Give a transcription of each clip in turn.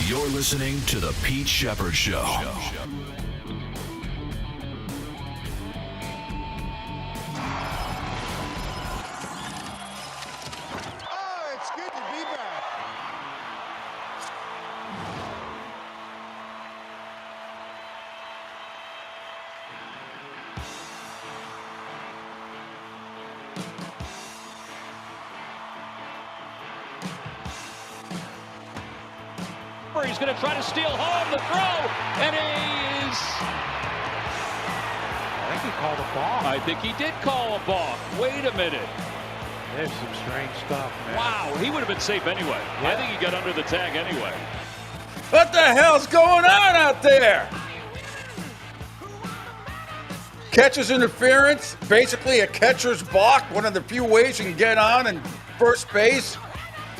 You're listening to The Pete Shepherd Show. Oh, it's good to be back. He's going to try to steal home the throw, and he's... I think he called a balk. I think he did call a balk. Wait a minute. There's some strange stuff, man. Wow, he would have been safe anyway. Yeah. I think he got under the tag anyway. What the hell's going on out there? Catcher's interference, basically a catcher's balk, one of the few ways you can get on in first base.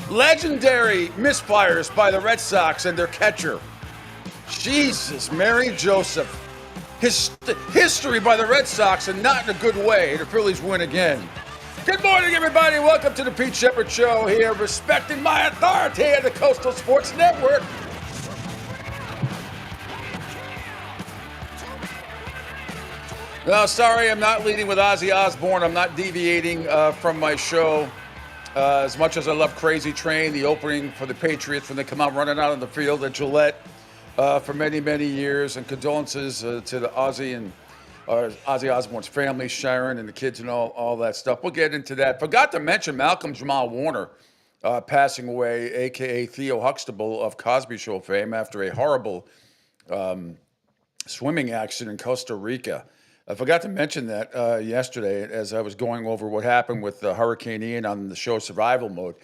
Legendary misfires by the Red Sox and their catcher. Jesus, Mary Joseph. History by the Red Sox, and not in a good way. The Phillies win again. Good morning, everybody. Welcome to the Pete Shepherd Show here, respecting my authority at the Coastal Sports Network. No, sorry, I'm not leading with Ozzy Osbourne. I'm not deviating from my show. As much as I love Crazy Train, the opening for the Patriots when they come out running out on the field at Gillette for many, many years. And condolences to the Ozzy and Ozzy Osbourne's family, Sharon and the kids and all that stuff. We'll get into that. Forgot to mention Malcolm Jamal Warner passing away, a.k.a. Theo Huxtable of Cosby Show fame after a horrible swimming accident in Costa Rica. I forgot to mention that yesterday as I was going over what happened with Hurricane Ian on the show Survival Mode.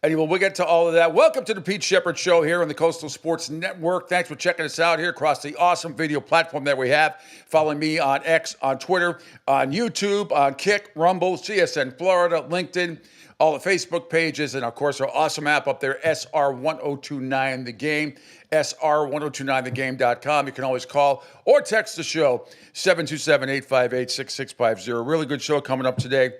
Anyway, we'll get to all of that. Welcome to the Pete Shepherd Show here on the Coastal Sports Network. Thanks for checking us out here across the awesome video platform that we have. Follow me on X, on Twitter, on YouTube, on Kick, Rumble, CSN Florida, LinkedIn, all the Facebook pages, and of course our awesome app up there, SR1029 The Game, SR1029thegame.com. You can always call or text the show, 727-858-6650. Really good show coming up today.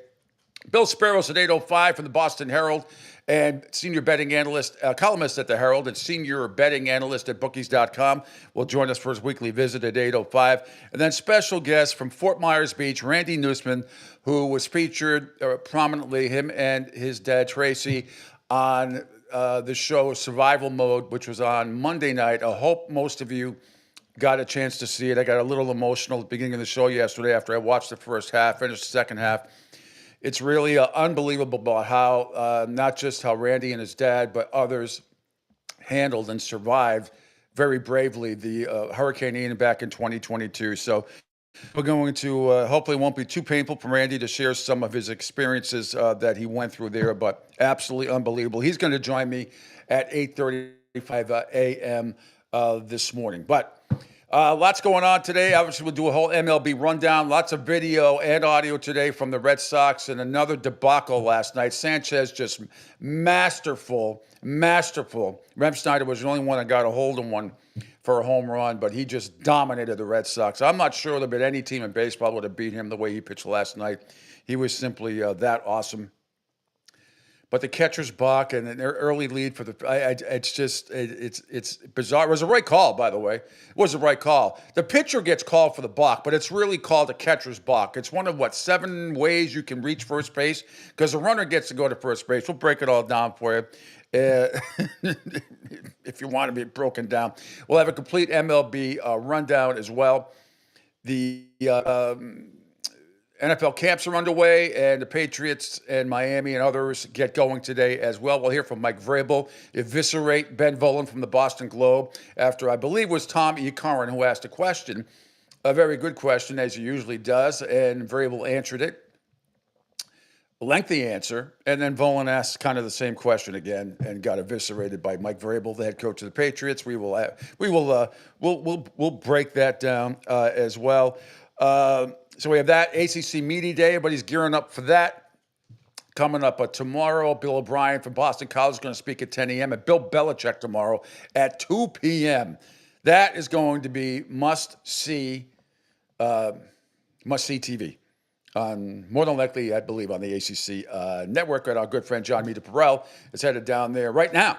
Bill Sparrows at 8:05 from the Boston Herald and senior betting analyst, columnist at the Herald and senior betting analyst at bookies.com will join us for his weekly visit at 8:05. And then special guest from Fort Myers Beach, Randy Newsman, who was featured prominently, him and his dad, Tracy, on the show Survival Mode, which was on Monday night. I hope most of you got a chance to see it. I got a little emotional at the beginning of the show yesterday after I watched the first half, finished the second half. It's really unbelievable about how, not just how Randy and his dad, but others handled and survived very bravely the Hurricane Ian back in 2022. So we're going to, hopefully it won't be too painful for Randy to share some of his experiences that he went through there, but absolutely unbelievable. He's going to join me at 8:35 a.m. This morning. But lots going on today. Obviously, we'll do a whole MLB rundown. Lots of video and audio today from the Red Sox and another debacle last night. Sanchez just masterful. Rem Snyder was the only one that got a hold of one for a home run, but he just dominated the Red Sox. I'm not sure that any team in baseball would have beat him the way he pitched last night. He was simply that awesome. But the catcher's balk and an early lead for the, it's bizarre. It was a right call, by the way. It was a right call. The pitcher gets called for the balk, but it's really called a catcher's balk. It's one of, 7 ways you can reach first base? Because the runner gets to go to first base. We'll break it all down for you. If you want to be broken down. We'll have a complete MLB rundown as well. The NFL camps are underway, and the Patriots and Miami and others get going today as well. We'll hear from Mike Vrabel, eviscerate Ben Volen from the Boston Globe after, I believe, was Tom E. Curran who asked a question, a very good question, as he usually does, and Vrabel answered it. A lengthy answer, and then Volen asked kind of the same question again and got eviscerated by Mike Vrabel, the head coach of the Patriots. We'll break that down as well. So we have that ACC Media Day. Everybody's gearing up for that. Coming up tomorrow, Bill O'Brien from Boston College is going to speak at 10 a.m. and Bill Belichick tomorrow at 2 p.m. That is going to be must-see TV. More than likely, I believe, on the ACC network. And our good friend John Meter Perrell is headed down there right now,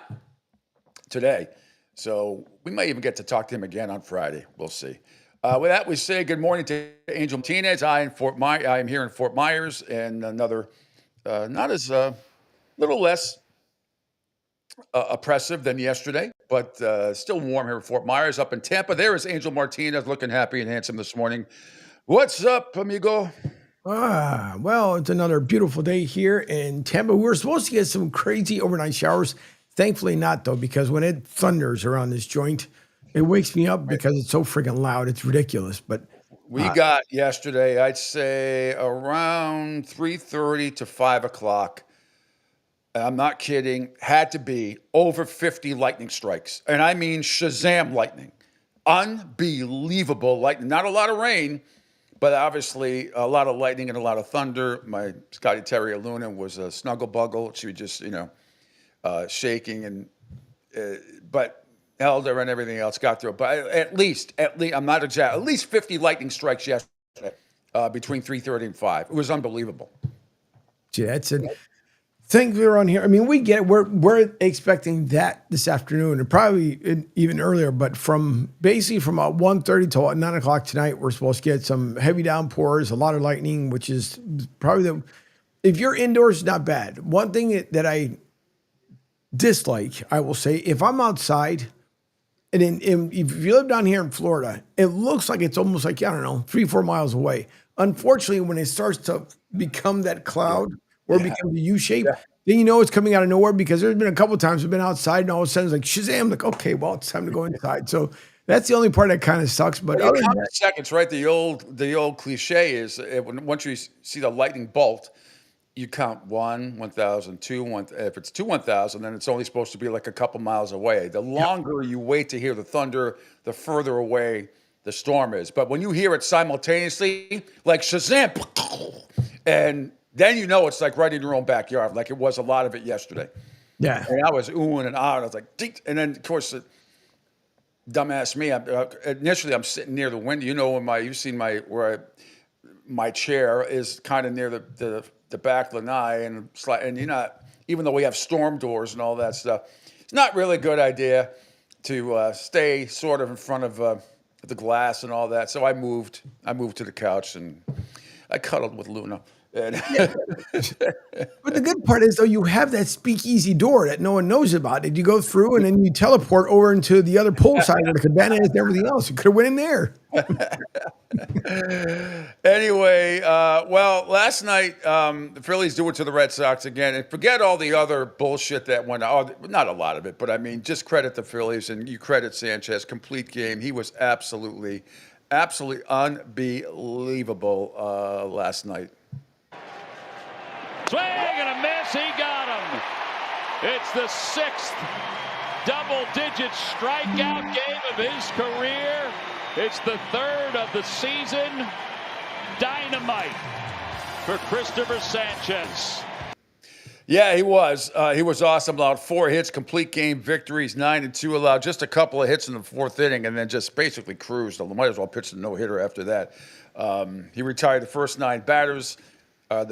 today, So we might even get to talk to him again on Friday. We'll see. With that, we say good morning to Angel Martinez. I am here in Fort Myers, and another not as little less oppressive than yesterday, but still warm here in Fort Myers. Up in Tampa, there is Angel Martinez, looking happy and handsome this morning. What's up, amigo? Well, it's another beautiful day here in Tampa. We were supposed to get some crazy overnight showers. Thankfully not, though, because when it thunders around this joint, it wakes me up because it's so freaking loud. It's ridiculous. But We got yesterday, I'd say around 3:30 to 5 o'clock. I'm not kidding, had to be over 50 lightning strikes. And I mean Shazam lightning. Unbelievable lightning. Not a lot of rain, but obviously a lot of lightning and a lot of thunder. My Scotty Terry Luna was a snuggle buggle. She was just, shaking and, but held her and everything else, got through it. But at least, I'm not exact, at least 50 lightning strikes yesterday between 3:30 and 5. It was unbelievable. gee, that's it. Things are on here. I mean, we get it. We're expecting that this afternoon and probably even earlier. But from 1:30 till 9 o'clock tonight, we're supposed to get some heavy downpours, a lot of lightning, which is probably if you're indoors, not bad. One thing that I dislike, I will say, if I'm outside, and if you live down here in Florida, it looks like it's almost like, I don't know, 3-4 miles away. Unfortunately, when it starts to become that cloud or become the U shape, then you know it's coming out of nowhere, because there's been a couple of times we've been outside and all of a sudden it's like Shazam, like, okay, well, it's time to go inside. So that's the only part that kind of sucks. But Well, other you than count the seconds, right? The old cliche is once you see the lightning bolt, you count 1, 1,000, 2, 1. If it's 2, 1,000, then it's only supposed to be like a couple miles away. The longer you wait to hear the thunder, the further away the storm is. But when you hear it simultaneously, like Shazam, and then you know it's like right in your own backyard, like it was a lot of it yesterday. yeah. And I was oohing and ahhing. I was like, "Dink." And then of course, dumbass me. Initially, I'm sitting near the window. You know, you've seen my chair is kind of near the back lanai, and you're not, even though we have storm doors and all that stuff, it's not really a good idea to stay sort of in front of the glass and all that. So I moved to the couch and I cuddled with Luna. And But the good part is, though, you have that speakeasy door that no one knows about. And you go through and then you teleport over into the other pool side where the cabana is and everything else. You could have went in there. Anyway, well, last night the Phillies do it to the Red Sox again, and forget all the other bullshit that went on. Not a lot of it, but I mean, just credit the Phillies, and you credit Sanchez. Complete game. He was absolutely unbelievable last night. Swing and a miss. He got him. It's the 6th double-digit strikeout game of his career. It's the 3rd of the season. Dynamite for Christopher Sanchez. Yeah, he was. He was awesome. Allowed 4 hits, complete game victories, 9-2. Allowed just a couple of hits in the 4th inning, and then just basically cruised. Might as well pitch the no-hitter after that. He retired the first 9 batters. For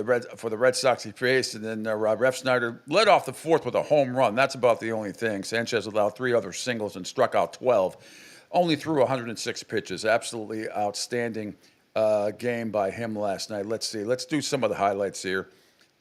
the Red Sox he faced, and then Ref Snyder led off the 4th with a home run. That's about the only thing. Sanchez allowed 3 other singles and struck out 12. Only threw 106 pitches. Absolutely outstanding game by him last night. Let's see. Let's do some of the highlights here.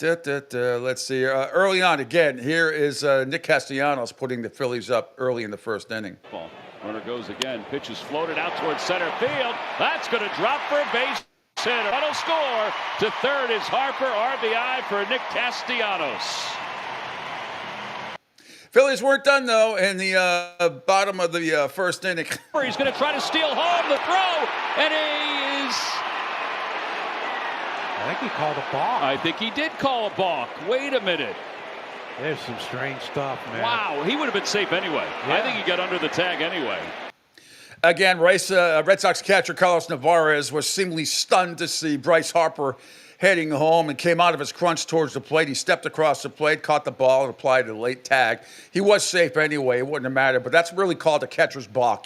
Let's see. Early on, again, here is Nick Castellanos putting the Phillies up early in the 1st inning. Ball. Runner goes again. Pitch is floated out towards center field. That's going to drop for a base hit. Auto score to 3rd is Harper. RBI for Nick Castellanos. Phillies weren't done, though, in the bottom of the 1st inning. He's going to try to steal home the throw, and he is... I think he called a balk. I think he did call a balk. Wait a minute. There's some strange stuff, man. Wow, he would have been safe anyway. Yeah. I think he got under the tag anyway. Again, Red Sox catcher Carlos Navarez was seemingly stunned to see Bryce Harper heading home and came out of his crunch towards the plate. He stepped across the plate, caught the ball, and applied a late tag. He was safe anyway. It wouldn't have mattered, but that's really called a catcher's balk.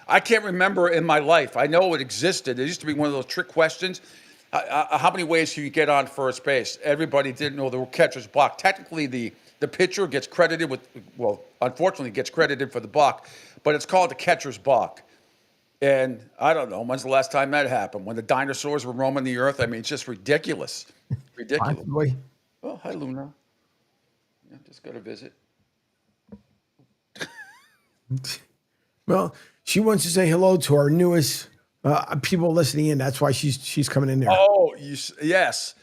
I can't remember in my life. I know it existed. It used to be one of those trick questions. How many ways can you get on first base? Everybody didn't know the catcher's block. Technically, the The pitcher gets credited with, well, unfortunately gets credited for the balk, but it's called the catcher's balk. And I don't know, when's the last time that happened? When the dinosaurs were roaming the earth? I mean, it's just ridiculous. Ridiculous. Possibly. Oh, hi, Luna. Yeah, just got to visit. Well, she wants to say hello to our newest people listening in. That's why she's coming in there. Oh, yes.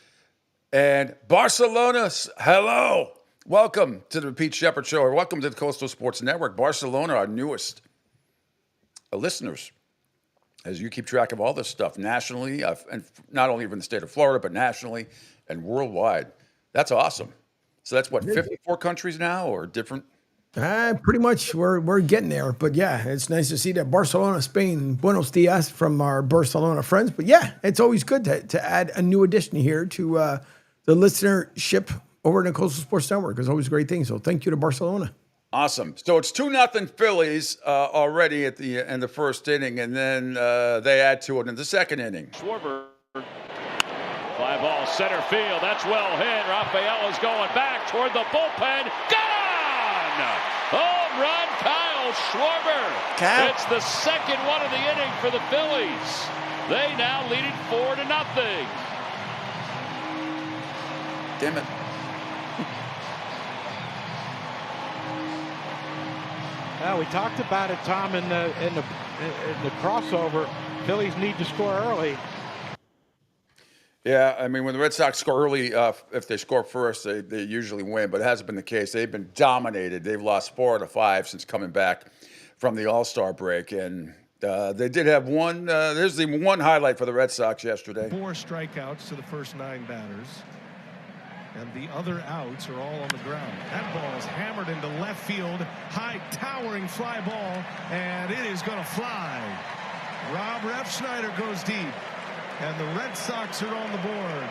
And Barcelona, hello. Welcome to the Pete Shepherd Show, or welcome to the Coastal Sports Network. Barcelona, our newest listeners, as you keep track of all this stuff nationally, and not only in the state of Florida, but nationally and worldwide. That's awesome. So that's what, 54 countries now, or different? Pretty much, we're getting there. But yeah, it's nice to see that Barcelona, Spain. Buenos dias from our Barcelona friends. But yeah, it's always good to add a new addition here to the listenership over in the Coastal Sports Network. It's always a great thing. So thank you to Barcelona. Awesome. So it's 2-0 Phillies already at the in the first inning, and then they add to it in the second inning. Schwarber. Fly ball center field. That's well hit. Raphael is going back toward the bullpen. Gone! Home run, Kyle Schwarber. It's the second one of the inning for the Phillies. They now lead it 4-0. Damn it. Well, we talked about it, Tom, in the crossover. Phillies need to score early. Yeah, I mean, when the Red Sox score early, if they score first, they usually win, but it hasn't been the case. They've been dominated. They've lost 4 out of 5 since coming back from the All-Star break, and they did have one. There's the one highlight for the Red Sox yesterday. 4 strikeouts to the first 9 batters, and the other outs are all on the ground. That ball is hammered into left field, high towering fly ball, and it is going to fly. Rob Refsnyder goes deep. And the Red Sox are on the board.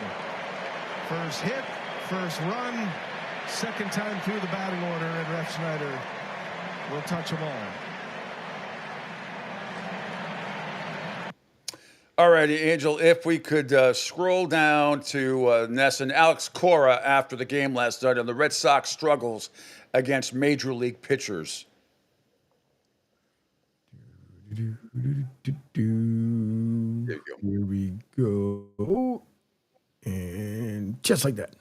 First hit, first run, second time through the batting order, and Refsnyder will touch them all. All righty, Angel, if we could scroll down to Ness and Alex Cora after the game last night on the Red Sox struggles against major league pitchers. There you go. Here we go. And just like that.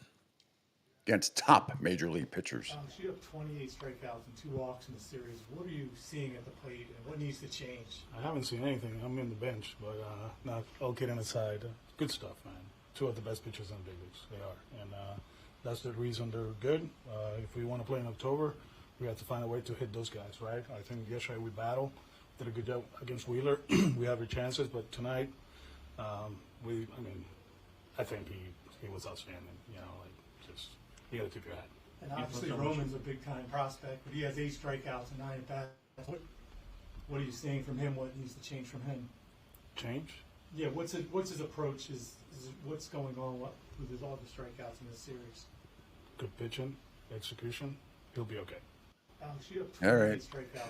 Against top major league pitchers. You have 28 strikeouts and 2 walks in the series. What are you seeing at the plate, and what needs to change? I haven't seen anything. I'm in the bench, but not all kidding aside. Good stuff, man. 2 of the best pitchers in the big leagues. They are. And that's the reason they're good. If we want to play in October, we have to find a way to hit those guys, right? I think yesterday we battled. Did a good job against Wheeler. We have our chances, but tonight, I think he was outstanding. You know, like, just, you got to tip your hat. And obviously Roman's a big-time prospect, but he has 8 strikeouts and 9 at-bats. What are you seeing from him? What needs to change from him? Change? Yeah, what's his approach? Is what's going on with all the strikeouts in this series? Good pitching, execution. He'll be okay. All right.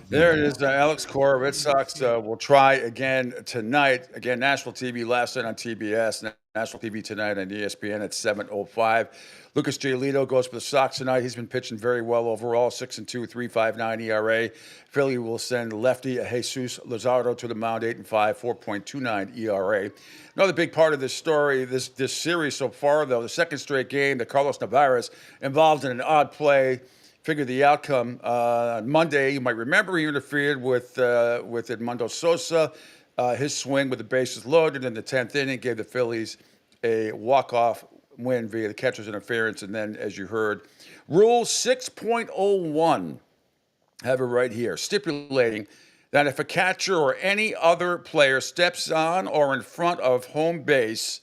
There it is. Alex Cora, Red Sox will try again tonight. Again, national TV last night on TBS, national TV tonight on ESPN at 7:05. Lucas Giolito goes for the Sox tonight. He's been pitching very well overall, 6-2, 3.59 ERA. Philly will send lefty Jesus Luzardo to the mound, 8-5, 4.29 ERA. Another big part of this story, this series so far, though, the second straight game that Carlos Navarez involved in an odd play. Figure the outcome. On Monday, you might remember he interfered with Edmundo Sosa. His swing with the bases loaded in the 10th inning gave the Phillies a walk-off win via the catcher's interference. And then, as you heard, Rule 6.01, have it right here, stipulating that if a catcher or any other player steps on or in front of home base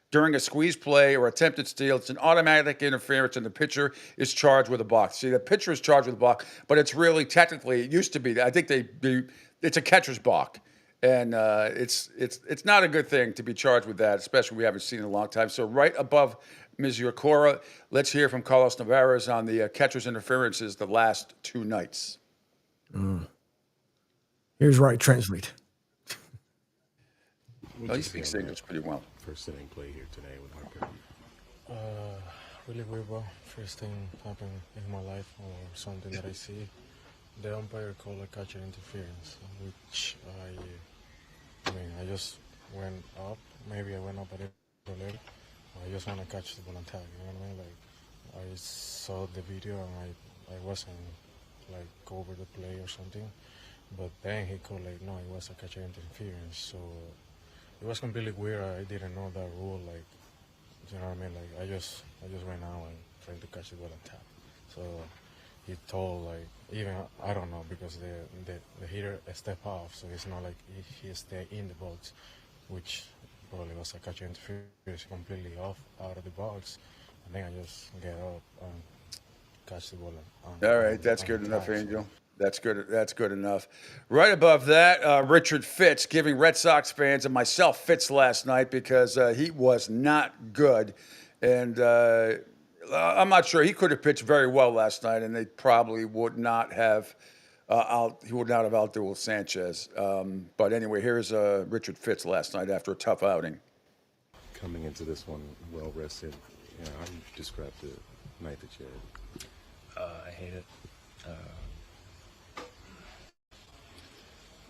during a squeeze play or attempted steal, it's an automatic interference, and the pitcher is charged with a balk. See, the pitcher is charged with a balk, but it's really technically, it used to be, I think it's a catcher's balk, and it's not a good thing to be charged with that, especially we haven't seen it in a long time. So right above Ms. Cora, let's hear from Carlos Navarez on the catcher's interferences the last 2 nights. Here's right translate. Well, he speaks English pretty well. First inning play here today with Harper. Really weird, bro. First thing happened in my life or something that I see. The umpire called a catcher interference, which I just went up. Maybe I went up a little late. I just want to catch the ball and tag. You know what I mean? Like I saw the video and I wasn't like over the play or something. But then he called like no, it was a catcher interference. So it was completely weird. I didn't know that rule. Like you know what I mean? Like I just went out and trying to catch the ball and tap. So he told like even I don't know because the hitter stepped off, so it's not like he stayed in the box, which probably was a catcher interference completely off out of the box, and then I just get up and catch the ball. All right, that's good enough, Angel. That's good. That's good enough. Right above that, Richard Fitz giving Red Sox fans and myself fits last night because he was not good, and I'm not sure he could have pitched very well last night, and they probably would not have. He would not have outdueled Sanchez. But anyway, here's Richard Fitz last night after a tough outing. Coming into this one well rested, how do you describe the night that you had? I hate it.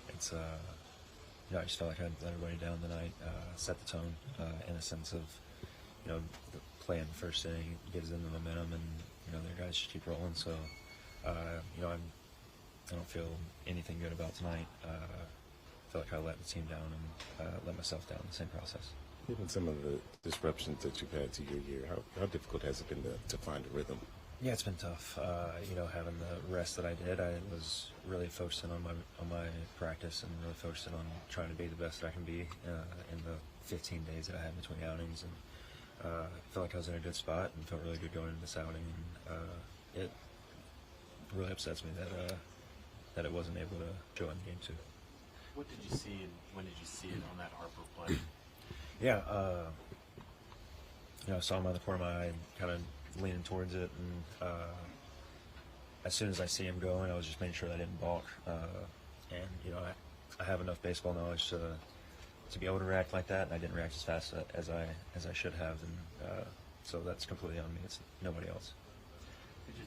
It's I just felt like I let everybody down tonight. Set the tone in a sense of playing the first inning gives them the momentum, and their guys should keep rolling. So I don't feel anything good about tonight. I feel like I let the team down and let myself down in the same process. Given some of the disruptions that you've had to your year, how difficult has it been to find a rhythm? Yeah, it's been tough. Having the rest that I did, I was really focusing on my practice and really focusing on trying to be the best that I can be in the 15 days that I had between outings. And I felt like I was in a good spot and felt really good going into this outing. And it really upsets me that it wasn't able to go in game 2. What did you see, and when did you see it on that Harper play? Yeah, I saw him on the corner of my eye, kind of leaning towards it, and as soon as I see him going, I was just making sure that I didn't balk. And I have enough baseball knowledge to be able to react like that, and I didn't react as fast as I should have, and so that's completely on me. It's nobody else.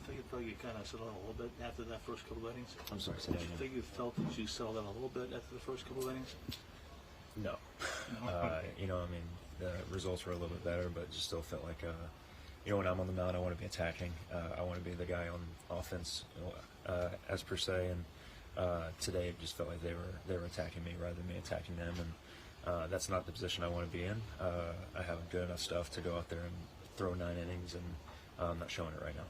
Did you feel you kind of settled down a little bit after that first couple of innings? I'm sorry. Did you think you felt that you settled down a little bit after the first couple of innings? No. The results were a little bit better, but just still felt like, when I'm on the mound, I want to be attacking. I want to be the guy on offense, as per se. And today, it just felt like they were attacking me rather than me attacking them. And that's not the position I want to be in. I haven't good enough stuff to go out there and throw 9 innings, and I'm not showing it right now.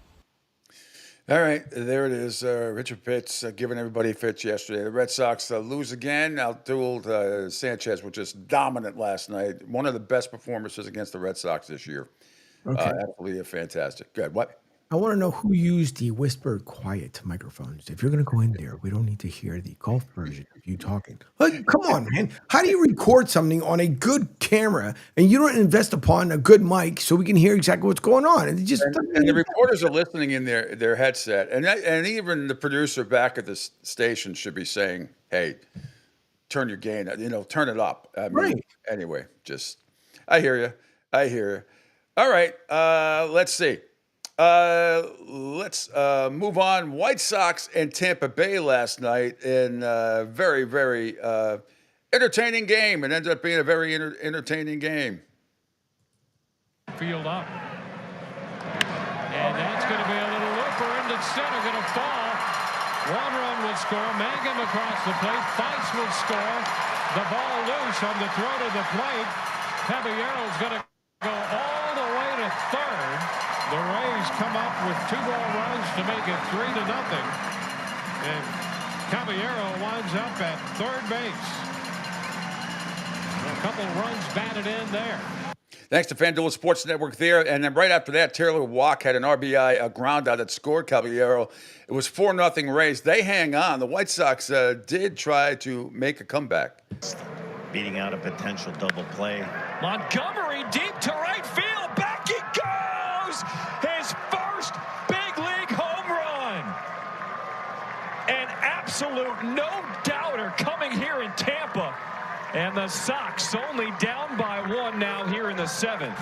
All right, there it is. Richard Fitz giving everybody fits yesterday. The Red Sox lose again. Outdueled Sanchez, was just dominant last night. One of the best performances against the Red Sox this year. Okay. Absolutely fantastic. Good. What? I want to know who used the whispered quiet microphones. If you're going to go in there, we don't need to hear the golf version of you talking. Like, come on, man. How do you record something on a good camera and you don't invest upon a good mic so we can hear exactly what's going on? And the reporters are listening in their headset, and even the producer back at the station should be saying, "Hey, turn your gain, turn it up." Right. Anyway, I hear you. All right, let's see. Let's move on. White Sox and Tampa Bay last night in a very, very entertaining game. It ended up being a very entertaining game. Field up. And that's going to be a little looper, and instead of going to fall. 1 run will score. Mangum across the plate. Feist will score. The ball loose on the throw to the plate. Caballero's going to go all the way to third. The Rays come up with 2 more runs to make it 3-0. And Caballero winds up at third base. A couple runs batted in there. Thanks to FanDuel Sports Network there. And then right after that, Taylor Watt had an RBI ground out that scored Caballero. It was 4-0 Rays. They hang on. The White Sox did try to make a comeback. Beating out a potential double play. Montgomery deep to right field. Back he goes. His first big league home run. An absolute no-doubter coming here in Tampa. And the Sox only down by 1 now here in the 7th.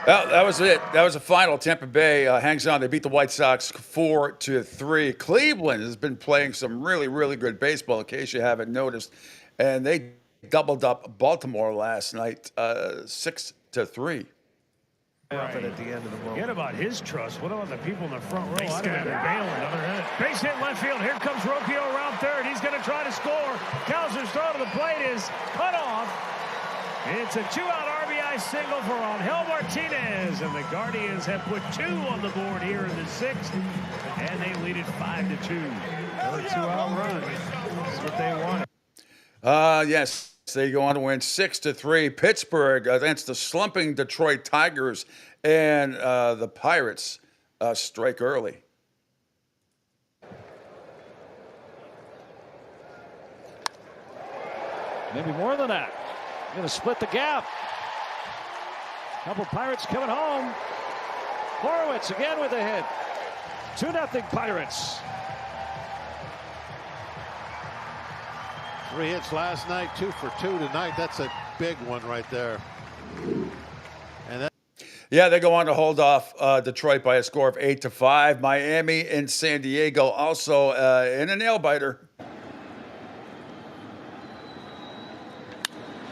Well, that was it. That was the final. Tampa Bay hangs on. They beat the White Sox 4-3. Cleveland has been playing some really, really good baseball, in case you haven't noticed. And they doubled up Baltimore last night, 6-3. At the end of the moment. Forget about his trust. What about the people in the front row? Base hit, another hit. Base hit left field. Here comes Rocchio around third. He's going to try to score. Kowser's throw to the plate is cut off. It's a 2-out RBI single for Angel Martinez, and the Guardians have put 2 on the board here in the 6th, and they lead it 5-2. Another 2-out run. That's what they want. Yes. They go on to win 6-3. Pittsburgh against the slumping Detroit Tigers, and the Pirates strike early. Maybe more than that. Going to split the gap. Couple Pirates coming home. Horowitz again with a hit. 2-0 Pirates. 3 hits last night, 2 for 2 tonight. That's a big one right there. And that. Yeah, they go on to hold off Detroit by a score of 8-5. Miami and San Diego also in a nail biter.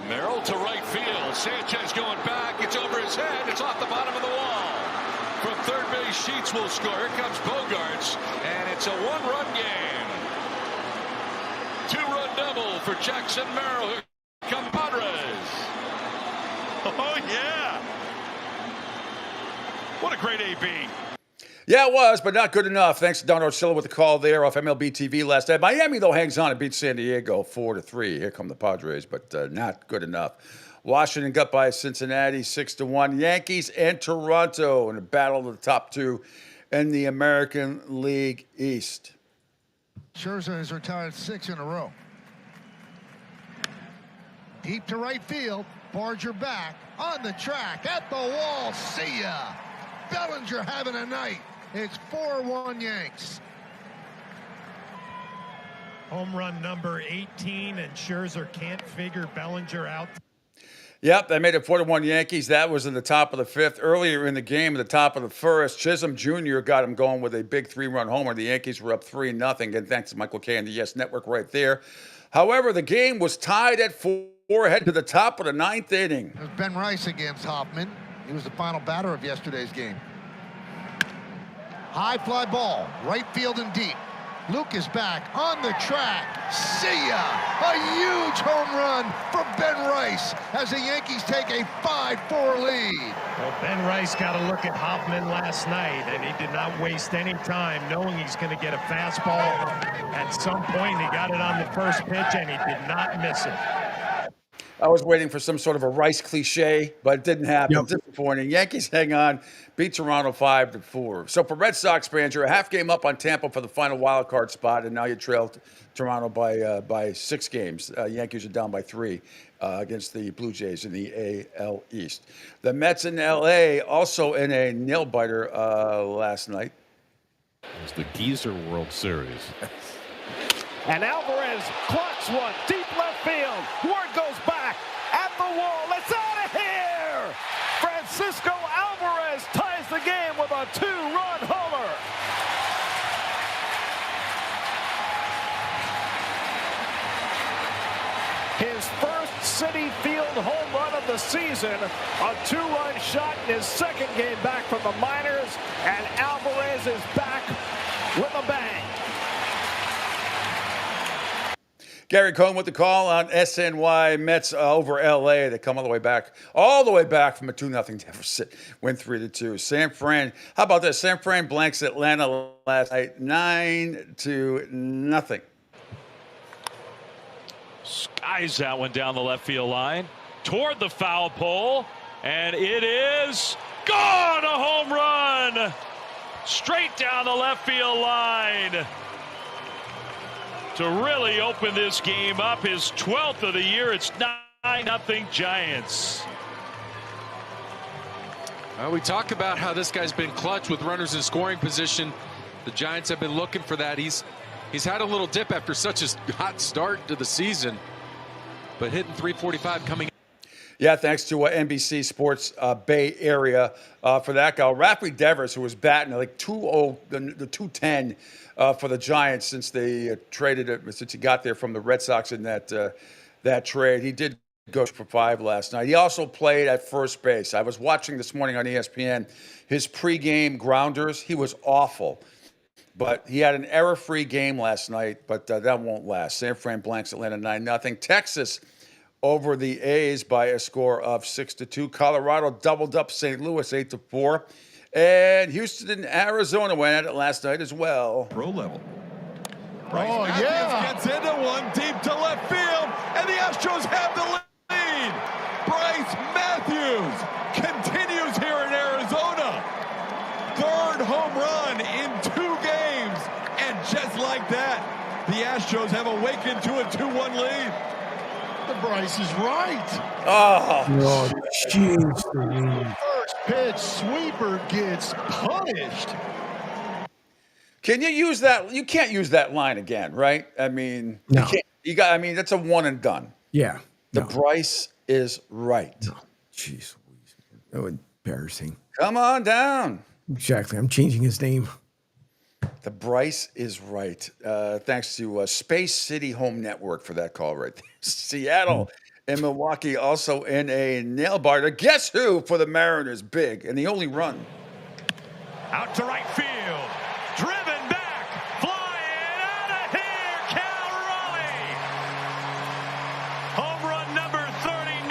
Merrill to right field. Sanchez going back. It's over his head. It's off the bottom of the wall. From third base, Sheets will score. Here comes Bogarts, and it's a 1-run game. 2-run double for Jackson Merrill. Here come Padres. Oh, yeah. What a great AB. Yeah, it was, but not good enough. Thanks to Don Orsillo with the call there off MLB TV last night. Miami, though, hangs on and beats San Diego 4-3. Here come the Padres, but not good enough. Washington got by Cincinnati 6-1. Yankees and Toronto in a battle of the top 2 in the American League East. Scherzer has retired 6 in a row. Deep to right field. Barger back on the track at the wall. See ya. Bellinger having a night. It's 4-1 Yanks. Home run number 18, and Scherzer can't figure Bellinger out. Yep, they made it 4-1 Yankees. That was in the top of the 5th. Earlier in the game, at the top of the 1st, Chisholm Jr. got him going with a big 3-run homer. The Yankees were up 3-0, and thanks to Michael Kay and the Yes Network right there. However, the game was tied at 4, heading to the top of the 9th inning. It was Ben Rice against Hoffman. He was the final batter of yesterday's game. High fly ball, right field and deep. Luke is back on the track. See ya! A huge home run for Ben Rice as the Yankees take a 5-4 lead. Well, Ben Rice got a look at Hoffman last night, and he did not waste any time knowing he's going to get a fastball at some point. He got it on the first pitch, and he did not miss it. I was waiting for some sort of a Rice cliche, but it didn't happen. Yep. Disappointing. Yankees hang on, beat Toronto 5-4. So for Red Sox fans, you're a half game up on Tampa for the final wild card spot, and now you trail Toronto by 6 games. Yankees are down by 3 against the Blue Jays in the AL East. The Mets in L.A. also in a nail biter last night. It's the Geezer World Series. And Alvarez clocks one deep left field. Ward goes back at the wall. It's out of here. Francisco Alvarez ties the game with a 2-run homer. His first Citi Field home run of the season, a 2-run shot in his second game back from the minors, and Alvarez is back with a bang. Gary Cohn with the call on SNY Mets over L.A. They come all the way back from a 2-0 deficit, win 3-2. San Fran, how about this? San Fran blanks Atlanta last night, 9-0. Skies that one down the left field line toward the foul pole, and it is gone. A home run straight down the left field line to really open this game up. His 12th of the year. It's 9-0 Giants. We talk about how this guy's been clutch with runners in scoring position. The Giants have been looking for that. He's had a little dip after such a hot start to the season, but hitting .345 coming. Yeah, thanks to NBC Sports Bay Area for that guy. Rafi Devers, who was batting like 2-0, the 210 for the Giants since they traded it, since he got there from the Red Sox in that trade. He did go for 5 last night. He also played at first base. I was watching this morning on ESPN his pregame grounders. He was awful. But he had an error-free game last night, but that won't last. San Fran blanks Atlanta 9-0. Texas over the A's by a score of 6-2. Colorado doubled up St. Louis 8-4. And Houston and Arizona went at it last night as well. Pro level. Bryce Matthews gets into one deep to left field, and the Astros have the lead. Bryce Matthews continues here in Arizona. Third home run in 2 games, and just like that, the Astros have awakened to a 2-1 lead. The Bryce is right. Oh, jeez. First pitch sweeper gets punished. Can you use that? You can't use that line again, right? I mean, No. you can't. You got. I mean, that's a one and done. Yeah. The Bryce is right. No. Jeez. So embarrassing. Come on down. Exactly. I'm changing his name. The Bryce is right. Thanks to Space City Home Network for that call right there. Seattle and Milwaukee also in a nail biter. Guess who for the Mariners? Big and the only run. Out to right field. Driven back. Flying out of here. Cal Raleigh. Home run number 39.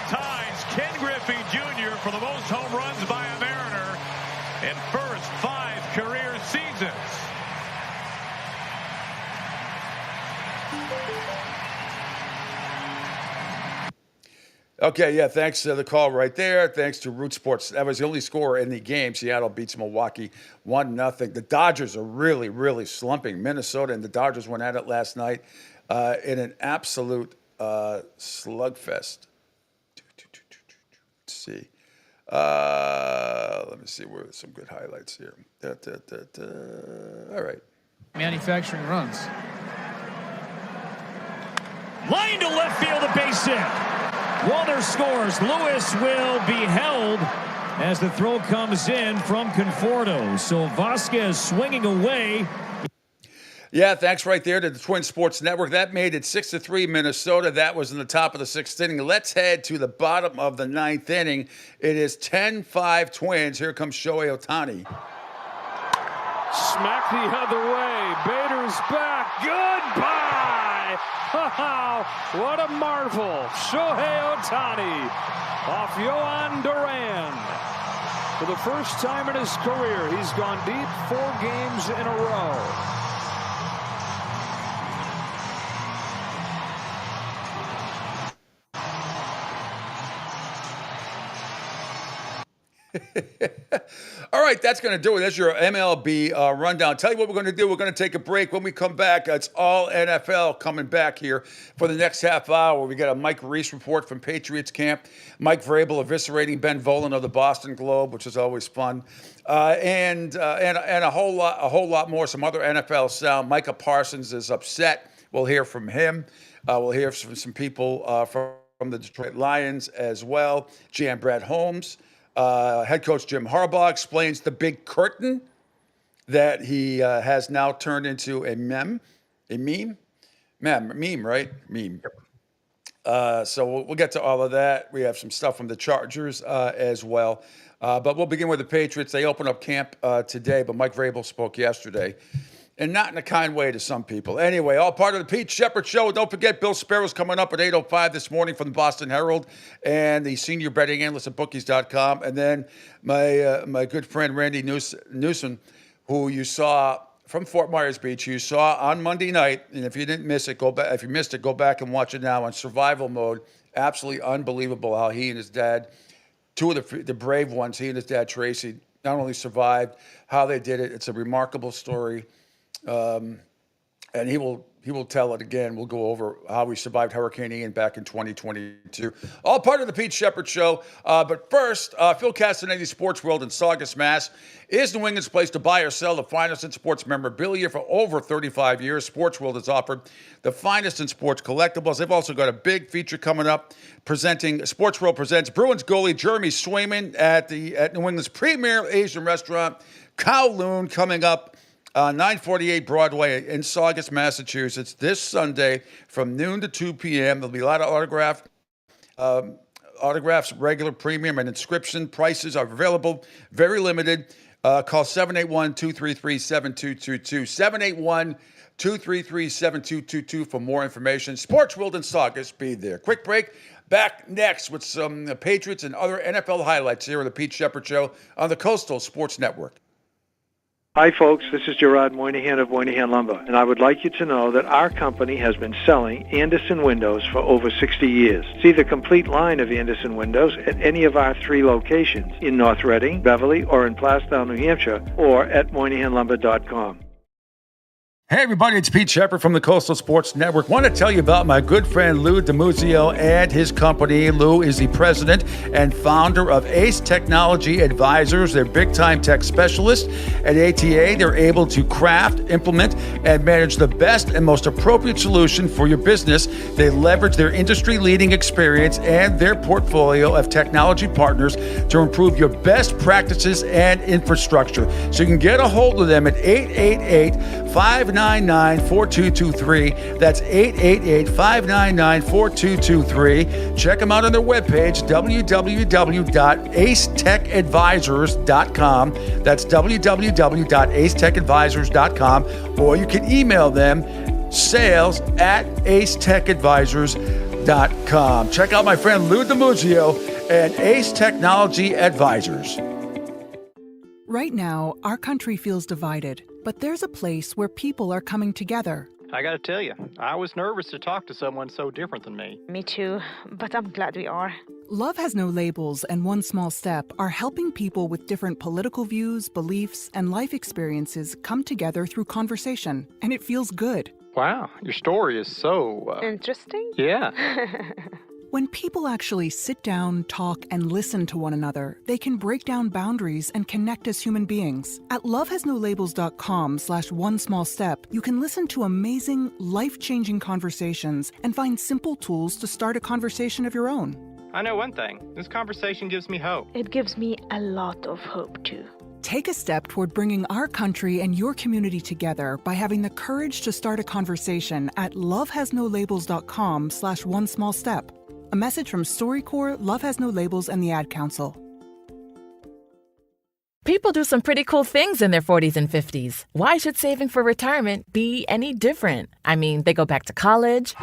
Ties Ken Griffey Jr. for the most home runs by a Mariner in first 5 career seasons. Okay, yeah, thanks to the call right there. Thanks to Root Sports. That was the only score in the game. Seattle beats Milwaukee 1-0. The Dodgers are really, really slumping. Minnesota and the Dodgers went at it last night in an absolute slugfest. Let's see. Let me see where some good highlights here. All right. Manufacturing runs. Line to left field, a base hit. Walter scores. Lewis will be held as the throw comes in from Conforto. So Vasquez swinging away. Yeah, thanks right there to the Twin Sports Network. That made it 6-3 Minnesota. That was in the top of the 6th inning. Let's head to the bottom of the 9th inning. It is 10-5 Twins. Here comes Shohei Ohtani. Smack the other way. Bader's back. Goodbye. Wow, what a marvel. Shohei Ohtani off Yohan Duran. For the first time in his career, he's gone deep 4 games in a row. All right, that's going to do it. That's your MLB rundown. Tell you what we're going to do. We're going to take a break. When we come back, it's all NFL coming back here for the next half hour. We got a Mike Reese report from Patriots camp. Mike Vrabel eviscerating Ben Volen of the Boston Globe, which is always fun, and a whole lot more. Some other NFL sound. Micah Parsons is upset. We'll hear from him. We'll hear from some people from the Detroit Lions as well. Jan Brad Holmes. Head coach Jim Harbaugh explains the big curtain that he has now turned into a meme, right? Meme. So we'll get to all of that. We have some stuff from the Chargers as well. But we'll begin with the Patriots. They open up camp today, but Mike Vrabel spoke yesterday. And not in a kind way to some people. Anyway, all part of the Pete Shepard Show. Don't forget, Bill Sparrow's coming up at 8:05 this morning from the Boston Herald and the senior betting analyst at bookies.com. And then my good friend Randy Newsom, who you saw from Fort Myers Beach, you saw on Monday night. And if you didn't miss it, go back. If you missed it, go back and watch it now on survival mode. Absolutely unbelievable how he and his dad, two of the brave ones, he and his dad Tracy, not only survived, how they did it. It's a remarkable story. and he will tell it again. We'll go over how we survived Hurricane Ian back in 2022. All part of the Pete Shepard Show. But first, Phil Castanetti's Sports World in Saugus, Mass. is New England's place to buy or sell the finest in sports memorabilia. For over 35 years, Sports World has offered the finest in sports collectibles. They've also got a big feature coming up. Sports World presents Bruins goalie Jeremy Swayman at New England's premier Asian restaurant, Kowloon, coming up 948 Broadway in Saugus, Massachusetts, this Sunday from noon to 2 p.m. There'll be a lot of autographs, regular, premium, and inscription. Prices are available, very limited. Call 781-233-7222. 781-233-7222 for more information. Sports World in Saugus, be there. Quick break. Back next with some Patriots and other NFL highlights here on the Pete Shepard Show on the Coastal Sports Network. Hi, folks. This is Gerard Moynihan of Moynihan Lumber, and I would like you to know that our company has been selling Anderson windows for over 60 years. See the complete line of Anderson windows at any of our 3 locations in North Reading, Beverly, or in Plastown, New Hampshire, or at MoynihanLumber.com. Hey everybody, it's Pete Shepard from the Coastal Sports Network. Want to tell you about my good friend Lou DiMuzio and his company. Lou is the president and founder of Ace Technology Advisors. They're big-time tech specialists. At ATA, they're able to craft, implement, and manage the best and most appropriate solution for your business. They leverage their industry-leading experience and their portfolio of technology partners to improve your best practices and infrastructure. So you can get a hold of them at 888-599-4223. That's 888-599-4223. Check them out on their webpage, www.acetechadvisors.com. That's www.acetechadvisors.com. Or you can email them, sales@acetechadvisors.com. Check out my friend Lou DiMuzio and Ace Technology Advisors. Right now, our country feels divided, but there's a place where people are coming together. I gotta tell you, I was nervous to talk to someone so different than me. Me too, but I'm glad we are. Love Has No Labels and One Small Step are helping people with different political views, beliefs, and life experiences come together through conversation, and it feels good. Wow, your story is so... interesting? Yeah. When people actually sit down, talk, and listen to one another, they can break down boundaries and connect as human beings. At lovehasnolabels.com/onesmallstep, you can listen to amazing, life-changing conversations and find simple tools to start a conversation of your own. I know one thing. This conversation gives me hope. It gives me a lot of hope, too. Take a step toward bringing our country and your community together by having the courage to start a conversation at lovehasnolabels.com/onesmallstep. A message from StoryCorps, Love Has No Labels, and the Ad Council. People do some pretty cool things in their 40s and 50s. Why should saving for retirement be any different? I mean, they go back to college,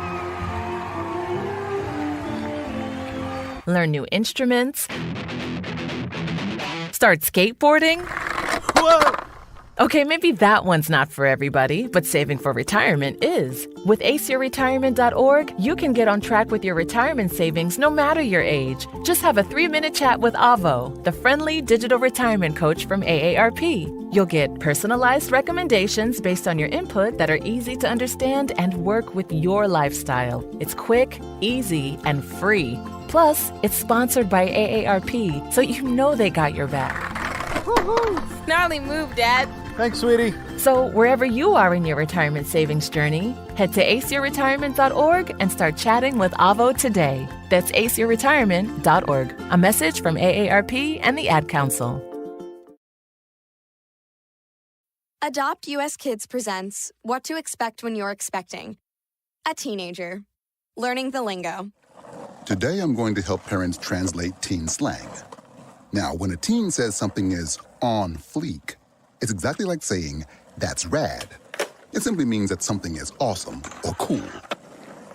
learn new instruments, start skateboarding. Whoa! Okay, maybe that one's not for everybody, but saving for retirement is. With aceyourretirement.org, you can get on track with your retirement savings no matter your age. Just have a 3-minute chat with Avo, the friendly digital retirement coach from AARP. You'll get personalized recommendations based on your input that are easy to understand and work with your lifestyle. It's quick, easy, and free. Plus, it's sponsored by AARP, so you know they got your back. Woohoo! Gnarly move, Dad. Thanks, sweetie. So wherever you are in your retirement savings journey, head to aceyourretirement.org and start chatting with Avo today. That's aceyourretirement.org. A message from AARP and the Ad Council. Adopt US Kids presents What to Expect When You're Expecting. A teenager. Learning the lingo. Today I'm going to help parents translate teen slang. Now, when a teen says something is on fleek, it's exactly like saying, that's rad. It simply means that something is awesome or cool.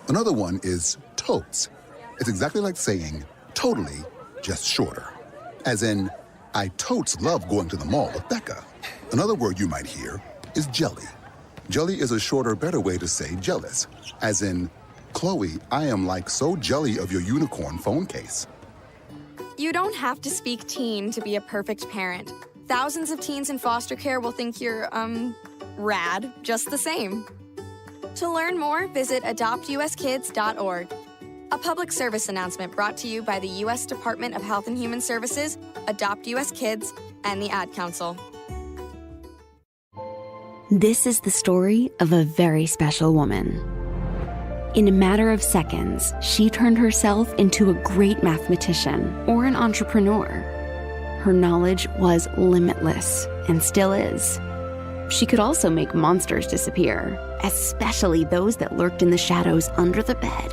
Another one is totes. It's exactly like saying, totally, just shorter. As in, I totes love going to the mall with Becca. Another word you might hear is jelly. Jelly is a shorter, better way to say jealous. As in, Chloe, I am like so jelly of your unicorn phone case. You don't have to speak teen to be a perfect parent. Thousands of teens in foster care will think you're, rad, just the same. To learn more, visit adoptuskids.org. A public service announcement brought to you by the U.S. Department of Health and Human Services, Adopt U.S. Kids, and the Ad Council. This is the story of a very special woman. In a matter of seconds, she turned herself into a great mathematician or an entrepreneur. Her knowledge was limitless and still is. She could also make monsters disappear, especially those that lurked in the shadows under the bed.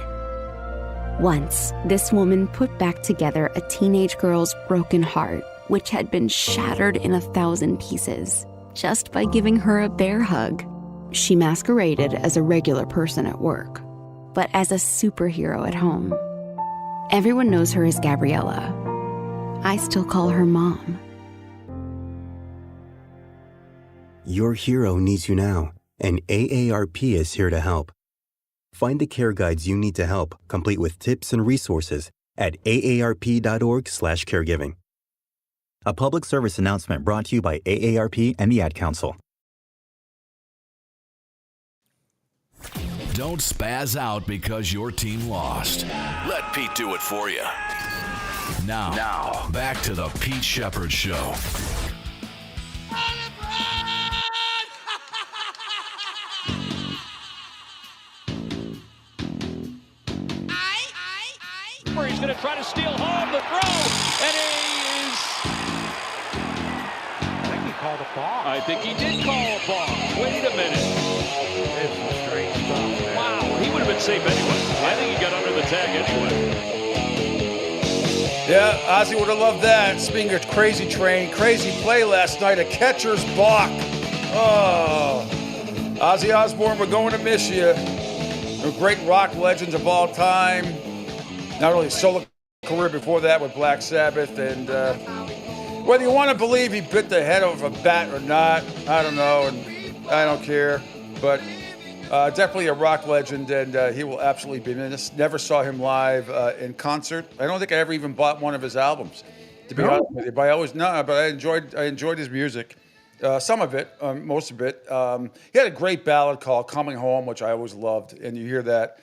Once, this woman put back together a teenage girl's broken heart, which had been shattered in 1,000 pieces, just by giving her a bear hug. She masqueraded as a regular person at work, but as a superhero at home. Everyone knows her as Gabriella. I still call her Mom. Your hero needs you now, and AARP is here to help. Find the care guides you need to help, complete with tips and resources at aarp.org/caregiving. A public service announcement brought to you by AARP and the Ad Council. Don't spaz out because your team lost. Let Pete do it for you. Now, back to the Pete Shepherd Show. He's going to try to steal home the throw, and I think he called a ball. I think he did call a ball. Wait a minute. This is strange stuff, man. Wow, he would have been safe anyway. I think he got under the tag anyway. Yeah, Ozzy would have loved that. Speaking of crazy train, crazy play last night, a catcher's balk. Oh, Ozzy Osbourne, we're going to miss you. You're great rock legends of all time. Not only solo career before that with Black Sabbath, and whether you want to believe he bit the head of a bat or not, I don't know, and I don't care. But definitely a rock legend, and he will absolutely be missed. Never saw him live in concert. I don't think I ever even bought one of his albums, to be honest with you. But I enjoyed his music. Some of it, most of it. He had a great ballad called "Coming Home," which I always loved, and you hear that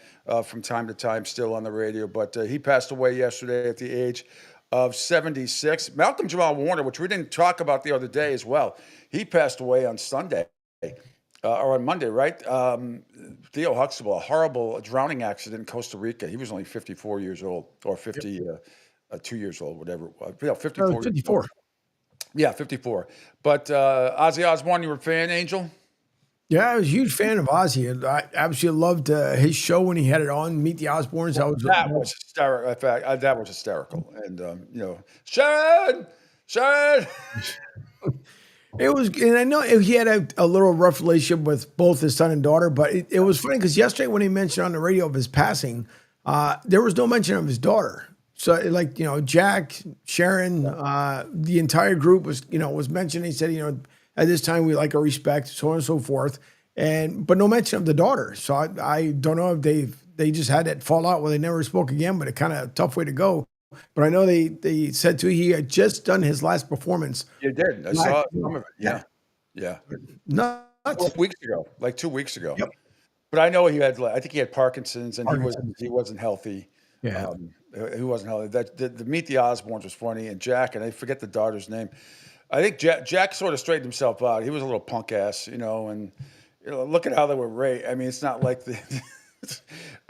from time to time still on the radio. But he passed away yesterday at the age of 76. Malcolm Jamal Warner, which we didn't talk about the other day as well, he passed away on Sunday, or on Monday, right? Theo Huxtable, a horrible drowning accident in Costa Rica. He was only 54 years old, or 52 years old, whatever it was. Yeah, 54. 54. Yeah, 54. But Ozzy Osbourne, you were a fan, Angel? Yeah, I was a huge fan of Ozzy, and I absolutely loved his show when he had it on, Meet the Osbournes. That was hysterical. In fact, that was hysterical. And, Sharon! It was, and I know he had a little rough relationship with both his son and daughter, but it was funny because yesterday when he mentioned on the radio of his passing, there was no mention of his daughter. So Jack, Sharon, the entire group was mentioned. He said, at this time we like our respect, so on and so forth, but no mention of the daughter. So I don't know if they just had that fallout where they never spoke again, but it kind of a tough way to go. But I know they said he had just done his last performance. You did. I saw some of it. Yeah. Nuts. Like 2 weeks ago. Yep. But I know I think he had Parkinson's, and he wasn't healthy. Yeah. He wasn't healthy. The Meet the Osbournes was funny, and Jack, and I forget the daughter's name. I think Jack sort of straightened himself out. He was a little punk ass, and look at how they were raised. I mean, it's not like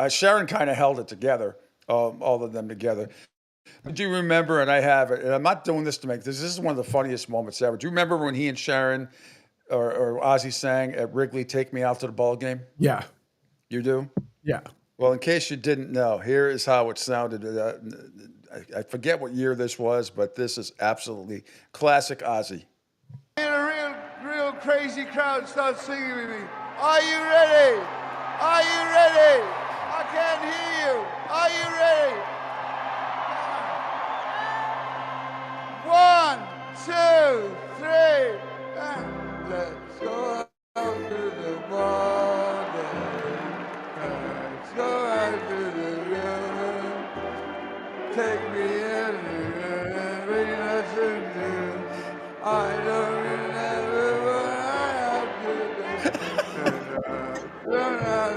Sharon kind of held it together, all of them together. Do you remember, and I have it, and I'm not doing this to make this is one of the funniest moments ever. Do you remember when he and Sharon or Ozzy sang at Wrigley, "Take Me Out to the Ball Game"? Yeah. You do? Yeah. Well, in case you didn't know, here is how it sounded. I forget what year this was, but this is absolutely classic Ozzy. And a real crazy crowd starts singing with me. Are you ready? Are you ready? I can't hear you. Are you ready? 1, 2, 3, and let's go out to the morning. Let's go out to the river. Take me in the rain, I don't remember what I have to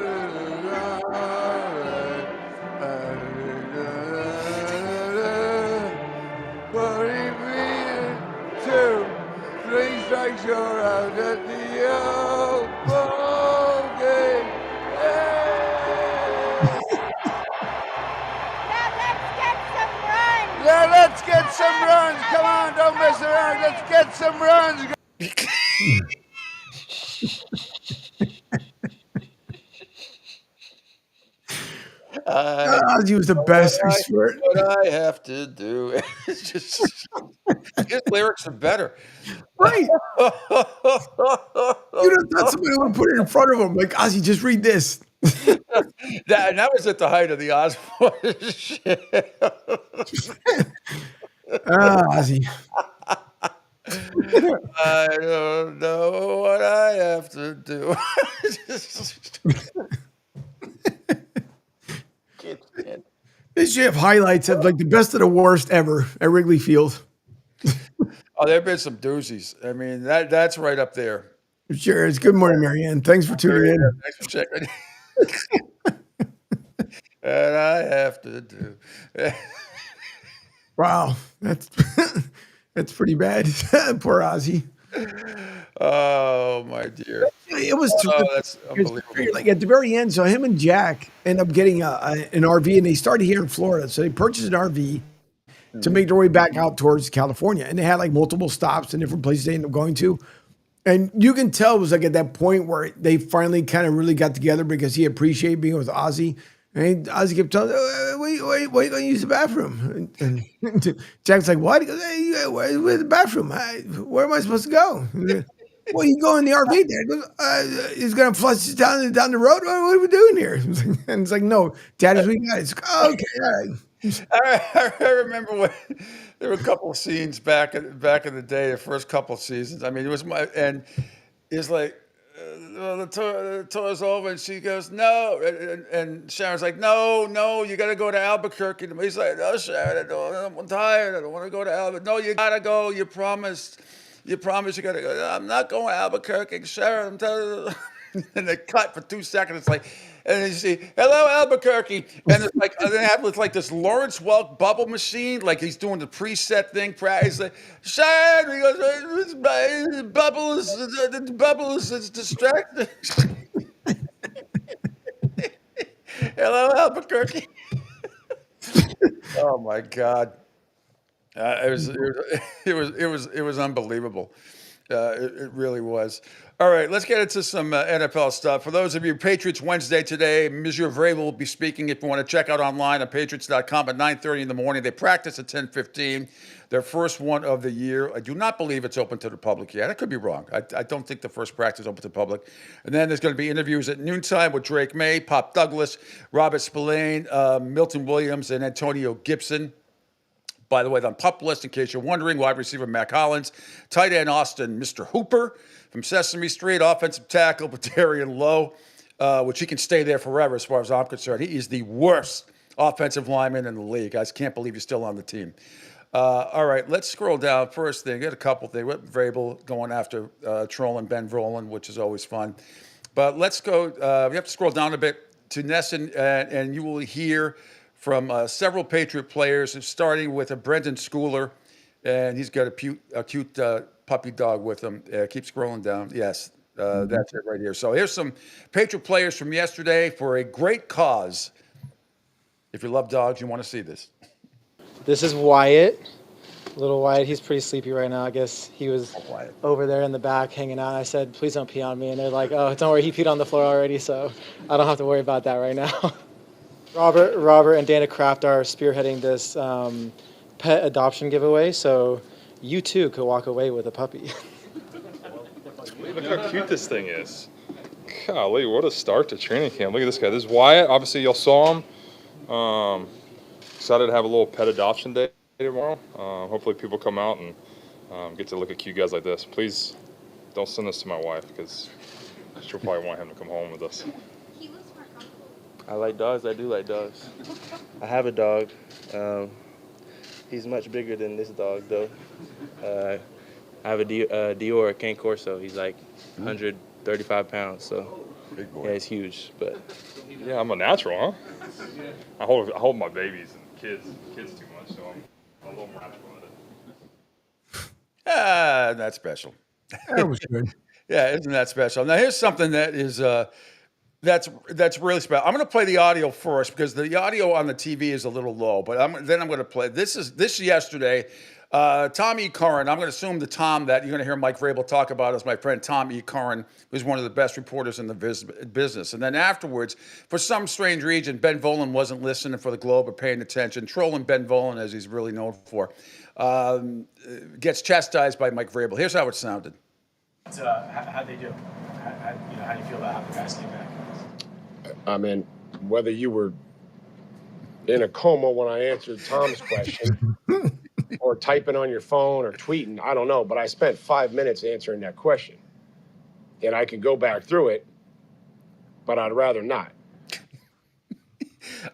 do. Yo, bogey. Yeah, let's get some runs. Come on, don't mess around. Let's get some runs. Ozzy was the best. I swear. What I have to do. It's just his lyrics are better. Right. You'd have thought somebody would put it in front of him. Like, Ozzy, just read this. that was at the height of the Osborne shit. Ozzy. I don't know what I have to do. They should have highlights of like the best of the worst ever at Wrigley Field. Oh, there have been some doozies. I mean, that's right up there. Sure. It's good morning, Marianne. Thanks for tuning in. Thanks for checking. And I have to do. Wow. That's pretty bad. Poor Ozzy. Oh, my dear. It was that's unbelievable. like at the very end. So him and Jack end up getting an RV, and they started here in Florida. So they purchased an RV to make their way back out towards California, and they had like multiple stops in different places they ended up going to. And you can tell it was like at that point where they finally kind of really got together because he appreciated being with Ozzy. And Ozzy kept telling him, where are you going to use the bathroom? And Jack's like, what? He goes, hey, where's the bathroom? Where am I supposed to go? Well, you go in the RV there. He goes, he's going to flush it down the road? What are we doing here? And it's like, no, Dad, we got it. It's like, oh, okay, all right. I remember when there were a couple of scenes back in the day, the first couple of seasons. I mean, it was it's like, the tour's over, and she goes, no, and Sharon's like, no, you got to go to Albuquerque. And he's like, no, Sharon, I'm tired. I don't want to go to Albuquerque. No, you got to go. You promised you got to go. I'm not going to Albuquerque, Sharon. I'm telling you. And they cut for 2 seconds. It's like, and then you see, hello, Albuquerque. And it's like, and they have like this Lawrence Welk bubble machine, like he's doing the preset thing. He's like, Sharon, he goes, bubbles, it's distracting. Hello, Albuquerque. Oh my God. It was unbelievable. It really was. All right, let's get into some NFL stuff. For those of you, Patriots Wednesday today, Monsieur Vrabel will be speaking. If you want to check out online at patriots.com at 9:30 in the morning. They practice at 10:15. Their first one of the year. I do not believe it's open to the public yet. I could be wrong. I don't think the first practice is open to the public. And then there's going to be interviews at noontime with Drake May, Pop Douglas, Robert Spillane, Milton Williams, and Antonio Gibson. By the way, on PUP list, in case you're wondering, wide receiver Mac Hollins, tight end Austin, Mr. Hooper from Sesame Street, offensive tackle Badarian Lowe, which he can stay there forever as far as I'm concerned. He is the worst offensive lineman in the league. I just can't believe he's still on the team. All right, let's scroll down. First thing, got a couple things. With Vrabel going after trolling Ben Vrolin, which is always fun. But let's go. We have to scroll down a bit to Nesson, and you will hear from several Patriot players, starting with a Brendan Schooler, and he's got a cute puppy dog with him. Keep scrolling down. Yes, that's it right here. So here's some Patriot players from yesterday for a great cause. If you love dogs, you want to see this. This is Wyatt, little Wyatt. He's pretty sleepy right now. I guess he was over there in the back hanging out. I said, please don't pee on me. And they're like, oh, don't worry, he peed on the floor already, so I don't have to worry about that right now. Robert and Dana Kraft are spearheading this pet adoption giveaway, so you too could walk away with a puppy. Look how cute this thing is. Golly, what a start to training camp. Look at this guy. This is Wyatt. Obviously, y'all saw him. Excited to have a little pet adoption day tomorrow. Hopefully people come out and get to look at cute guys like this. Please don't send this to my wife because she'll probably want him to come home with us. I like dogs. I do like dogs. I have a dog. He's much bigger than this dog, though. I have a Dior Cane Corso. He's like 135 pounds, so big boy. Yeah, he's huge. But yeah, I'm a natural, huh? I hold my babies and kids too much, so I'm a little natural at it. That's special. That was good. Yeah, isn't that special? Now, here's something that is that's really special. I'm going to play the audio first because the audio on the TV is a little low, but then I'm going to play this yesterday. Tom E. Curran, I'm going to assume the Tom that you're going to hear Mike Vrabel talk about is my friend Tom E. Curran, who's one of the best reporters in the business. And then afterwards, for some strange reason, Ben Volen wasn't listening for the Globe or paying attention, trolling Ben Volen, as he's really known for, gets chastised by Mike Vrabel. Here's how it sounded. How'd they do? How do you feel about how the guys came back? I mean, whether you were in a coma when I answered Tom's question or typing on your phone or tweeting, I don't know, but I spent 5 minutes answering that question. And I could go back through it, but I'd rather not.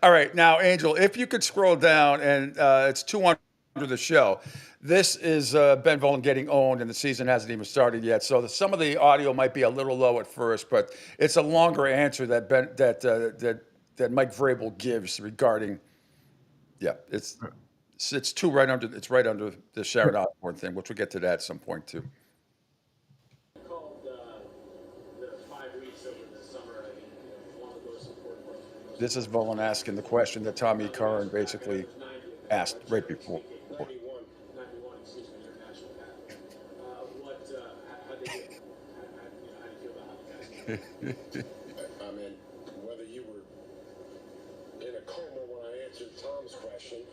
All right. Now, Angel, if you could scroll down, and it's 200 the show. This is Ben Volen getting owned, and the season hasn't even started yet. So some of the audio might be a little low at first, but it's a longer answer that Mike Vrabel gives regarding. Yeah, it's right under the Sharon Osbourne thing, which we'll get to that at some point too. This is Volen asking the question that Tom E. Curran basically asked right before. I mean, whether you were in a coma when I answered Tom's question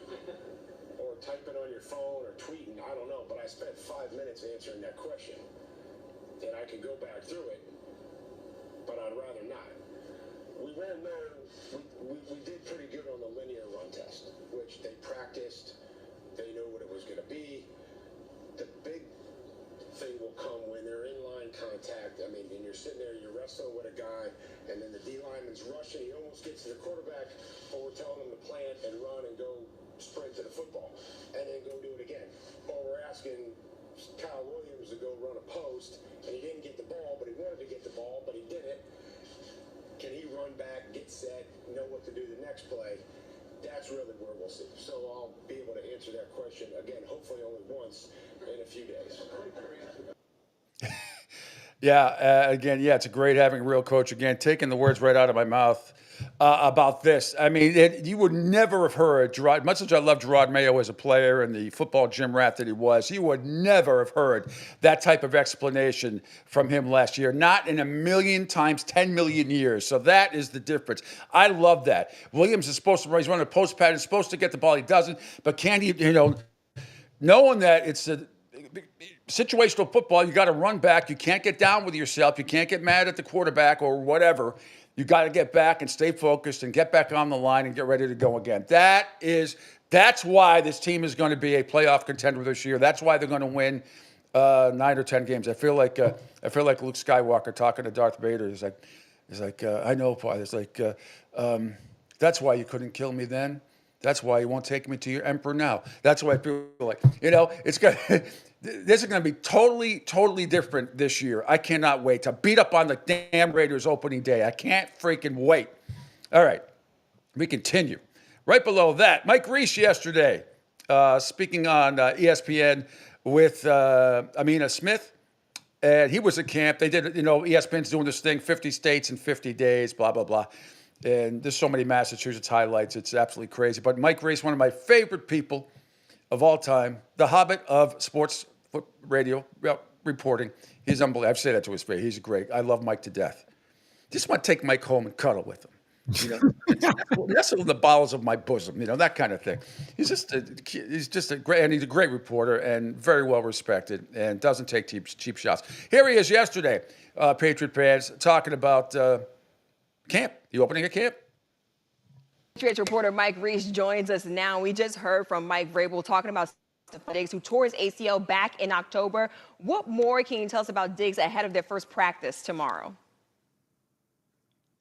or typing on your phone or tweeting, I don't know, but I spent 5 minutes answering that question. And I could go back through it, but I'd rather not. We won't know. We did pretty good on the linear run test, which they practiced. They knew what it was going to be. The big thing will come when they're in line contact. I mean, and you're sitting there, you're wrestling with a guy, and then the D lineman's rushing. He almost gets to the quarterback, or we're telling him to plant and run and go sprint to the football, and then go do it again. Or we're asking Kyle Williams to go run a post, and he didn't get the ball, but he wanted to get the ball, but he didn't. Can he run back, get set, know what to do the next play? That's really where we'll see. So I'll be able to answer that question again, hopefully only once in a few days. Yeah, again, it's great having a real coach again, taking the words right out of my mouth about this. I mean, you would never have heard Gerard, much as I love Gerard Mayo as a player and the football gym rat that he was, you would never have heard that type of explanation from him last year. Not in a million times 10 million years. So that is the difference. I love that. Williams is supposed to, he's running a post pattern, supposed to get the ball. He doesn't, but can he, knowing that it's a situational football, you got to run back. You can't get down with yourself. You can't get mad at the quarterback or whatever. You got to get back and stay focused and get back on the line and get ready to go again. That's why this team is going to be a playoff contender this year. That's why they're going to win 9 or 10 games. I feel like Luke Skywalker talking to Darth Vader. He's like, I know, Father. It's like, that's why you couldn't kill me then. That's why you won't take me to your emperor now. That's why I feel like, it's going to, this is going to be totally, totally different this year. I cannot wait to beat up on the damn Raiders opening day. I can't freaking wait. All right, we continue. Right below that, Mike Reese yesterday, speaking on ESPN with Amina Smith. And he was at camp. They did, ESPN's doing this thing, 50 states in 50 days, blah, blah, blah. And there's so many Massachusetts highlights. It's absolutely crazy. But Mike Reese, one of my favorite people of all time, the hobbit of sports radio reporting. He's unbelievable. I've said that to his face. He's great. I love Mike to death. Just want to take Mike home and cuddle with him. Nestle in the bowels of my bosom. That kind of thing. He's just a great reporter and very well respected and doesn't take cheap shots. Here he is yesterday, Patriot fans, talking about camp. The opening of camp. Patriots reporter Mike Reese joins us now. We just heard from Mike Vrabel talking about Diggs, who tore his ACL back in October. What more can you tell us about Diggs ahead of their first practice tomorrow?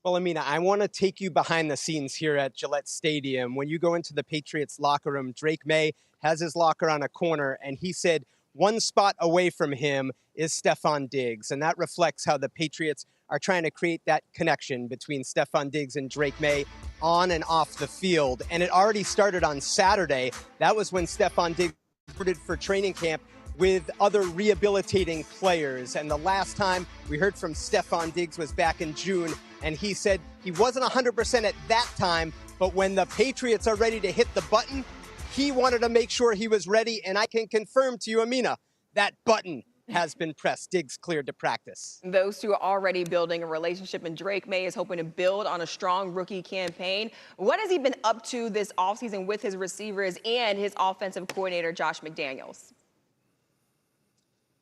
Well, Amina, I want to take you behind the scenes here at Gillette Stadium. When you go into the Patriots locker room, Drake May has his locker on a corner, and he said one spot away from him is Stefon Diggs, and that reflects how the Patriots are trying to create that connection between Stefon Diggs and Drake May on and off the field. And it already started on Saturday. That was when Stefon Diggs reported for training camp with other rehabilitating players. And the last time we heard from Stefon Diggs was back in June, and he said he wasn't 100% at that time, but when the Patriots are ready to hit the button, he wanted to make sure he was ready. And I can confirm to you, Amina, that button has been pressed. Diggs cleared to practice. Those two are already building a relationship, and Drake May is hoping to build on a strong rookie campaign. What has he been up to this offseason with his receivers and his offensive coordinator, Josh McDaniels?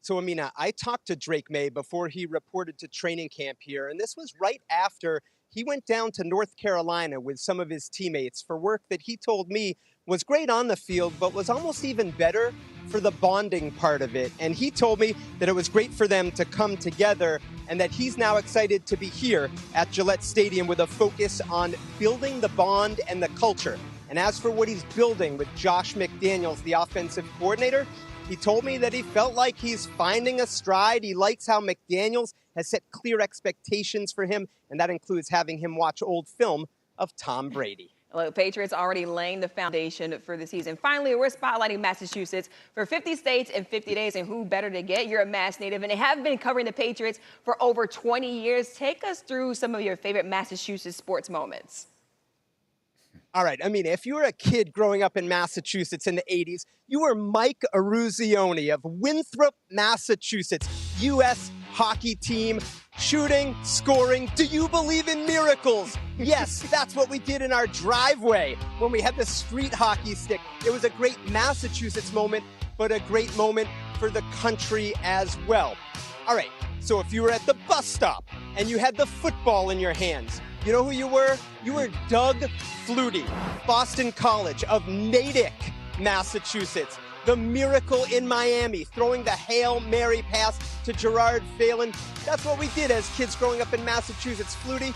So, Amina, I talked to Drake May before he reported to training camp here, and this was right after he went down to North Carolina with some of his teammates for work that he told me was great on the field, but was almost even better for the bonding part of it. And he told me that it was great for them to come together and that he's now excited to be here at Gillette Stadium with a focus on building the bond and the culture. And as for what he's building with Josh McDaniels, the offensive coordinator, he told me that he felt like he's finding a stride. He likes how McDaniels has set clear expectations for him, and that includes having him watch old film of Tom Brady. Look, Patriots already laying the foundation for the season. Finally, we're spotlighting Massachusetts for 50 states in 50 days, and who better to get? You're a Mass native, and they have been covering the Patriots for over 20 years. Take us through some of your favorite Massachusetts sports moments. All right, I mean, if you were a kid growing up in Massachusetts in the 80s, you were Mike Eruzione of Winthrop, Massachusetts, U.S. hockey team, shooting, scoring. Do you believe in miracles? Yes, that's what we did in our driveway when we had the street hockey stick. It was a great Massachusetts moment, but a great moment for the country as well. All right, so if you were at the bus stop and you had the football in your hands, you know who you were? You were Doug Flutie, Boston College of Natick, Massachusetts. The miracle in Miami, throwing the Hail Mary pass to Gerard Phelan. That's what we did as kids growing up in Massachusetts. Flutie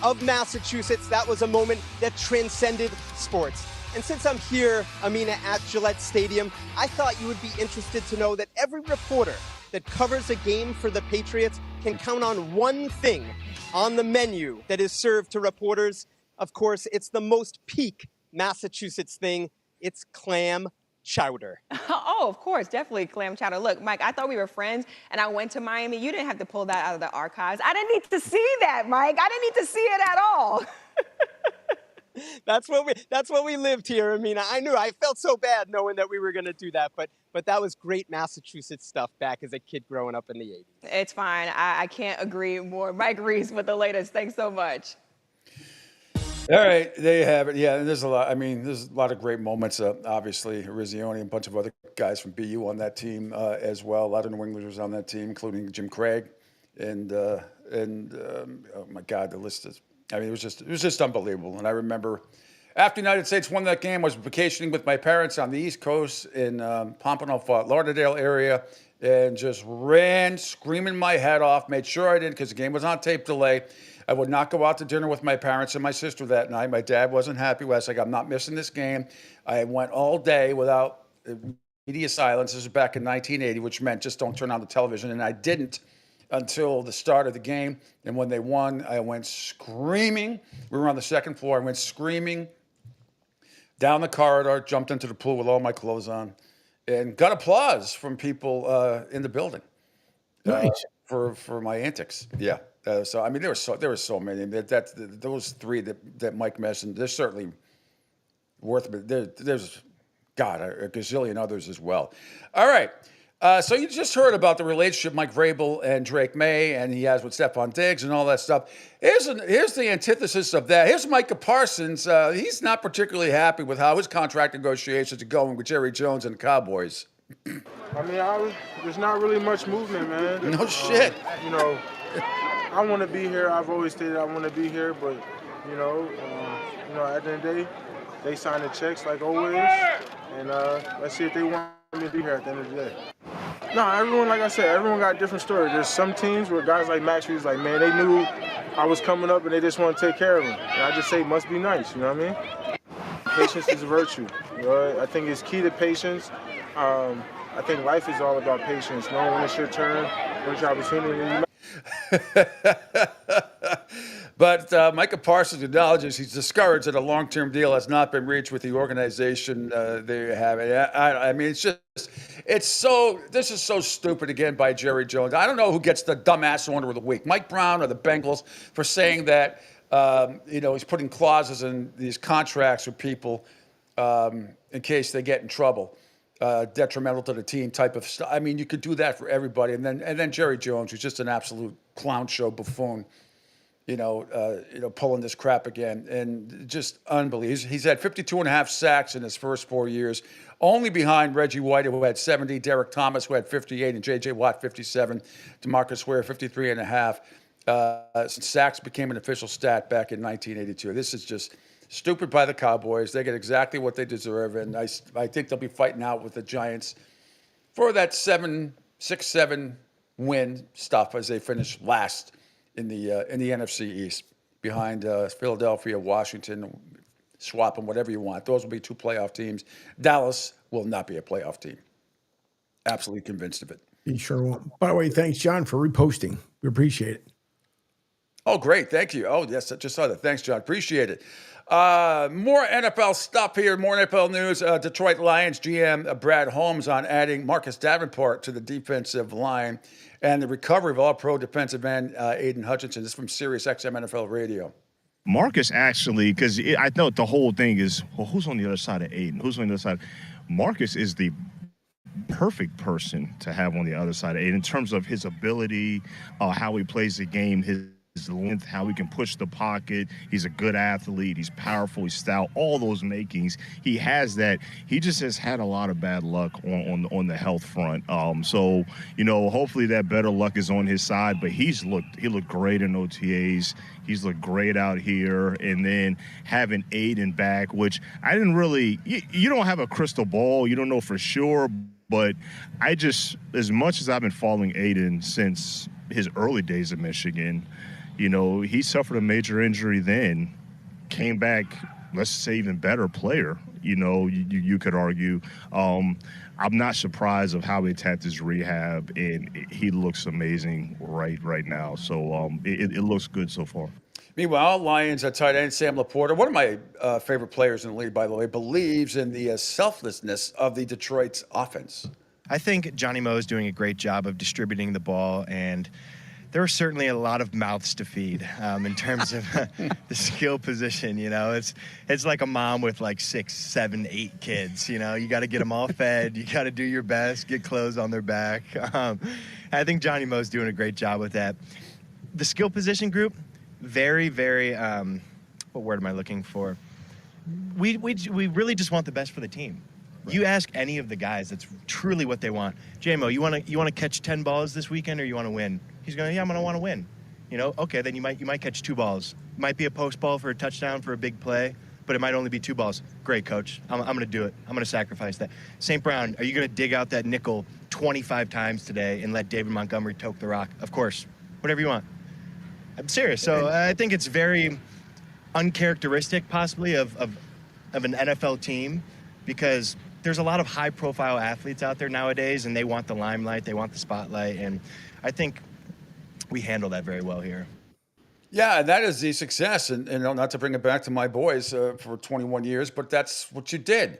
of Massachusetts, that was a moment that transcended sports. And since I'm here, Amina, at Gillette Stadium, I thought you would be interested to know that every reporter that covers a game for the Patriots can count on one thing on the menu that is served to reporters. Of course, it's the most peak Massachusetts thing. It's clam chowder. Oh, of course, definitely clam chowder. Look, Mike, I thought we were friends, and I went to Miami. You didn't have to pull that out of the archives. I didn't need to see that, Mike. I didn't need to see it at all. That's what we lived here, Amina. I felt so bad knowing that we were going to do that, but that was great Massachusetts stuff back as a kid growing up in the 80s. It's fine. I can't agree more. Mike Reese with the latest. Thanks so much. All right, there you have it. Yeah, and there's a lot. I mean, there's a lot of great moments. Obviously, Rizzioni and a bunch of other guys from BU on that team as well. A lot of New Englanders on that team, including Jim Craig, and oh my God, the list is. I mean, it was just unbelievable. And I remember after the United States won that game, I was vacationing with my parents on the East Coast in Pompano, Fort Lauderdale area, and just ran, screaming my head off. Made sure I didn't, because the game was on tape delay. I would not go out to dinner with my parents and my sister that night. My dad wasn't happy. I was like, I'm not missing this game. I went all day without media silence. This was back in 1980, which meant just don't turn on the television. And I didn't until the start of the game. And when they won, I went screaming. We were on the second floor. I went screaming down the corridor, jumped into the pool with all my clothes on, and got applause from people in the building. Nice. For my antics. Yeah. So I mean, there were so many. Those three that Mike mentioned, they're certainly worth it. There's a gazillion others as well. All right. So you just heard about the relationship Mike Vrabel and Drake May, and he has with Stefon Diggs and all that stuff. Here's the antithesis of that. Here's Micah Parsons. He's not particularly happy with how his contract negotiations are going with Jerry Jones and the Cowboys. I mean, there's not really much movement, man. No shit. I want to be here. I've always stated I want to be here, but at the end of the day, they sign the checks like always, and let's see if they want me to be here at the end of the day. No, everyone, like I said, everyone got a different story. There's some teams where guys like Max Reed's like, man, they knew I was coming up and they just want to take care of him. And I just say, must be nice, you know what I mean? Patience is a virtue. I think it's key to patience. I think life is all about patience, knowing when it's your turn, when it's your opportunity. But Micah Parsons acknowledges he's discouraged that a long-term deal has not been reached with the organization. There you have it. I mean, this is so stupid again by Jerry Jones. I don't know who gets the dumbass order of the week, Mike Brown or the Bengals, for saying that, he's putting clauses in these contracts with people in case they get in trouble. Detrimental to the team type of stuff. I mean, you could do that for everybody. And then Jerry Jones, who's just an absolute clown show buffoon, pulling this crap again, and just unbelievable. He's had 52.5 sacks in his first 4 years, only behind Reggie White, who had 70, Derek Thomas, who had 58, and J.J. Watt, 57, DeMarcus Ware, 53.5. Since sacks became an official stat back in 1982. This is just stupid by the Cowboys. They get exactly what they deserve, and I think they'll be fighting out with the Giants for that 6-7 win stuff as they finish last in the NFC East, behind Philadelphia, Washington. Swap them, whatever you want. Those will be two playoff teams. Dallas will not be a playoff team. Absolutely convinced of it. He sure won't. By the way, thanks, John, for reposting. We appreciate it. Oh, great. Thank you. Oh, yes, I just saw that. Thanks, John. Appreciate it. More NFL stuff here, more NFL news. Detroit Lions GM Brad Holmes on adding Marcus Davenport to the defensive line and the recovery of all-pro defensive end Aiden Hutchinson. This is from Sirius XM NFL Radio. Marcus actually, because I thought the whole thing is, well, who's on the other side of Aiden? Who's on the other side? Marcus is the perfect person to have on the other side of Aiden in terms of his ability, how he plays the game, his length, how he can push the pocket. He's a good athlete. He's powerful. He's stout. All those makings. He has that. He just has had a lot of bad luck on the health front. So, hopefully that better luck is on his side. But he looked great in OTAs. He's looked great out here. And then having Aiden back, which I didn't really, you don't have a crystal ball. You don't know for sure. But as much as I've been following Aiden since his early days at Michigan, he suffered a major injury then, came back, let's say, even better player, you could argue. I'm not surprised of how he attacked his rehab, and he looks amazing right now. So it looks good so far. Meanwhile, Lions tight end Sam Laporta, one of my favorite players in the league, by the way, believes in the selflessness of the Detroit's offense. I think Johnny Moe is doing a great job of distributing the ball, and there are certainly a lot of mouths to feed in terms of the skill position. It's like a mom with like 6, 7, 8 kids. You got to get them all fed. You got to do your best, get clothes on their back. I think Johnny Moe's doing a great job with that. The skill position group, very, very. What word am I looking for? We really just want the best for the team. Right. You ask any of the guys, that's truly what they want. J-Mo, you want to catch 10 balls this weekend, or you want to win? He's going, yeah, I'm going to want to win. Okay, then you might catch 2 balls. Might be a post ball for a touchdown for a big play, but it might only be 2 balls. Great, coach. I'm going to do it. I'm going to sacrifice that. St. Brown, are you going to dig out that nickel 25 times today and let David Montgomery toke the rock? Of course. Whatever you want. I'm serious. So I think it's very uncharacteristic, possibly, of an NFL team, because there's a lot of high-profile athletes out there nowadays, and they want the limelight, they want the spotlight, and I think we handle that very well here. Yeah, and that is the success. And not to bring it back to my boys for 21 years, but that's what you did.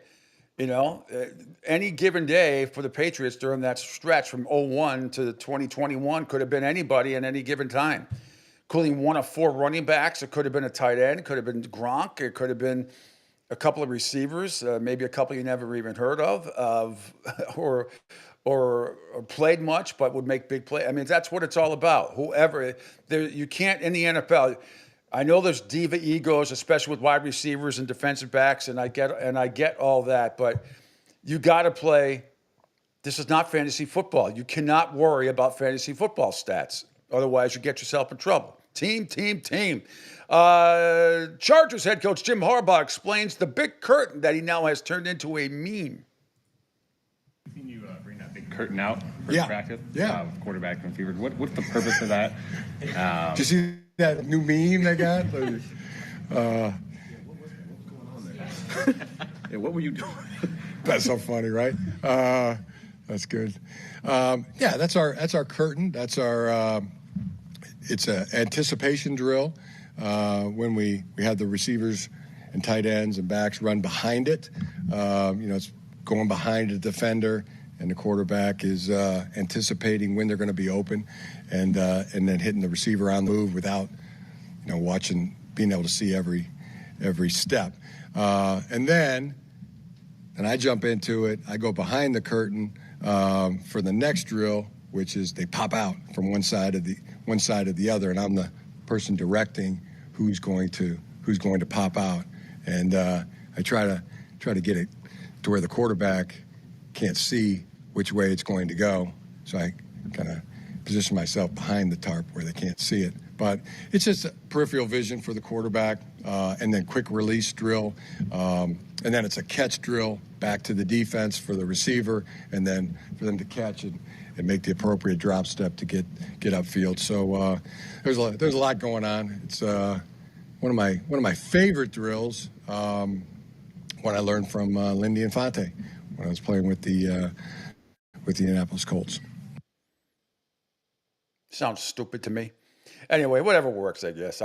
Any given day for the Patriots during that stretch from 2001 to 2021 could have been anybody at any given time, including one of 4 running backs. It could have been a tight end. It could have been Gronk. It could have been a couple of receivers, maybe a couple you never even heard of or played much, but would make big plays. I mean, that's what it's all about. Whoever, you can't in the NFL. I know there's diva egos, especially with wide receivers and defensive backs, and I get all that, but you got to play. This is not fantasy football. You cannot worry about fantasy football stats, otherwise you get yourself in trouble. Team. Chargers head coach Jim Harbaugh explains the big curtain that he now has turned into a meme. Can you bring that big curtain out for practice? Yeah. Quarterback and fever. What's the purpose of that? Did you see that new meme they got? Yeah, what were you doing? That's so funny, right? That's good. That's our curtain. That's our. It's an anticipation drill. when we had the receivers and tight ends and backs run behind it. It's going behind a defender, and the quarterback is anticipating when they're going to be open, and then hitting the receiver on the move without, being able to see every step. And then I jump into it. I go behind the curtain for the next drill, which is they pop out from one side of the other, and I'm the person directing who's going to pop out, and I try to get it to where the quarterback can't see which way it's going to go, so I kind of position myself behind the tarp where they can't see it. But it's just a peripheral vision for the quarterback, and then quick release drill, and then it's a catch drill back to the defense for the receiver, and then for them to catch it and make the appropriate drop step to get upfield. So there's a lot going on. It's one of my favorite drills. What I learned from Lindy Infante when I was playing with the Indianapolis Colts. Sounds stupid to me. Anyway, whatever works, I guess.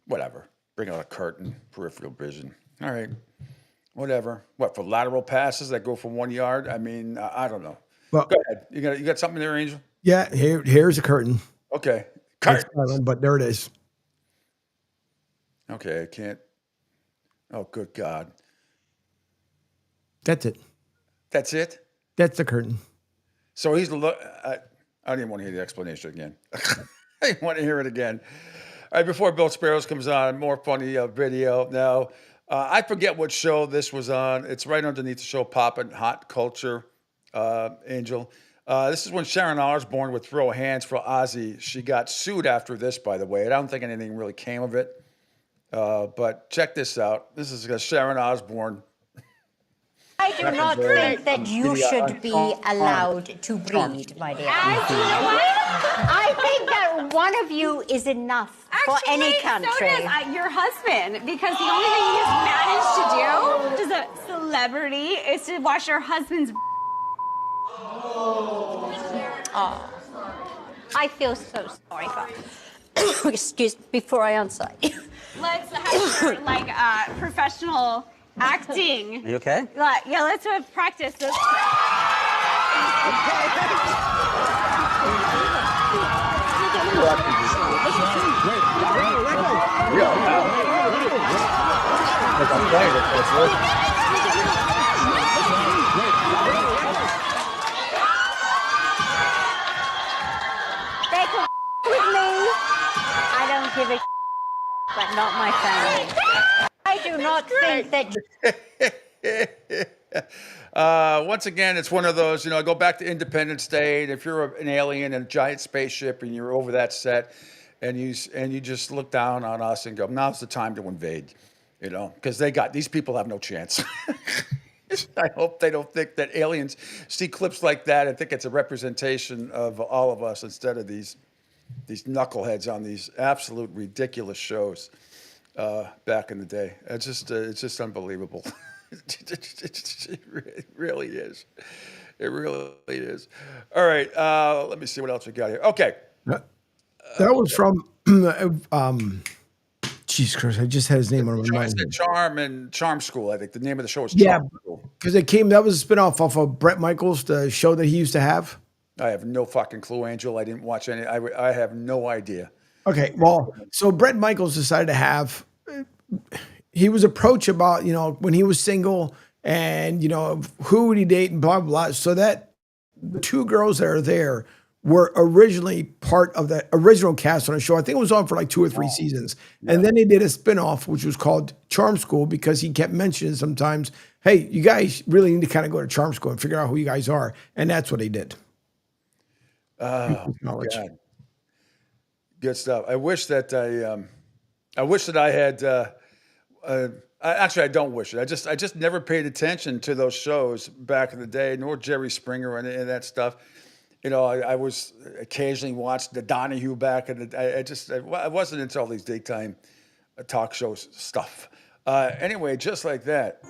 Whatever. Bring out a curtain, peripheral vision. All right. Whatever. What, for lateral passes that go for 1 yard? I mean, I don't know. Well, go ahead. You got something there, Angel? Yeah, here's a curtain. Okay. It's silent, but there it is. Okay, I can't. Oh, good God. That's it. That's it? That's the curtain. So he's I don't even want to hear the explanation again. I want to hear it again. All right, before Bill Sparrows comes on, more funny video. Now, I forget what show this was on. It's right underneath the show, Poppin' Hot Culture, Angel. This is when Sharon Osbourne would throw hands for Ozzy. She got sued after this, by the way. I don't think anything really came of it. But check this out. This is Sharon Osbourne. I do not think that you should be allowed to breed, my dear. And you know what? I think that one of you is enough for any country. So does your husband, because the only thing he's managed to do as a celebrity is to watch your husband's. Oh, I feel so sorry for. Excuse me, before I answer. Let's have professional acting. Are you okay? Yeah, let's practice this. They can with me. I don't give a but not my family. I do not think that. Once again, it's one of those, I go back to Independence Day, and if you're an alien in a giant spaceship and you're over that set, and you just look down on us and go, now's the time to invade, because these people have no chance. I hope they don't think that aliens see clips like that and think it's a representation of all of us instead of these knuckleheads on these absolute ridiculous shows back in the day. It's just unbelievable. It really is. It really is. All right. Let me see what else we got here. Okay. That was from Jesus Christ, I just had his name on my mind. Charm School, I think. The name of the show is Charm School. Because that was a spinoff off of Bret Michaels, the show that he used to have. I have no fucking clue, Angel. I didn't watch any. I have no idea. Okay, well, so Bret Michaels decided to have. He was approached about when he was single and who would he date and blah blah blah. So that the two girls that are there were originally part of the original cast on the show. I think it was on for like 2 or 3 seasons, and then they did a spinoff which was called Charm School because he kept mentioning sometimes, hey, you guys really need to kind of go to Charm School and figure out who you guys are, and that's what they did. Oh, God. Good stuff. I wish that I had. Actually, I don't wish it. I just never paid attention to those shows back in the day, nor Jerry Springer or any of that stuff. I was occasionally watched the Donahue back, and I wasn't into all these daytime talk shows stuff. Anyway, just like that.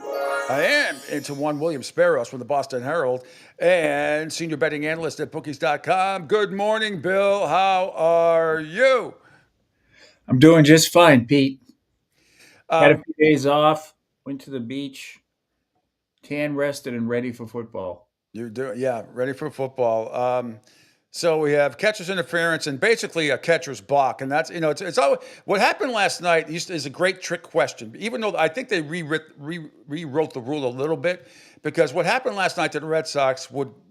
I am into one William Sparrows from the Boston Herald and senior betting analyst at bookies.com. Good morning, Bill. How are you? I'm doing just fine, Pete. Had a Um, few days off, went to the beach, tan rested and ready for football. You're doing, yeah, ready for football. So we have catcher's interference and basically a catcher's balk, and that's it's all what happened last night is a great trick question. Even though I think they rewrote the rule a little bit, because what happened last night to the Red Sox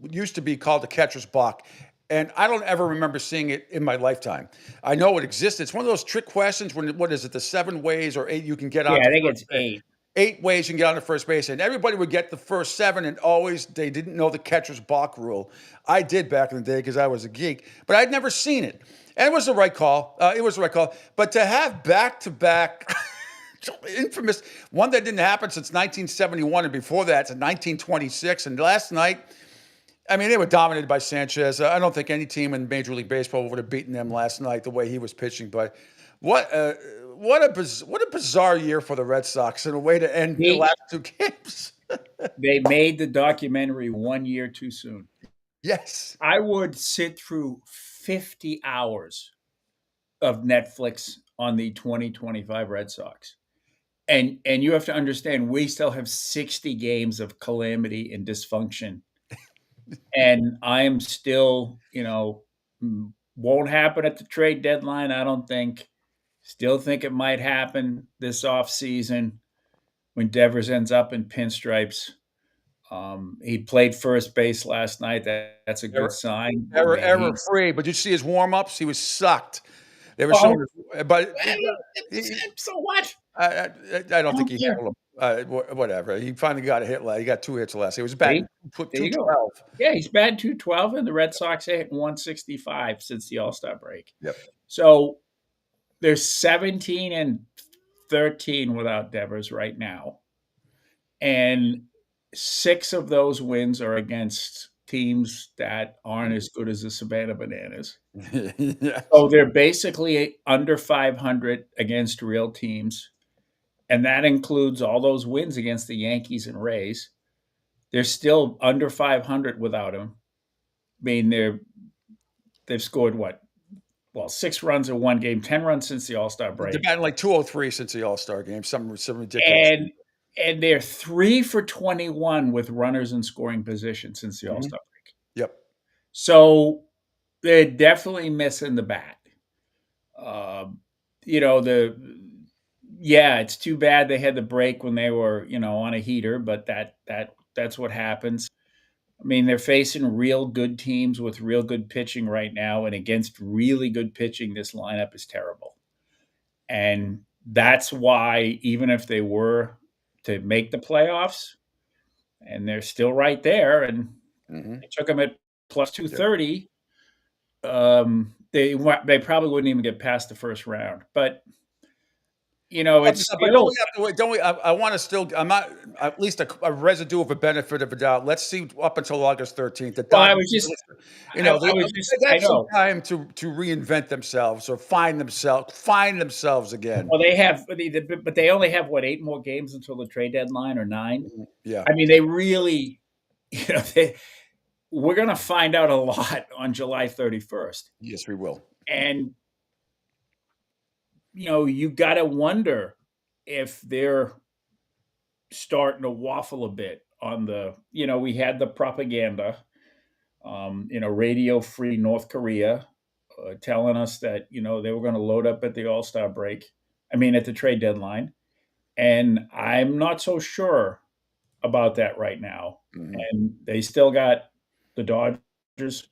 used to be called a catcher's balk, and I don't ever remember seeing it in my lifetime. I know it exists. It's one of those trick questions. What is it? The 7 ways or 8 you can get Yeah, on I to think first it's base. 8. 8 ways you can get on to first base, and everybody would get the first 7, and always they didn't know the catcher's balk rule. I did back in the day because I was a geek, but I'd never seen it, and it was the right call. It was the right call, but to have back-to-back infamous one that didn't happen since 1971, and before that, to 1926, and last night. I mean, they were dominated by Sanchez. I don't think any team in Major League Baseball would have beaten them last night the way he was pitching. But what a bizarre year for the Red Sox and a way to end the Pete, last 2 games. they made the documentary 1 year too soon. Yes. I would sit through 50 hours of Netflix on the 2025 Red Sox. And you have to understand, we still have 60 games of calamity and dysfunction. And I am still, won't happen at the trade deadline, I don't think. Still think it might happen this offseason when Devers ends up in pinstripes. He played first base last night. That's a good sign. I mean, Error free. But you see his warm ups? He was sucked. They were Oh, showing, but so what? I don't think don't he care. handled him. Whatever. He finally got a hit. He got 2 hits last. He was batting There you go. 212. Yeah, he's batting 212, and the Red Sox hit 165 since the All-Star break. Yep. So they're 17 and 13 without Devers right now. And 6 of those wins are against teams that aren't as good as the Savannah Bananas. Yes. So they're basically under 500 against real teams. And that includes all those wins against the Yankees and Rays. They're still under 500 without him. I mean, they've scored what? Well, 6 runs in one game, 10 runs since the All-Star break. They're batting like 203 since the All-Star game. Some ridiculous. And they're 3 for 21 with runners in scoring position since the All-Star break. Yep. So they're definitely missing the bat. It's too bad they had the break when they were, on a heater, but that's what happens. I mean, they're facing real good teams with real good pitching right now, and against really good pitching, this lineup is terrible. And that's why, even if they were to make the playoffs, and they're still right there, and they took them at plus 230, they probably wouldn't even get past the first round. But it's But still. don't we have to wait? Don't we? I want to still. I'm not at least a residue of a benefit of a doubt. Let's see up until August 13th. Well, I was just, they have I some know. time to reinvent themselves or find themselves again. Well, they have, but they only have 8 more games until the trade deadline, or 9. Yeah. I mean, they really, we're going to find out a lot on July 31st. Yes, we will. And you got to wonder if they're starting to waffle a bit on the. We had the propaganda, Radio Free North Korea. Telling us that they were going to load up at the All-Star break. I mean, at the trade deadline, and I'm not so sure about that right now. Mm-hmm. And they still got the Dodgers,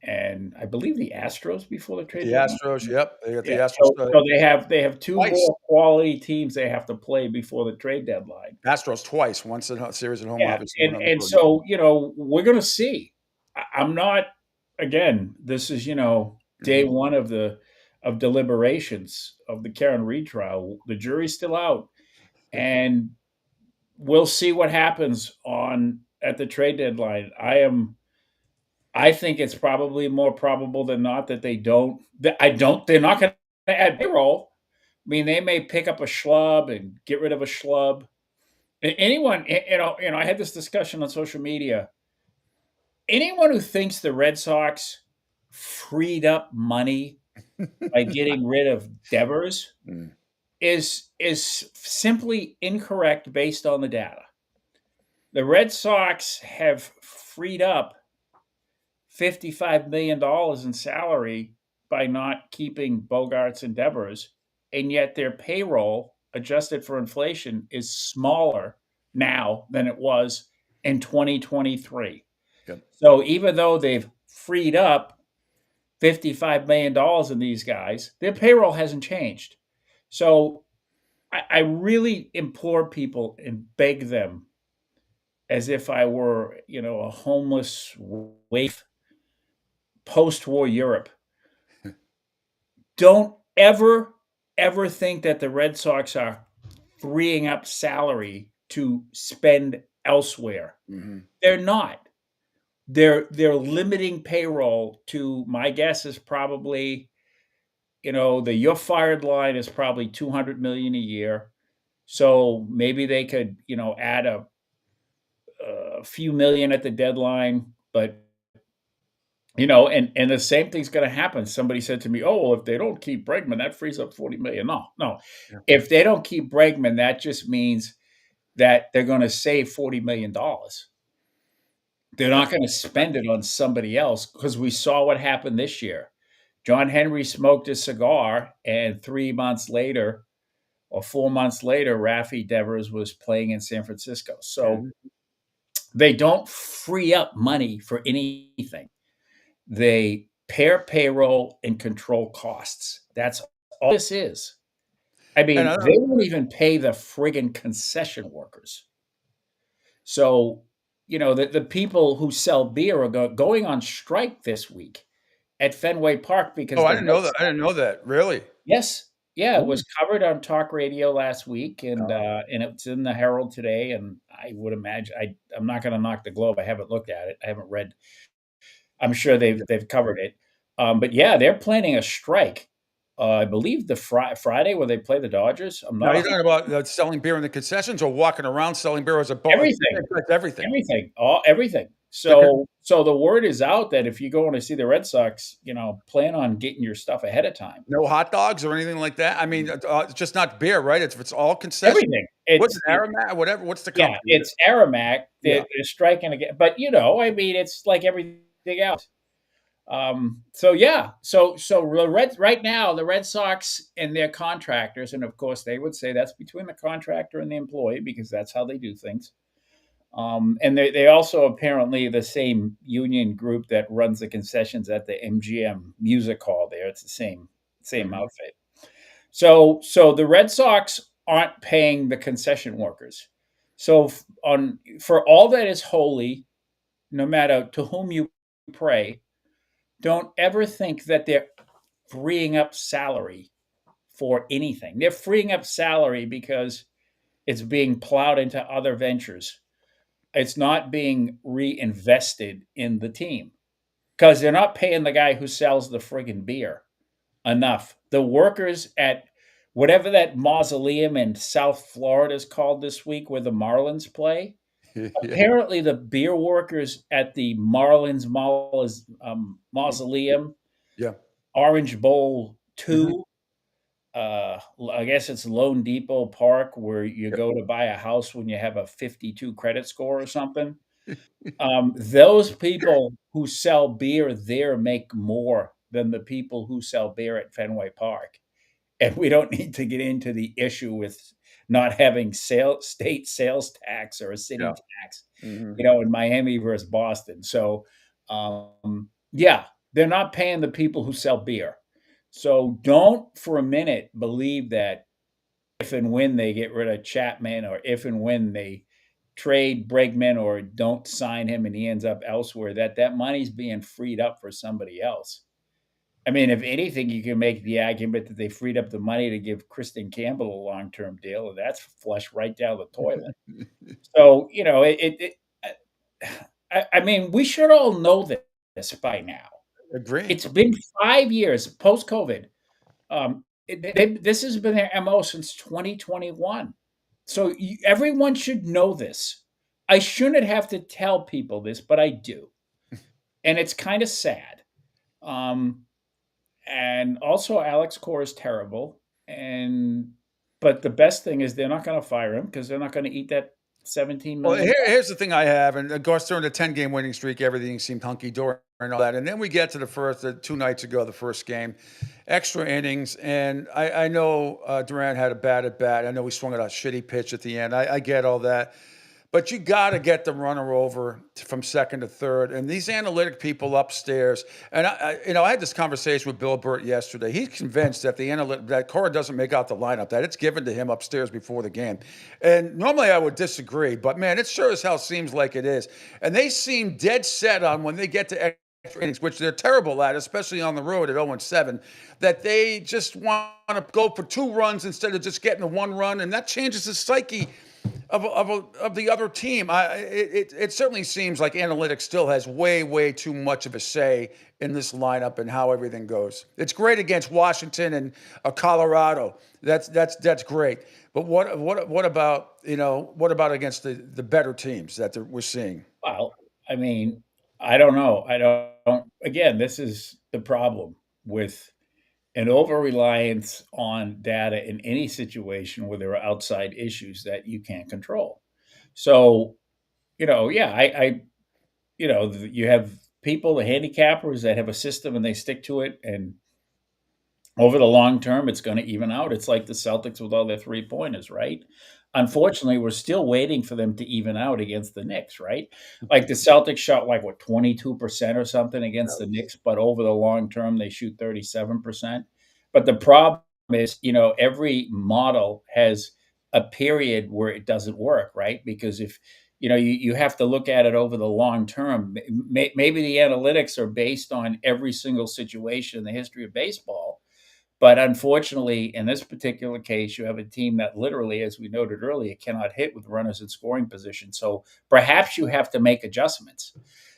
and I believe the Astros before the trade. The Astros, yep, they got the Astros. So they have 2 twice. more quality teams they have to play before the trade deadline. Astros twice, once in a series at home, obviously. And so we're going to see. I'm not. Again, this is day 1 of deliberations of the Karen Reed trial. The jury's still out, and we'll see what happens at the trade deadline. I think it's probably more probable than not that they don't. They're not going to add payroll. I mean, they may pick up a schlub and get rid of a schlub. Anyone, I had this discussion on social media. Anyone who thinks the Red Sox freed up money by getting rid of Devers Mm. is simply incorrect based on the data. The Red Sox have freed up $55 million in salary by not keeping Bogarts and Devers, and yet their payroll, adjusted for inflation, is smaller now than it was in 2023. Yep. So even though they've freed up $55 million in these guys, their payroll hasn't changed. So I really implore people and beg them, as if I were, a homeless waif post-war Europe. Don't ever think that the Red Sox are freeing up salary to spend elsewhere. Mhm. They're not. They're limiting payroll to, my guess is probably, the "you're fired" line is probably $200 million a year. So maybe they could, add a few million at the deadline, but and the same thing's going to happen. Somebody said to me, "Oh, well, if they don't keep Bregman, that frees up 40 million." No, no. Yeah. If they don't keep Bregman, that just means that they're going to save $40 million. They're not going to spend it on somebody else, because we saw what happened this year. John Henry smoked a cigar, and 3 months later or 4 months later, Rafi Devers was playing in San Francisco. So Mhm. they don't free up money for anything. They pair payroll and control costs. That's all this is. I And mean, I they won't even pay the friggin' concession workers. So, the people who sell beer are going on strike this week at Fenway Park because Oh, I the didn't Red know that. I Sox. didn't know that. Really? Yes. Yeah, it Ooh. was covered on talk radio last week, and Oh. it's in the Herald today, and I would imagine I'm not gonna knock the Globe. I haven't looked at it. I haven't read. I'm sure they've covered it. But yeah, they're planning a strike. I believe the Friday where they play the Dodgers. I'm Now not a you're talking about selling beer in the concessions or walking around selling beer as a bar? everything, Everything. everything. They're gonna- So the word is out that if you're going to see the Red Sox, plan on getting your stuff ahead of time. No hot dogs or anything like that? I mean, it's just not beer, right? It's all concession? Everything. What's it, Aromat? Whatever. What's the Yeah, company? it's Aramac. Yeah. They're striking again, but I mean, it's like everything else. So yeah, so the right now, the Red Sox and their contractors, and of course they would say that's between the contractor and the employee, because that's how they do things. And they also apparently the same union group that runs the concessions at the MGM Music Hall there. It's the same Mhm. outfit. So the Red Sox aren't paying the concession workers. So for all that is holy, no matter to whom you pray, don't ever think that they're freeing up salary for anything. They're freeing up salary because it's being plowed into other ventures. It's not being reinvested in the team, because they're not paying the guy who sells the friggin' beer enough. The workers at whatever that mausoleum in South Florida is called this week, where the Marlins play. Yeah. Apparently, the beer workers at the Marlins mausoleum, Yeah. Orange Bowl Mhm. 2, I guess it's Lone Depot Park, where you Yep. go to buy a house when you have a 52 credit score or something. Those people who sell beer there make more than the people who sell beer at Fenway Park. And we don't need to get into the issue with not having state sales tax or a city Yeah. tax, Mhm. in Miami versus Boston. So, yeah, they're not paying the people who sell beer. So don't for a minute believe that if and when they get rid of Chapman, or if and when they trade Bregman or don't sign him and he ends up elsewhere, that money's being freed up for somebody else. I mean, if anything, you can make the argument that they freed up the money to give Kristen Campbell a long-term deal, and that's flushed right down the toilet. So, I mean, we should all know this by now. Agree. It's been 5 years post-COVID. This has been their MO since 2021. So everyone should know this. I shouldn't have to tell people this, but I do. And it's kind of sad. Um, and also Alex Core is terrible. And but the best thing is they're not going to fire him because they're not going to eat that 17 Well, million. here's the thing I have, and of course during the 10-game winning streak, everything seemed hunky dory and all that. And then we get to the 2 nights ago, the first game, extra innings, and I know Durant had a bad at bat. I know he swung at a shitty pitch at the end. I get all that. But you got to get the runner over from second to third. And these analytic people upstairs, and I had this conversation with Bill Burt yesterday. He's convinced that that Cora doesn't make out the lineup, that it's given to him upstairs before the game. And normally I would disagree, but man, it sure as hell seems like it is. And they seem dead set on when they get to extra innings, which they're terrible at, especially on the road at 0-7, that they just want to go for 2 runs instead of just getting the 1 run, and that changes the psyche of the other team. It certainly seems like analytics still has way too much of a say in this lineup and how everything goes. It's great against Washington and Colorado. That's great. But what about against the better teams that we're seeing? Well, I mean, I don't know. I don't. Again, this is the problem with an over reliance on data in any situation where there are outside issues that you can't control. So, yeah, you have people, the handicappers that have a system and they stick to it, and over the long term, it's going to even out. It's like the Celtics with all their 3-pointers, right? Unfortunately, we're still waiting for them to even out against the Knicks, right? Like the Celtics shot 22% or something against the Knicks, but over the long term, they shoot 37%. But the problem is, every model has a period where it doesn't work, right? Because if you have to look at it over the long term. Maybe the analytics are based on every single situation in the history of baseball, but unfortunately, in this particular case, you have a team that literally, as we noted earlier, cannot hit with runners in scoring position. So perhaps you have to make adjustments.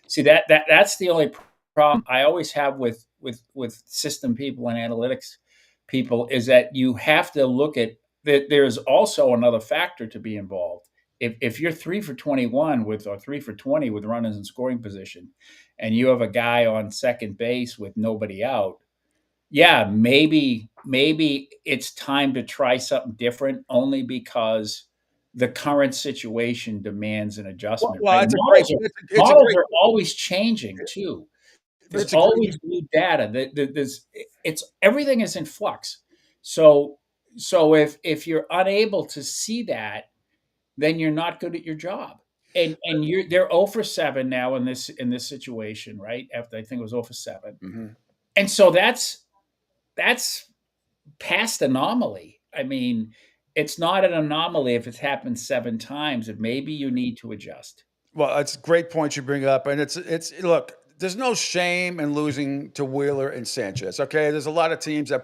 See, that's the only problem I always have with system people and analytics people is that you have to look at that. There's also another factor to be involved. If you're 3 for 21 or 3 for 20 with runners in scoring position, and you have a guy on second base with nobody out, yeah, maybe it's time to try something different only because the current situation demands an adjustment, Well, right? it's a great. It's a Models great. are always changing too. There's It's a great. always new data. It's everything is in flux. So if you're unable to see that, then you're not good at your job. And they're 0 for 7 now in this situation, right? After I think it was 0 for 7. Mhm. And so that's past anomaly. I mean, it's not an anomaly if it's happened 7 times, and maybe you need to adjust. Well, it's a great point you bring up, and it's look. There's no shame in losing to Wheeler and Sanchez. Okay, there's a lot of teams that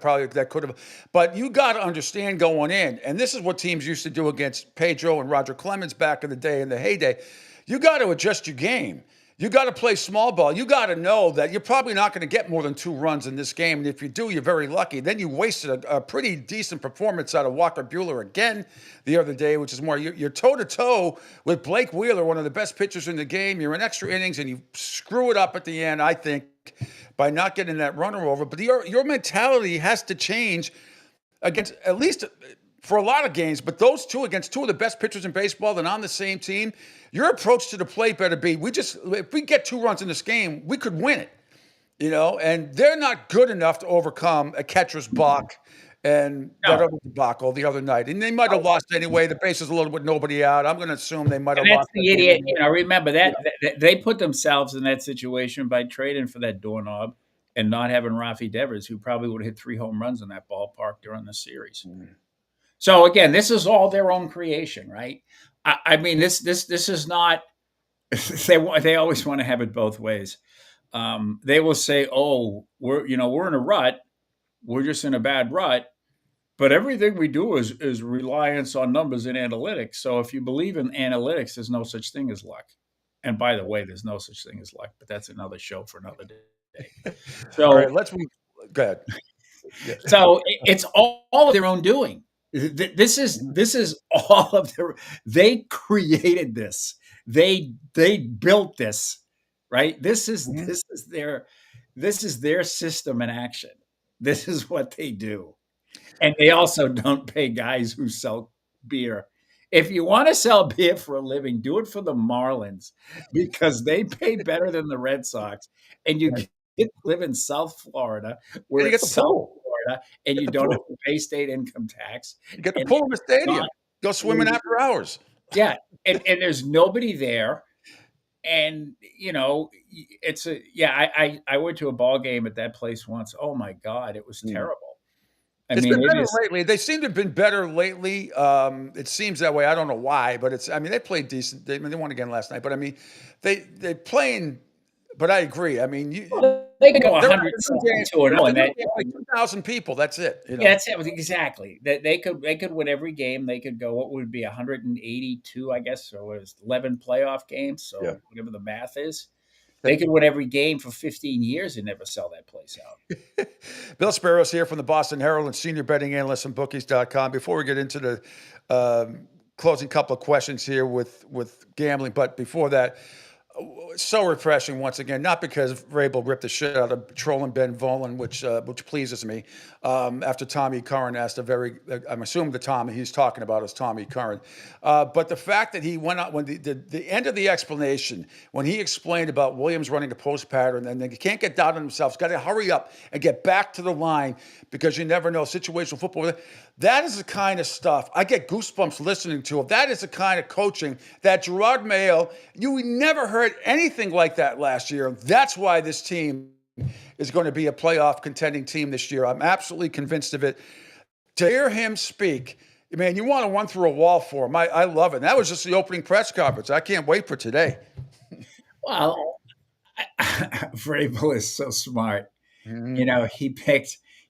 could have, but you got to understand going in, and this is what teams used to do against Pedro and Roger Clemens back in the day, in the heyday. You got to adjust your game. You got to play small ball. You got to know that you're probably not going to get more than 2 runs in this game. And if you do, you're very lucky. Then you wasted a pretty decent performance out of Walker Buehler again the other day, which is more you're toe-to-toe with Blake Wheeler, one of the best pitchers in the game. You're in extra innings, and you screw it up at the end, I think, by not getting that runner over. But your mentality has to change against, at least for a lot of games, but those two against 2 of the best pitchers in baseball and on the same team, your approach to the plate better be, if we get 2 runs in this game, we could win it, and they're not good enough to overcome a catcher's balk and that other debacle the other night. And they might have lost anyway. The bases a little with nobody out. I'm going to assume they might have And that's lost. the idiot. Remember that they put themselves in that situation by trading for that doorknob and not having Rafi Devers, who probably would have hit 3 home runs in that ballpark during the series. So again, this is all their own creation, right? I mean, this is not. They always want to have it both ways. They will say, "Oh, we're in a rut. We're just in a bad rut." But everything we do is reliance on numbers and analytics. So if you believe in analytics, there's no such thing as luck. And by the way, there's no such thing as luck. But that's another show for another day. So, All right, let's move. Go ahead. Yeah. So it's all of their own doing. This is all of their. They created this. They built this, right? This is their system in action. This is what they do. And they also don't pay guys who sell beer. If you want to sell beer for a living, do it for the Marlins because they pay better than the Red Sox. And you get to live in South Florida, where And you get it's the South pool. Florida, and you Get the don't have pool. to pay state income tax. You get the And pool in the stadium. not- Go swimming after hours. yeah, and there's nobody there. And it's a yeah. I went to a ball game at that place once. Oh my God, it was terrible. I It's mean, been it better is. lately. They seem to have been better lately. It seems that way. I don't know why, but it's. I mean, they played decent. They won again last night, but I mean, they playing. But I agree. I mean, They could go they're at 100 the new game. to They're an at the and new that game like 2,000 people. That's it. yeah, that's it. Exactly. They could win every game. They could go what would be 182, I guess, or what is 11 playoff games. Yeah. So whatever the math is, they could win every game for 15 years and never sell that place out. Bill Sparrow's here from the Boston Herald and senior betting analyst from bookies.com. Before we get into the closing couple of questions here with gambling, but before that, so refreshing once again. Not because Vrabel ripped the shit out of trolling Ben Volen, which pleases me. After Tommy Curran asked I'm assuming the Tommy he's talking about is Tommy Curran, but the fact that he went out when the end of the explanation when he explained about Williams running a post pattern and then he can't get down on himself, he's got to hurry up and get back to the line because you never know situational football. That is the kind of stuff I get goosebumps listening to. That is the kind of coaching that Gerard Mayo, you never heard anything like that last year. That's why this team is going to be a playoff contending team this year. I'm absolutely convinced of it. To hear him speak, man, you want to run through a wall for him. I love it. And that was just the opening press conference. I can't wait for today. Well, Vrabel is so smart. Mm-hmm.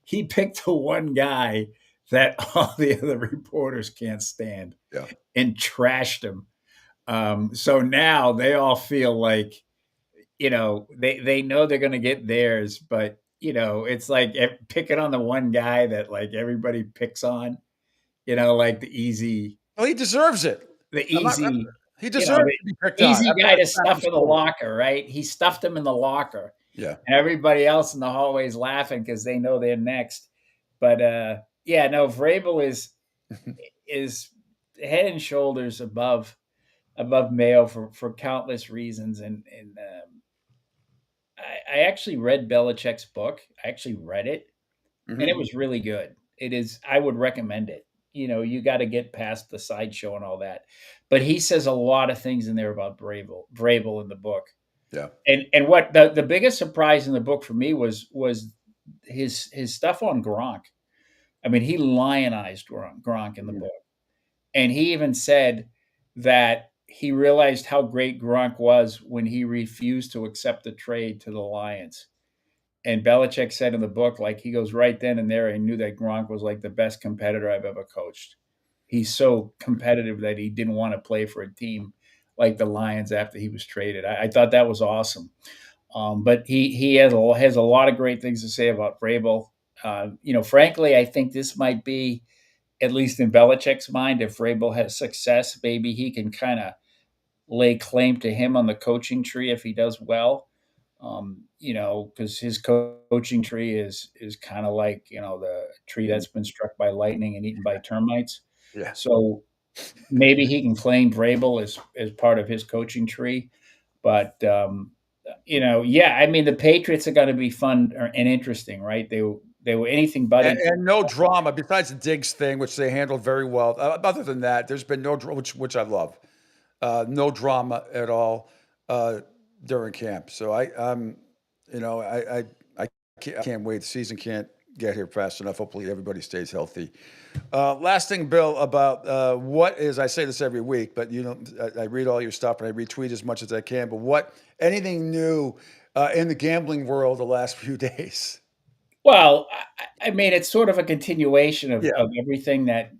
He picked the one guy that all the other reporters can't stand Yeah. and trashed him. So now they all feel like, they know they're going to get theirs, but it's like picking on the one guy that like everybody picks on, like Well, he deserves it. the I'm not, easy, he deserves the to be picked on. easy After guy to that crap stuff he in the pulled. locker, right? He stuffed him in the locker. Yeah. And everybody else in the hallways laughing because they know they're next. But yeah, no, Vrabel is head and shoulders above Mayo for countless reasons. And I actually read Belichick's book. I actually read it, and it was really good. It is. I would recommend it. You got to get past the sideshow and all that. But he says a lot of things in there about Vrabel in the book. Yeah. And what the biggest surprise in the book for me was his stuff on Gronk. I mean, he lionized Gronk in the book. And he even said that he realized how great Gronk was when he refused to accept the trade to the Lions. And Belichick said in the book, like he goes right then and there, I knew that Gronk was like the best competitor I've ever coached. He's so competitive that he didn't want to play for a team like the Lions after he was traded. I thought that was awesome. But he has a lot of great things to say about Vrabel. Frankly, I think this might be, at least in Belichick's mind, if Vrabel has success, maybe he can kind of lay claim to him on the coaching tree if he does well. Because his coaching tree is kind of like the tree that's been struck by lightning and eaten by termites. Yeah. So maybe he can claim Vrabel as part of his coaching tree. But yeah, I mean the Patriots are going to be fun and interesting, right? They were anything but And no drama besides the Diggs thing, which they handled very well. Other than that, there's been no drama, which I love. No drama at all during camp. So I can't wait. The season can't get here fast enough. Hopefully, everybody stays healthy. Last thing, Bill, about what is, I say this every week, but I read all your stuff and I retweet as much as I can. But anything new in the gambling world the last few days? Well, I mean, it's sort of a continuation of everything that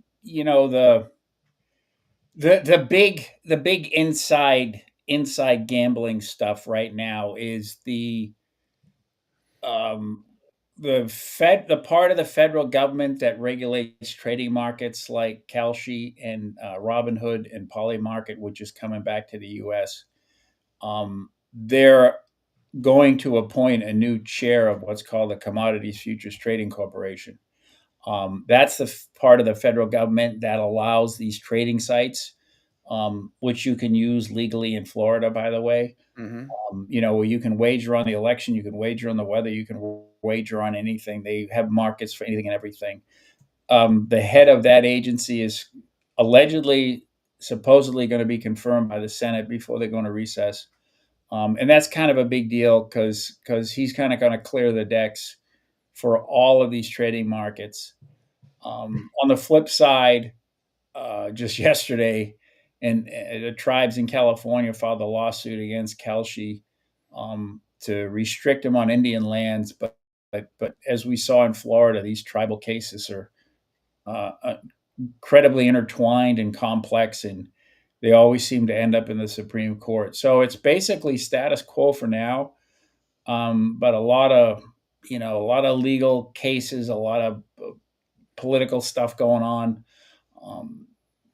the big inside gambling stuff right now is the part of the federal government that regulates trading markets like Kalshi and Robinhood and Polymarket, which is coming back to the U.S. They're going to appoint a new chair of what's called the Commodities Futures Trading Corporation. That's the part of the federal government that allows these trading sites, which you can use legally in Florida, by the way. Mm-hmm. Where you can wager on the election, you can wager on the weather, you can wager on anything. They have markets for anything and everything. The head of that agency is allegedly, supposedly going to be confirmed by the Senate before they're going to recess. And that's kind of a big deal because he's kind of going to clear the decks for all of these trading markets. On the flip side, just yesterday, and the tribes in California filed a lawsuit against Kelshi to restrict him on Indian lands. But as we saw in Florida, these tribal cases are incredibly intertwined and complex, and they always seem to end up in the Supreme Court. So it's basically status quo for now. But a lot of legal cases, a lot of political stuff going on.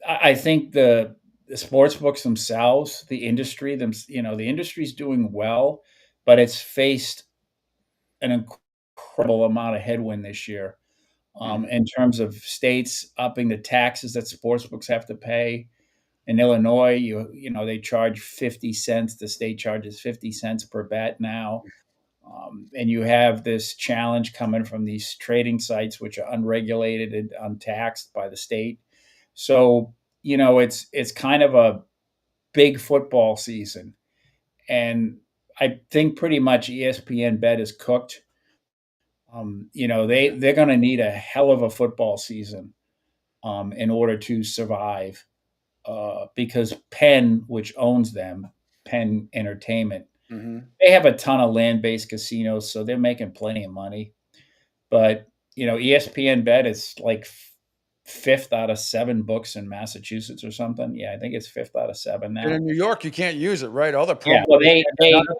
I think the sports books themselves, the industry, the industry's doing well, but it's faced an incredible amount of headwind this year. In terms of states upping the taxes that sports books have to pay. In Illinois, they charge 50 cents. The state charges 50 cents per bet now. And you have this challenge coming from these trading sites, which are unregulated and untaxed by the state. So, it's kind of a big football season. And I think pretty much ESPN Bet is cooked. They're going to need a hell of a football season in order to survive, because Penn, which owns them, Penn Entertainment, Mm-hmm. they have a ton of land-based casinos, so they're making plenty of money. But ESPN Bet is like fifth out of 7 books in Massachusetts or something. Yeah, I think it's fifth out of 7 And now. in New York, you can't use it, right? All the Yeah, promos. well, they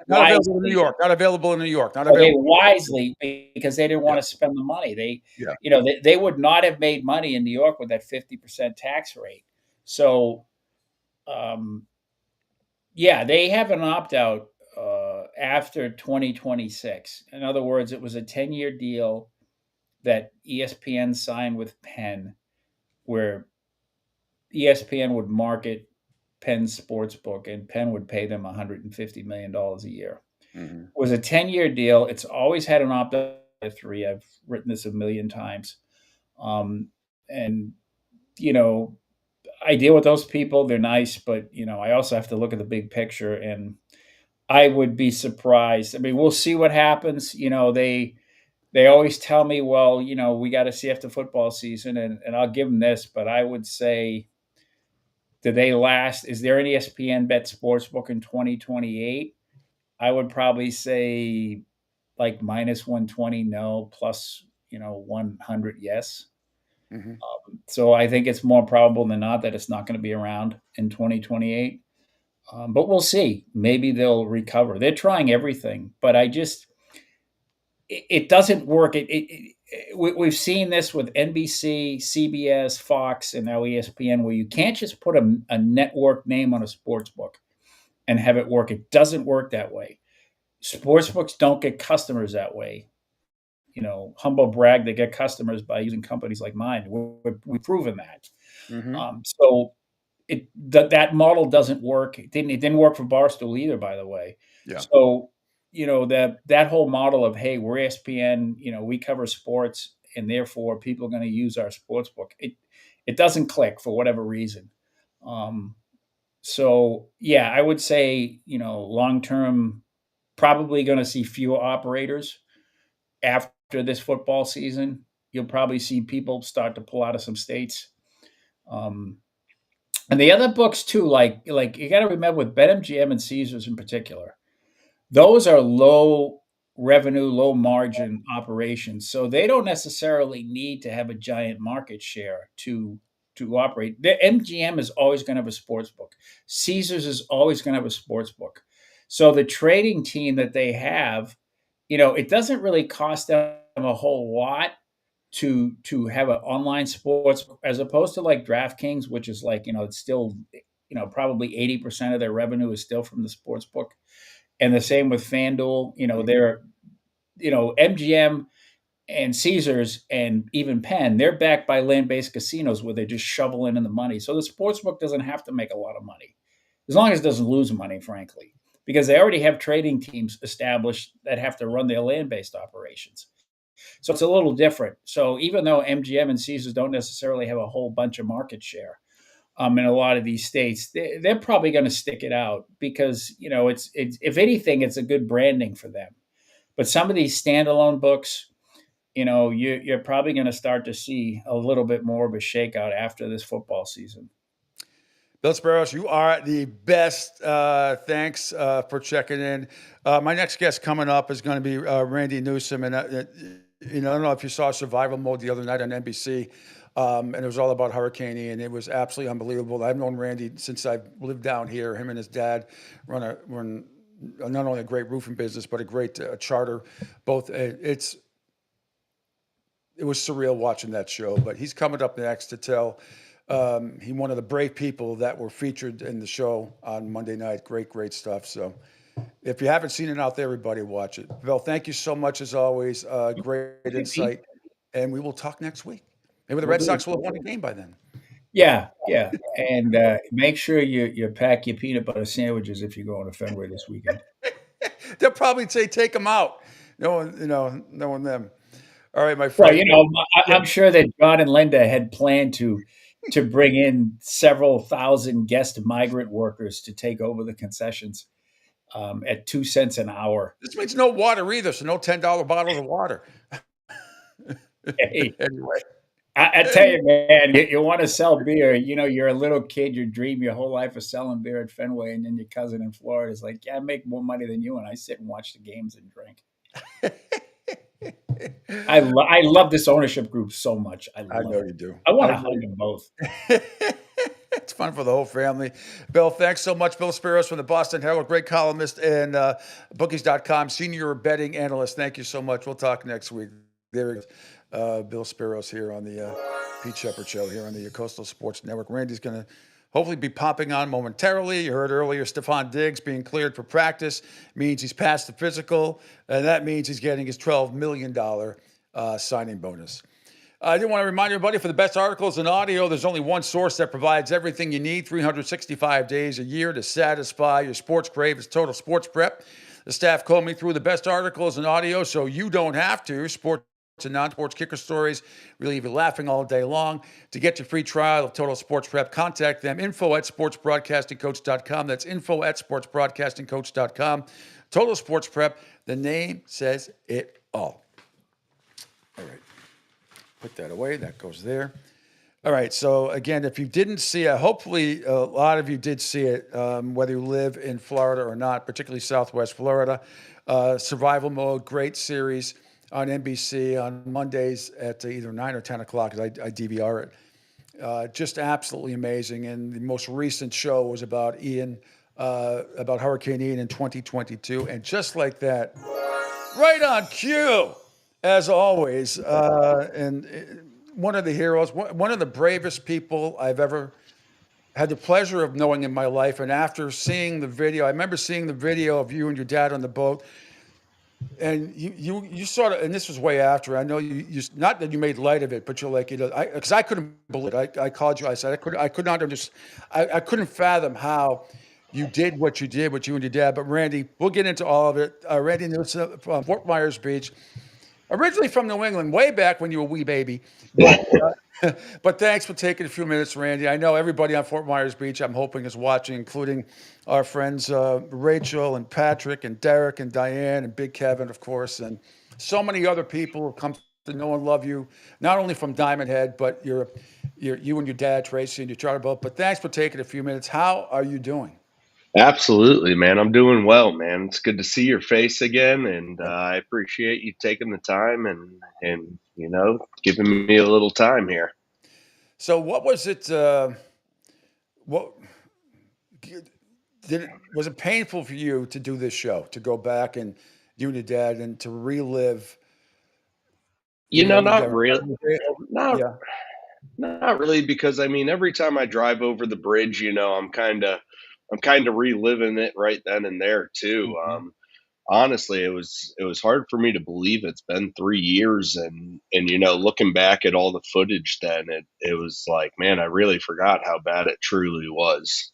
Not available in New wisely, York. Not available in New York. Not well, they available. wisely, because they didn't Yeah. want to spend the money. They, Yeah. they would not have made money in New York with that 50% tax rate. So, yeah, they have an opt out after 2026. In other words, it was a 10-year deal that ESPN signed with Penn, where ESPN would market Penn's sportsbook, and Penn would pay them $150 million a year. Mm-hmm. It was a 10-year deal. It's always had an opt out 3. I've written this a million times. And, I deal with those people. They're nice, but, I also have to look at the big picture, and I would be surprised. I mean, we'll see what happens. They always tell me, well, we got to see after football season, and I'll give them this, but I would say, do they last? Is there an ESPN Bet Sportsbook in 2028? I would probably say like minus 120, no, plus, 100, yes. Mm-hmm. So I think it's more probable than not that it's not going to be around in 2028. But we'll see. Maybe they'll recover. They're trying everything, but it doesn't work. We've seen this with NBC, CBS, Fox, and now ESPN, where you can't just put a network name on a sports book and have it work. It doesn't work that way. Sports books don't get customers that way. Humble brag, they get customers by using companies like mine. We've proven that. Mm-hmm. So that model doesn't work. It didn't work for Barstool either, by the way. Yeah. So that whole model of, hey, we're ESPN, we cover sports, and therefore people are going to use our sports book. It doesn't click for whatever reason. So yeah, I would say long term, probably going to see fewer operators after this football season. You'll probably see people start to pull out of some states. And the other books too, like you got to remember with BetMGM and Caesars in particular, those are low revenue, low margin operations. So they don't necessarily need to have a giant market share to operate. The MGM is always going to have a sports book. Caesars is always going to have a sports book. So the trading team that they have, it doesn't really cost them a whole lot to have an online sports, as opposed to like DraftKings, which is like, it's still, probably 80% of their revenue is still from the sports book. and the same with FanDuel. They're MGM and Caesars and even Penn, they're backed by land-based casinos where they just shovel in the money. So the sportsbook doesn't have to make a lot of money, as long as it doesn't lose money, frankly, because they already have trading teams established that have to run their land-based operations. So it's a little different. So even though MGM and Caesars don't necessarily have a whole bunch of market share in a lot of these states, they're probably going to stick it out because it's if anything, it's a good branding for them. But some of these standalone books, you're probably going to start to see a little bit more of a shakeout after this football season. Bill Sparrows, you are the best. Thanks for checking in. My next guest coming up is going to be Randy Newsom. And, I don't know if you saw Survival Mode the other night on NBC. And it was all about Hurricane Ian. It was absolutely unbelievable. I've known Randy since I've lived down here. Him and his dad run not only a great roofing business, but a great charter. Both. It was surreal watching that show. But he's coming up next to tell. He's one of the brave people that were featured in the show on Monday night. Great stuff. So if you haven't seen it out there, everybody watch it. Bill, thank you so much as always. Great insight. And we will talk next week. Maybe the Red Sox will have won the game by then. Yeah. And make sure you pack your peanut butter sandwiches if you're going to Fenway this weekend. They'll probably say, take them out. Knowing them. All right, my friend. Well, I'm sure that John and Linda had planned to bring in several thousand guest migrant workers to take over the concessions at 2 cents an hour. This means no water either, so no $10 bottles of water. Hey, anyway. I tell you, man, you want to sell beer. You're a little kid, you dream your whole life of selling beer at Fenway, and then your cousin in Florida is like, yeah, I make more money than you, and I sit and watch the games and drink. I love this ownership group so much. I know you do. I want to hug them both. It's fun for the whole family. Bill, thanks so much. Bill Sparrows from the Boston Herald, great columnist, and bookies.com, senior betting analyst. Thank you so much. We'll talk next week. There is Bill Sparrows here on the Pete Shepard Show here on the Coastal Sports Network. Randy's going to hopefully be popping on momentarily. You heard earlier Stephon Diggs being cleared for practice means he's passed the physical, and that means he's getting his $12 million signing bonus. I do want to remind everybody, for the best articles and audio, there's only one source that provides everything you need 365 days a year to satisfy your sports crave. It's Total Sports Prep. The staff combed me through the best articles and audio so you don't have to. Sports and non-sports kicker stories really leave you laughing all day long. To get your free trial of Total Sports Prep, contact them, info@sportsbroadcastingcoach.com. That's info@sportsbroadcastingcoach.com. Total Sports Prep, the name says it all. All right. Put that away. That goes there. All right. So, again, if you didn't see it, hopefully a lot of you did see it, whether you live in Florida or not, particularly Southwest Florida. Survival Mode, great series on NBC on Mondays at either 9 or 10 o'clock, because I DVR it. Just absolutely amazing. And the most recent show was about about Hurricane Ian in 2022. And just like that, right on cue, as always, and one of the heroes, one of the bravest people I've ever had the pleasure of knowing in my life. And after seeing the video, I remember seeing the video of you and your dad on the boat. And you sort of, and this was way after, I know you not that you made light of it, but you're like, because I couldn't believe it. I called you, I said, I could not understand, I couldn't fathom how you did what you did with you and your dad. But Randy, we'll get into all of it. Randy Newsom from Fort Myers Beach, originally from New England, way back when you were a wee baby. But thanks for taking a few minutes, Randy. I know everybody on Fort Myers Beach, I'm hoping, is watching, including our friends Rachel and Patrick and Derek and Diane and Big Kevin, of course, and so many other people who come to know and love you, not only from Diamond Head, but you and your dad, Tracy, and your charter boat. But thanks for taking a few minutes. How are you doing? Absolutely, man. I'm doing well, man. It's good to see your face again, and I appreciate you taking the time and giving me a little time here. So, what was it? Was it painful for you to do this show, to go back and you and your dad and to relive? Not really. Not really, because I mean, every time I drive over the bridge, I'm kind of I'm kind of reliving it right then and there too. Honestly, it was hard for me to believe it's been 3 years, and looking back at all the footage, then it was like, man, I really forgot how bad it truly was.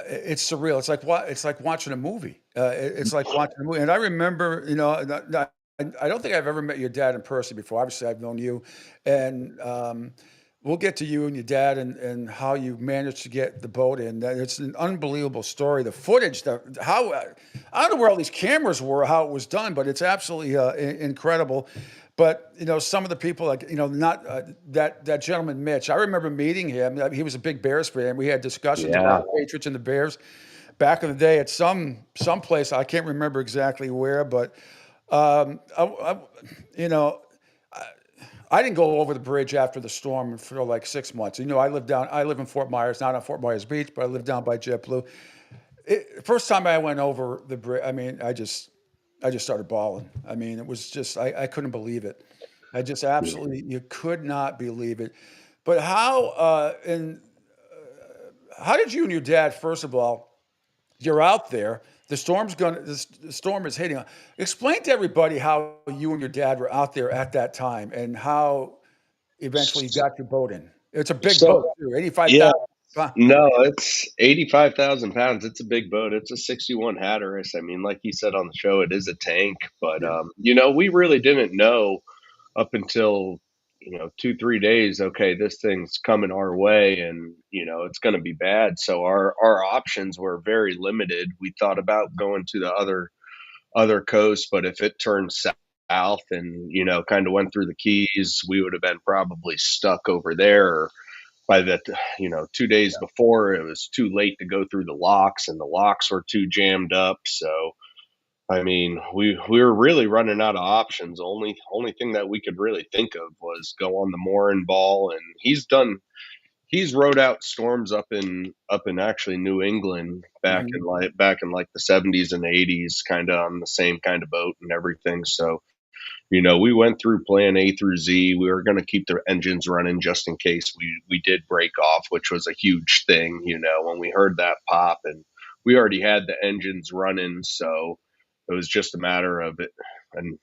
It's surreal. It's like watching a movie. It's like watching a movie. And I remember, I don't think I've ever met your dad in person before. Obviously, I've known you, and we'll get to you and your dad and how you managed to get the boat in. It's an unbelievable story. The footage, how I don't know where all these cameras were, how it was done, but it's absolutely incredible. But some of the people, like not that gentleman Mitch. I remember meeting him. He was a big Bears fan. We had discussions Yeah. about the Patriots and the Bears back in the day at some place. I can't remember exactly where, but I, you know, I didn't go over the bridge after the storm for like 6 months. I live in Fort Myers, not on Fort Myers Beach, but I live down by JetBlue. First time I went over the bridge, I mean, I just started bawling. I mean, it was just, I couldn't believe it. I just absolutely, you could not believe it. But how did you and your dad, first of all, you're out there, the storm is hitting. Explain to everybody how you and your dad were out there at that time and how eventually you got your boat in. It's a big boat So too, yeah, 85,000. no, it's 85,000 pounds. It's a big boat. It's a 61 Hatteras. I mean, like you said on the show, it is a tank. But we really didn't know up until 2-3 days. Okay, this thing's coming our way, and it's going to be bad. So our options were very limited. We thought about going to the other coast, but if it turned south and kind of went through the Keys, we would have been probably stuck over there. By that, 2 days before, it was too late to go through the locks, and the locks were too jammed up. So I mean, we were really running out of options. Only thing that we could really think of was go on the mooring ball, and he's rode out storms up in actually New England Mhm. back in like the 70s and 80s, kind of on the same kind of boat and everything. So we went through plan A through Z. We were going to keep the engines running just in case we did break off, which was a huge thing, when we heard that pop, and we already had the engines running. So it was just a matter of it. And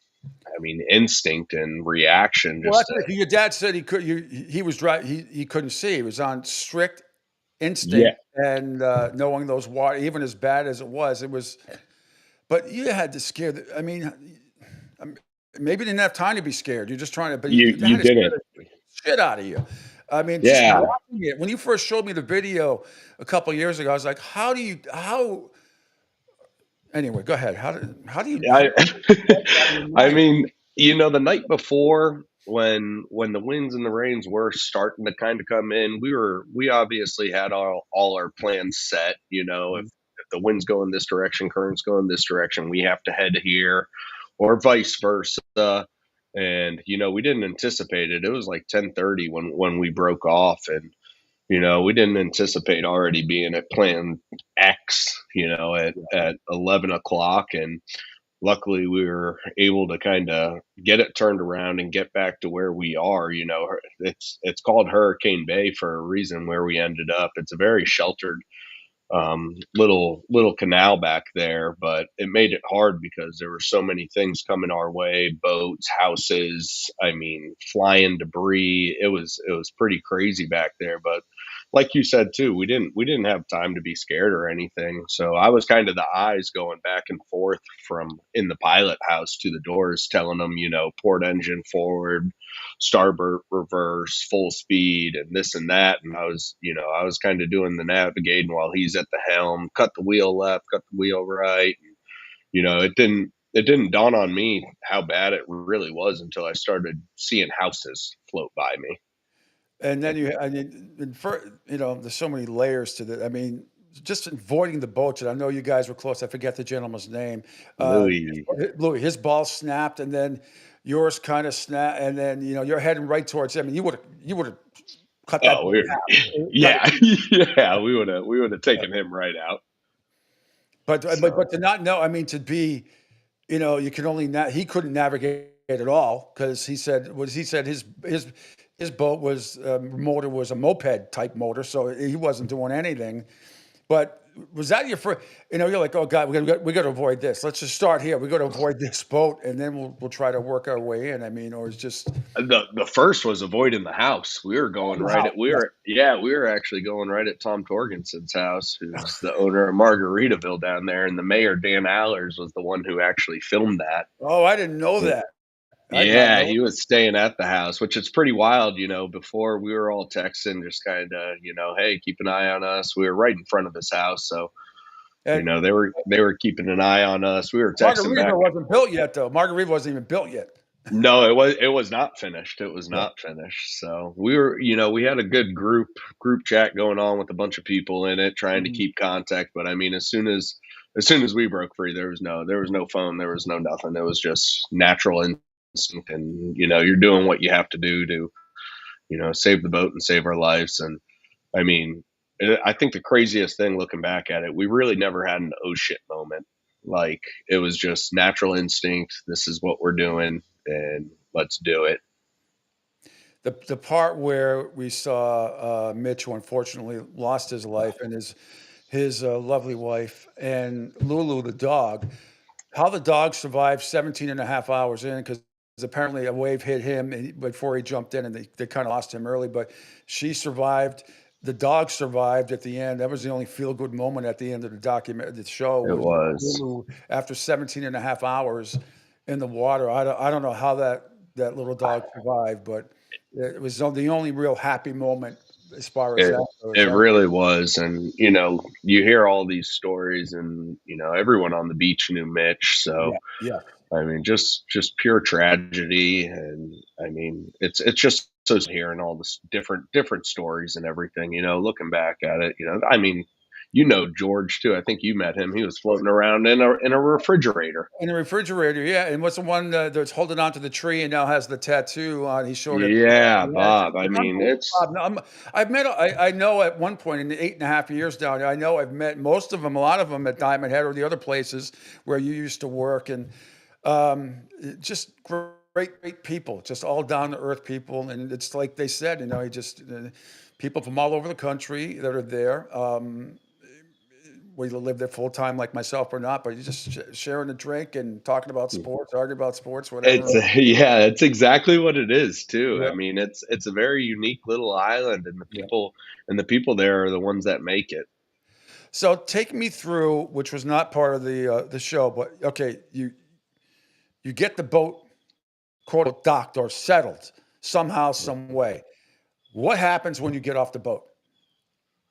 I mean, instinct and reaction Well, just that's to, it. Your dad said he was driving. He couldn't see. He was on strict yeah, instinct and knowing those water, even as bad as it was, it was. But you had to scare. I mean, maybe you didn't have time to be scared. You're just trying to, but you you had to scare didn't. the shit out of you. I mean, just Yeah. watching it. When you first showed me the video a couple of years ago, I was like, how? Anyway, go ahead. How do you I out of your I mind? mean, the night before when the winds and the rains were starting to kind of come in, we obviously had all our plans set. If the winds go in this direction, currents go in this direction, we have to head here, or vice versa. And we didn't anticipate it. It was like 10:30 when we broke off, and we didn't anticipate already being at plan X. At 11 o'clock, and luckily we were able to kind of get it turned around and get back to where we are. It's called Hurricane Bay for a reason. Where we ended up, it's a very sheltered little canal back there, but it made it hard because there were so many things coming our way: boats, houses, I mean, flying debris. It was pretty crazy back there. But like you said too, we didn't have time to be scared or anything. So I was kind of the eyes going back and forth from in the pilot house to the doors, telling them, port engine forward, starboard reverse, full speed, and this and that. And I was kind of doing the navigating while he's at the helm. Cut the wheel left, cut the wheel right. It didn't dawn on me how bad it really was until I started seeing houses float by me. And then there's so many layers to that. I mean, just avoiding the boats. And I know you guys were close. I forget the gentleman's name. Louis. His ball snapped, and then yours kind of snapped, and then you're heading right towards him. And you would have cut that Oh, thing out. Cut yeah, it. yeah. We would have taken him right out. But So to not know. I mean, to be you can only he couldn't navigate at all because he said his his boat was motor was a moped type motor, so he wasn't doing anything. But was that your first? You're like, oh God, we got to avoid this. Let's just start here. We got to avoid this boat, and then we'll try to work our way in. I mean, or it's just The first was avoiding the house. We were going the right house. at we were actually going right at Tom Torgenson's house, who's the owner of Margaritaville down there, and the mayor Dan Allers was the one who actually filmed that. Oh, I didn't know that. I did not Yeah, know. he was staying at the house, which is pretty wild. Before we were all texting, just kind of, hey, keep an eye on us. We were right in front of his house, so And they were keeping an eye on us. We were texting back. Margaritaville wasn't built yet, though. Margaritaville wasn't even built yet. No, it was not finished. It was not finished. So we had a good group chat going on with a bunch of people in it, trying to Mhm. keep contact. But I mean, as soon as we broke free, there was no phone, there was no nothing. It was just natural instinct, and you're doing what you have to do to save the boat and save our lives. And I mean, I think the craziest thing looking back at it, we really never had an oh shit moment. Like, it was just natural instinct. This is what we're doing, and let's do it. The part where we saw Mitch, who unfortunately lost his life, and his lovely wife, and Lulu, the dog, how the dog survived 17 and a half hours in, because apparently a wave hit him before he jumped in, and they kind of lost him early, but she survived. The dog survived at the end. That was the only feel-good moment at the end of the show It was was. Lulu, after 17 and a half hours in the water. I don't know how that little dog survived, but it was the only real happy moment as far as It that goes. it really was. And you hear all these stories, and everyone on the beach knew Mitch. So Yeah. I mean, just pure tragedy. And I mean, it's just so hearing all this different stories and everything. Looking back at it, I mean, George too. I think you met him. He was floating around in a refrigerator. In the refrigerator, yeah. And what's the one that's holding on to the tree and now has the tattoo on? He showed it. Yeah, Yeah, Bob. I it's mean, unbelievable. it's I've met. I know at one point in the 8.5 years down there, I know I've met most of them, a lot of them at Diamond Head or the other places where you used to work, and just great people, just all down to earth people. And it's like they said, he just people from all over the country that are there. Whether you live there full time like myself or not, but you're just sharing a drink and talking about sports, arguing about sports, whatever. yeah, it's exactly what it is too. Yeah. I mean, it's a very unique little island, and the Yeah. people there are the ones that make it. So take me through, which was not part of the show, but okay, you get the boat quote docked or settled somehow, some way. What happens when you get off the boat?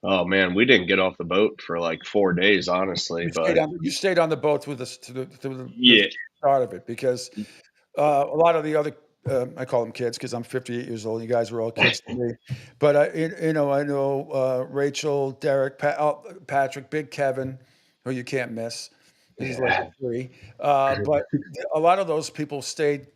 Oh man, we didn't get off the boat for like 4 days, honestly. But You stayed on the boat through the yeah, start of it, because a lot of the other I call them kids because I'm 58 years old. You guys were all kids to me, but I know Rachel, Derek, Patrick, Big Kevin, who you can't miss. He's like yeah, a three. But a lot of those people stayed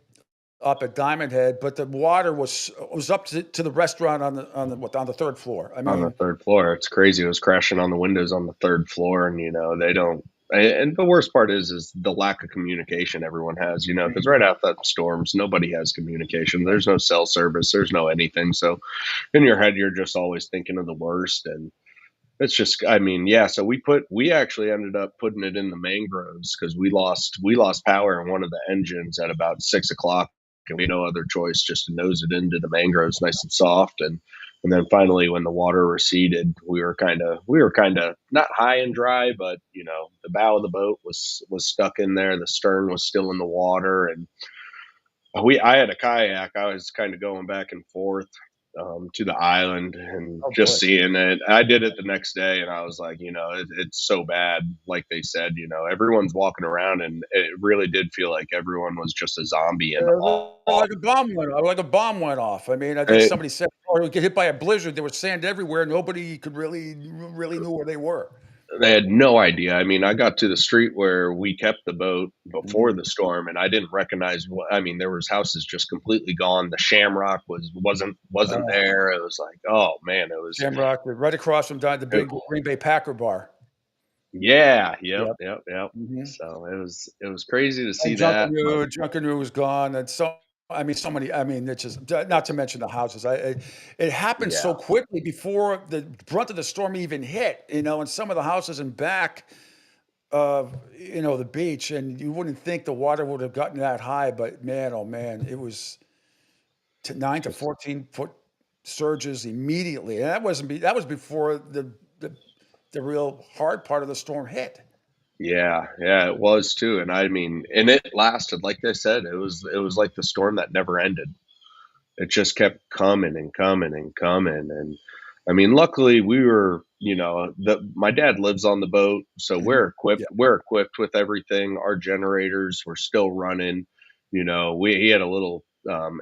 up at Diamond Head, but the water was up to the restaurant on the third floor. I on the mean, third floor, it's crazy. It was crashing on the windows on the third floor, and they don't. And the worst part is the lack of communication everyone has. Because right after that storms, nobody has communication. There's no cell service. There's no anything. So in your head, you're just always thinking of the worst. And it's just, I mean, yeah. So we actually ended up putting it in the mangroves because we lost power in one of the engines at about 6 o'clock, and we had no other choice just to nose it into the mangroves, nice and soft. And then finally, when the water receded, we were kind of not high and dry, but the bow of the boat was stuck in there. The stern was still in the water, and I had a kayak. I was kind of going back and forth to the island and oh boy. just seeing it. I did it the next day, and I was like, it's so bad. Like they said, everyone's walking around, and it really did feel like everyone was just a zombie and all. Like a bomb went off. I mean, I think It, somebody said, or we get hit by a blizzard. There was sand everywhere. Nobody could really knew where they were. they had no idea. I mean, I got to the street where we kept the boat before Mhm. the storm, and I didn't recognize what. I mean, there was houses just completely gone. The Shamrock wasn't there. It was like, oh man, it was. Shamrock, right across from the It, big Green Bay Packer bar. yeah, yep, Yep. yep, yep. Mhm. So it was crazy to see And that, but Junkanoo was gone, and so I mean, so many. I mean, it's just not to mention the houses. It happened Yeah. so quickly before the brunt of the storm even hit. And some of the houses in back of the beach, and you wouldn't think the water would have gotten that high, but man, oh man, it was 9 to 14 foot surges immediately, and that was before the real hard part of the storm hit. Yeah, it was too. And I mean, and it lasted, like I said, it was like the storm that never ended. It just kept coming and coming and coming. And I mean, luckily we were, my dad lives on the boat, so we're equipped. Yeah. We're equipped with everything. Our generators were still running. He had a little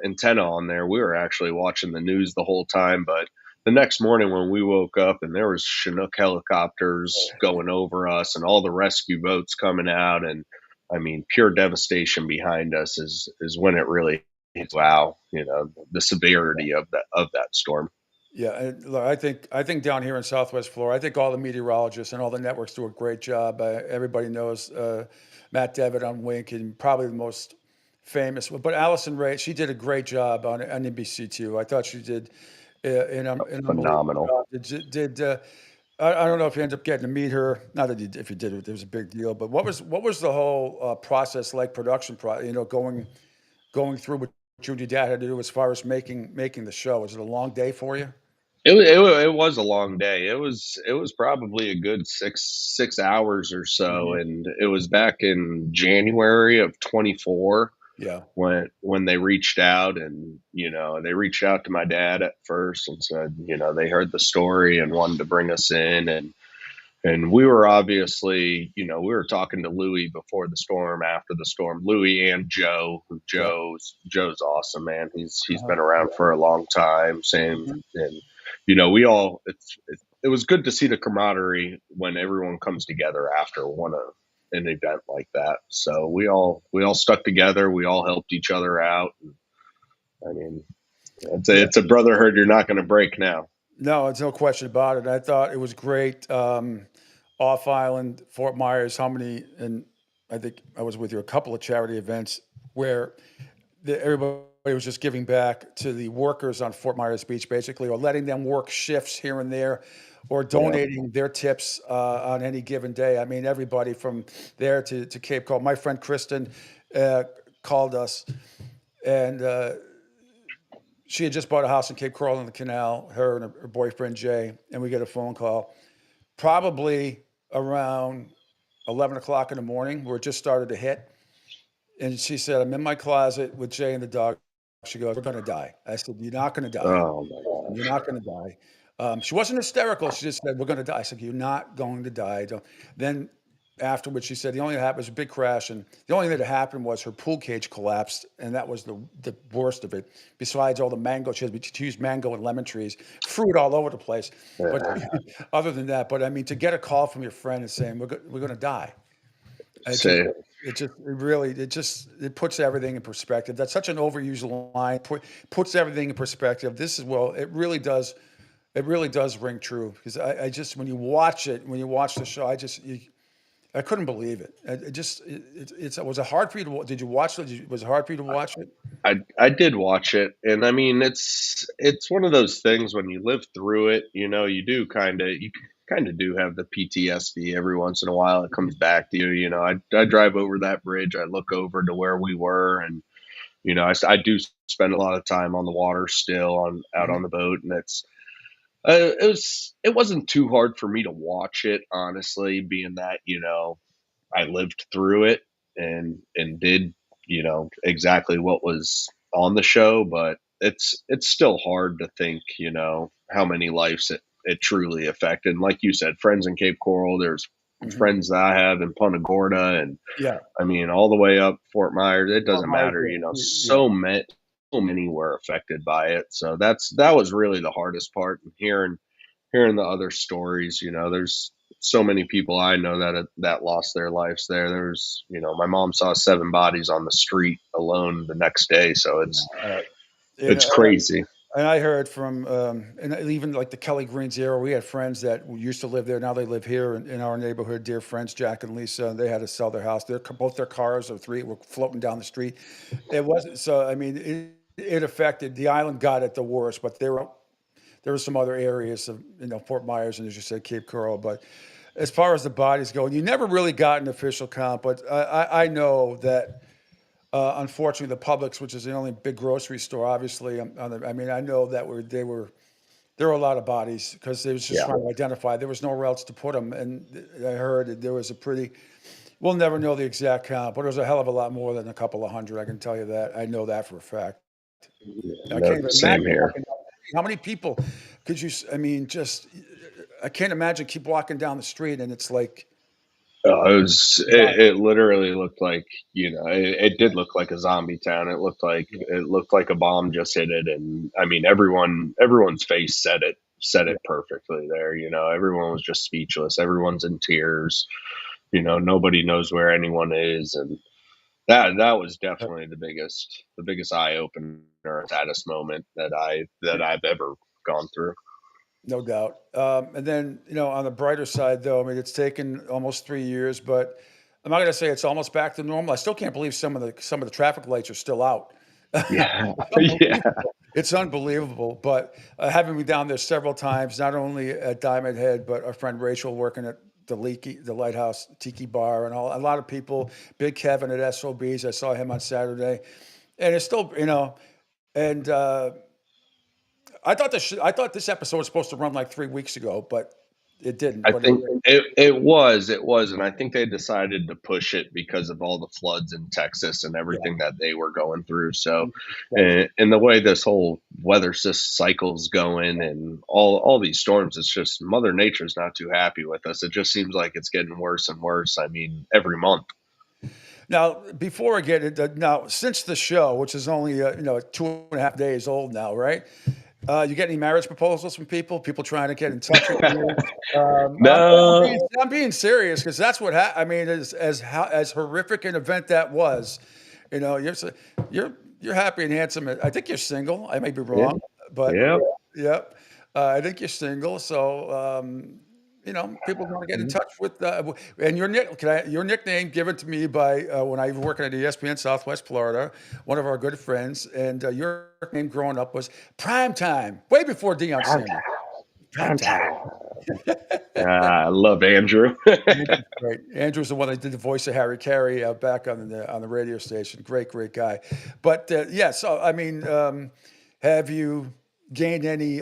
antenna on there. We were actually watching the news the whole time, but the next morning when we woke up and there was Chinook helicopters going over us and all the rescue boats coming out, and I mean, pure devastation behind us is when it really hits. Wow, the severity of that storm. Yeah, and look, I think down here in Southwest Florida, I think all the meteorologists and all the networks do a great job. Everybody knows Matt Devitt on Wink, and probably the most famous. But Allison Ray, she did a great job on NBC too. I thought she did an unbelievable Phenomenal. job. I don't know if you ended up getting to meet her. Not that if you did, it was a big deal. But what was the whole process like, production going through what you and your dad had to do as far as making the show? Was it a long day for you? It was a long day. It was probably a good six hours or so, Mhm. and it was back in January of 24 Yeah. when they reached out. And they reached out to my dad at first and said they heard the story and wanted to bring us in. And we were obviously, we were talking to Louis before the storm, after the storm. Louis and Joe. Yeah. Joe's awesome, man. He's Uh-huh. been around for a long time. Same, Mhm. and we all. It was good to see the camaraderie when everyone comes together after an event like that. So we all stuck together. We all helped each other out. I mean, Yeah. it's a brotherhood you're not going to break now. No, it's no question about it. I thought it was great. Off Island, Fort Myers, and I think I was with you a couple of charity events where everybody was just giving back to the workers on Fort Myers Beach, basically, or letting them work shifts here and there, or Yeah. donating their tips on any given day. I mean, everybody from there to Cape Cod. My friend Kristen called us, and she had just bought a house in Cape Coral on the Canal, her and her boyfriend Jay, and we get a phone call probably around 11 o'clock in the morning where it just started to hit. And she said, I'm in my closet with Jay and the dog. She goes, we're going to die. I said, you're not going to die. Oh my You're gosh. not going to die. She wasn't hysterical. She just said, we're going to die. I said, you're not going to die. Then afterwards, she said, the only thing that happened was a big crash. And the only thing that happened was her pool cage collapsed. And that was the worst of it. Besides all the mango, she used mango and lemon trees, fruit all over the place. But other than that, but I mean, to get a call from your friend and saying, we're going to die. Say It puts everything in perspective. That's such an overused line. Puts everything in perspective. It really does. It really does ring true because I just when you watch the show, I couldn't believe it. Was it hard for you to? Did you watch it? Was it hard for you to watch it? I did watch it, and I mean, it's one of those things when you live through it, you kind of do have the PTSD every once in a while. It comes back to you. I drive over that bridge, I look over to where we were, and I do spend a lot of time on the water still out on Mhm. the boat, and it wasn't too hard for me to watch it, honestly, being that I lived through it and did exactly what was on the show. But it's still hard to think how many lives it truly affected. And like you said, friends in Cape Coral, there's Mhm. friends that I have in Punta Gorda, and Yeah. I mean all the way up Fort Myers. It Fort doesn't Myers, matter, yeah. so many were affected by it. So that was really the hardest part. And hearing the other stories, there's so many people I know that lost their lives there. There's, my mom saw 7 bodies on the street alone the next day, so Yeah. it's And crazy. And I heard from, and even like the Kelly Greens era, we had friends that used to live there. Now they live here in our neighborhood. Dear friends, Jack and Lisa, they had to sell their house. Both their cars, or three, were floating down the street. It wasn't so. I mean, it affected the island. Got it the worst, but there were some other areas of Fort Myers and, as you said, Cape Coral. But as far as the bodies go, you never really got an official count. But I know that. Unfortunately, the Publix, which is the only big grocery store, obviously, I mean, I know that there were a lot of bodies because they was just trying to identify. There was nowhere else to put them, and I heard that there was a pretty. We'll never know the exact count, but it was a hell of a lot more than a couple of hundred. I can tell you that. I know that for a fact. I can't even Same imagine here. how many people could you. I mean, just I can't imagine keep walking down the street and it's like. It literally looked like, it did look like a zombie town. It looked like a bomb just hit it. And I mean, everyone's face said it perfectly there. Everyone was just speechless. Everyone's in tears. Nobody knows where anyone is. And that was definitely the biggest eye opener, saddest moment that I've ever gone through. No doubt. And then, on the brighter side, though, I mean, it's taken almost 3 years, but I'm not going to say it's almost back to normal. I still can't believe some of the traffic lights are still out. Yeah. Yeah. Unbelievable. It's unbelievable. But having been down there several times, not only at Diamond Head, but our friend Rachel working at the Lighthouse Tiki Bar, and a lot of people. Big Kevin at SOBs. I saw him on Saturday, and it's still, and. I thought this episode was supposed to run like 3 weeks ago, but it didn't. I But think it was, and I think they decided to push it because of all the floods in Texas and everything that they were going through. So, and the way this whole weather cycle's going, and all these storms, it's just Mother Nature's not too happy with us. It just seems like it's getting worse and worse. I mean, every month. Now, before I get into now, since the show, which is only 2.5 days old now, right? You get any marriage proposals from people? People trying to get in touch with you? No. I'm being serious because that's what I mean. As horrific an event that was, you're happy and handsome. I think you're single. I may be wrong, but Yep. yep. I think you're single. So people want to get in touch with. And your nickname given to me by when I was working at ESPN Southwest Florida, one of our good friends, and your name growing up was Prime Time, way before Deion Sanders. Prime Time. I love Andrew. Great. Andrew's the one that did the voice of Harry Carey back on the radio station. Great guy. But so I mean, have you gained any?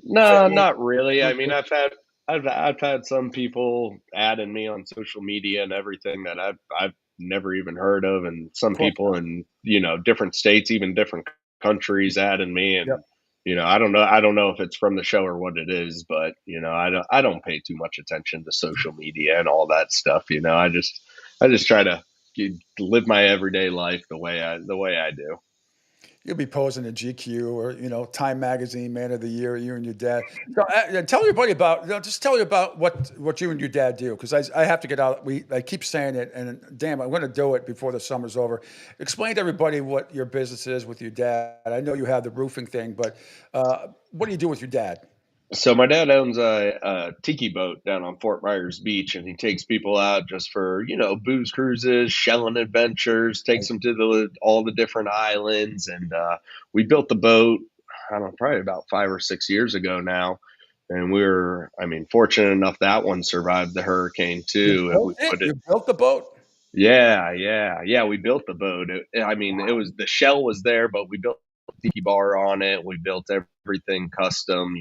No, not really. I mean, I've had some people adding me on social media and everything that I've never even heard of, and some people in different states, even different countries, adding me, and I don't know if it's from the show or what it is, but I don't pay too much attention to social media and all that stuff. I just try to live my everyday life the way I do. You'll be posing in GQ or Time Magazine Man of the Year. You and your dad. So, tell everybody about. Just tell you about what you and your dad do, because I have to get out. I keep saying it, and damn, I'm going to do it before the summer's over. Explain to everybody what your business is with your dad. I know you have the roofing thing, but what do you do with your dad? So my dad owns a tiki boat down on Fort Myers Beach, and he takes people out just for booze cruises, shelling adventures, takes them to all the different islands, and we built the boat. I don't know, probably about 5 or 6 years ago now, and I mean, fortunate enough that one survived the hurricane too. And we put it. You built the boat. Yeah. We built the boat. I mean, it was the shell was there, but we built a tiki bar on it. We built everything custom,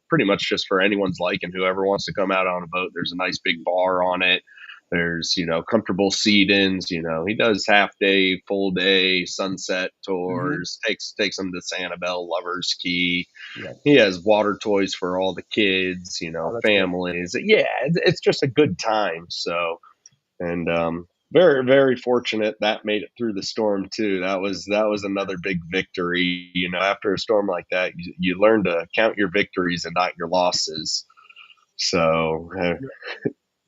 pretty much just for anyone's liking. Whoever wants to come out on a boat, there's a nice big bar on it. There's, comfortable seat-ins. He does half day, full day, sunset tours, takes them to Sanibel, Lover's Key. Yeah. He has water toys for all the kids, families. Good. Yeah, it's just a good time. So, and very, very fortunate that made it through the storm too. That was another big victory. After a storm like that, you learn to count your victories and not your losses. So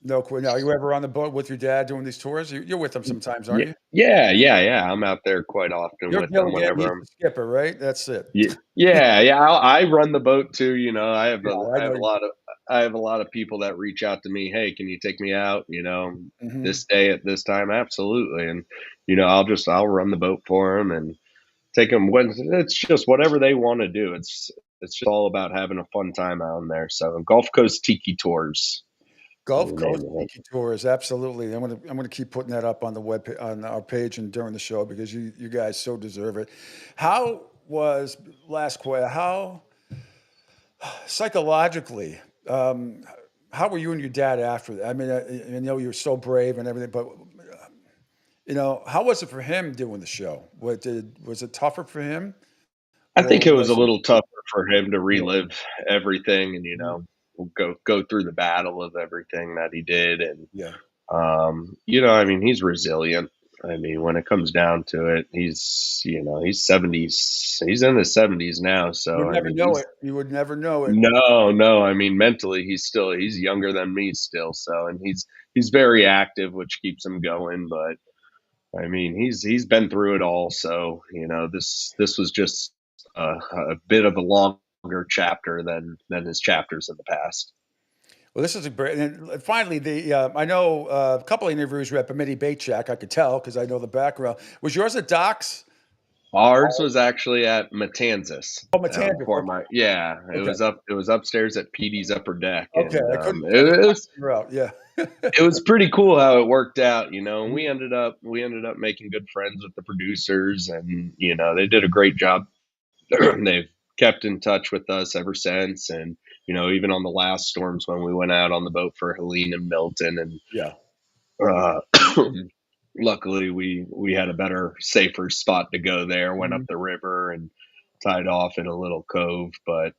No, now, are you ever on the boat with your dad doing these tours? You're with him sometimes, aren't Yeah, you? yeah. I'm out there quite often You're with them Gilligan, whenever he's I'm. the skipper, right? That's it. Yeah. I run the boat too. Yeah, I I have know a you. lot of people that reach out to me. Hey, can you take me out? Mhm. This day at this time, absolutely. And I'll run the boat for them and take them when it's just whatever they want to do. It's just all about having a fun time out there. So Gulf Coast Tiki Tours is Gulf the name Coast of it. Tiki Tours, absolutely. I'm gonna keep putting that up on the on our page and during the show because you guys so deserve it. How was last question? How psychologically? Um, how were you and your dad after that? I mean, I know you're so brave and everything, but how was it for him doing the show? Was it tougher for him, I think or it was a was little tougher for him to yeah, relive everything and mhm, go through the battle of everything that he did. And yeah? I mean, he's resilient. I mean, when it comes down to it, he's 70s. He's in his 70s now. You So, would I never mean, know it. You would never know it. no. I mean, mentally, he's younger than me still. So, and he's very active, which keeps him going. But I mean, he's been through it all. So, this was just a bit of a longer chapter than his chapters in the past. Well, this is a great. And finally, I know a couple of interviews were at Bemidji Bait Shack. I could tell because I know the background. Was yours at Doc's? Ours was actually at Matanzas. Oh, Matanzas. For my Yeah, Okay. it was upstairs at Petey's upper deck, Okay. and I did it not was figure out. Yeah. it was pretty cool how it worked out, and Mhm. we ended up making good friends with the producers, and they did a great job. They've kept in touch with us ever since, and even on the last storms when we went out on the boat for Helene and Milton, and Yeah. uh, luckily we had a better, safer spot to go there. Went up Mhm. the river and tied off in a little cove, but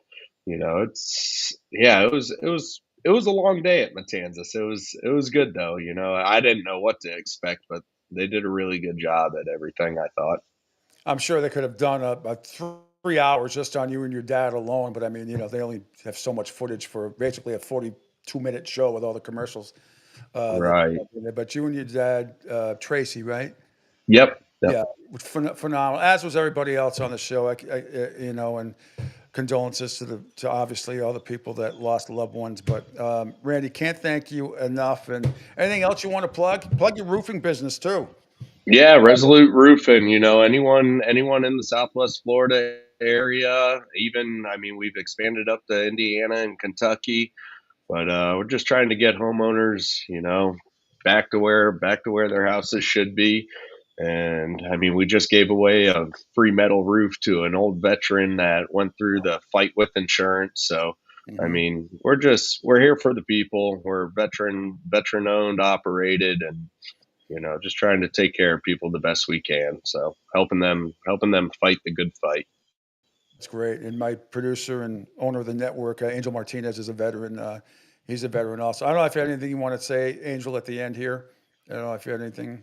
it's yeah, it was a long day at Matanzas. It was good though. I didn't know what to expect, but they did a really good job at everything, I thought. I'm sure they could have done a 3 hours just on you and your dad alone, but I mean, they only have so much footage for basically a 42-minute show with all the commercials that they Right. have in there. But you and your dad, Tracy, right? Yep. Yep. Yeah, phenomenal. As was everybody else on the show. And condolences to obviously all the people that lost loved ones. But Randy, can't thank you enough. And anything else you want to plug? Plug your roofing business too. Yeah, Resolute Roofing. Anyone in the Southwest Florida area, even I mean, we've expanded up to Indiana and Kentucky, but we're just trying to get homeowners, back to where their houses should be. And I mean, we just gave away a free metal roof to an old veteran that went through the fight with insurance. So I Mhm. mean, we're here for the people. We're veteran owned, operated, and just trying to take care of people the best we can. So helping them fight the good fight. That's great. And my producer and owner of the network, Angel Martinez, is a veteran. He's a veteran also. I don't know if you had anything you want to say, Angel, at the end here. I don't know if you had anything.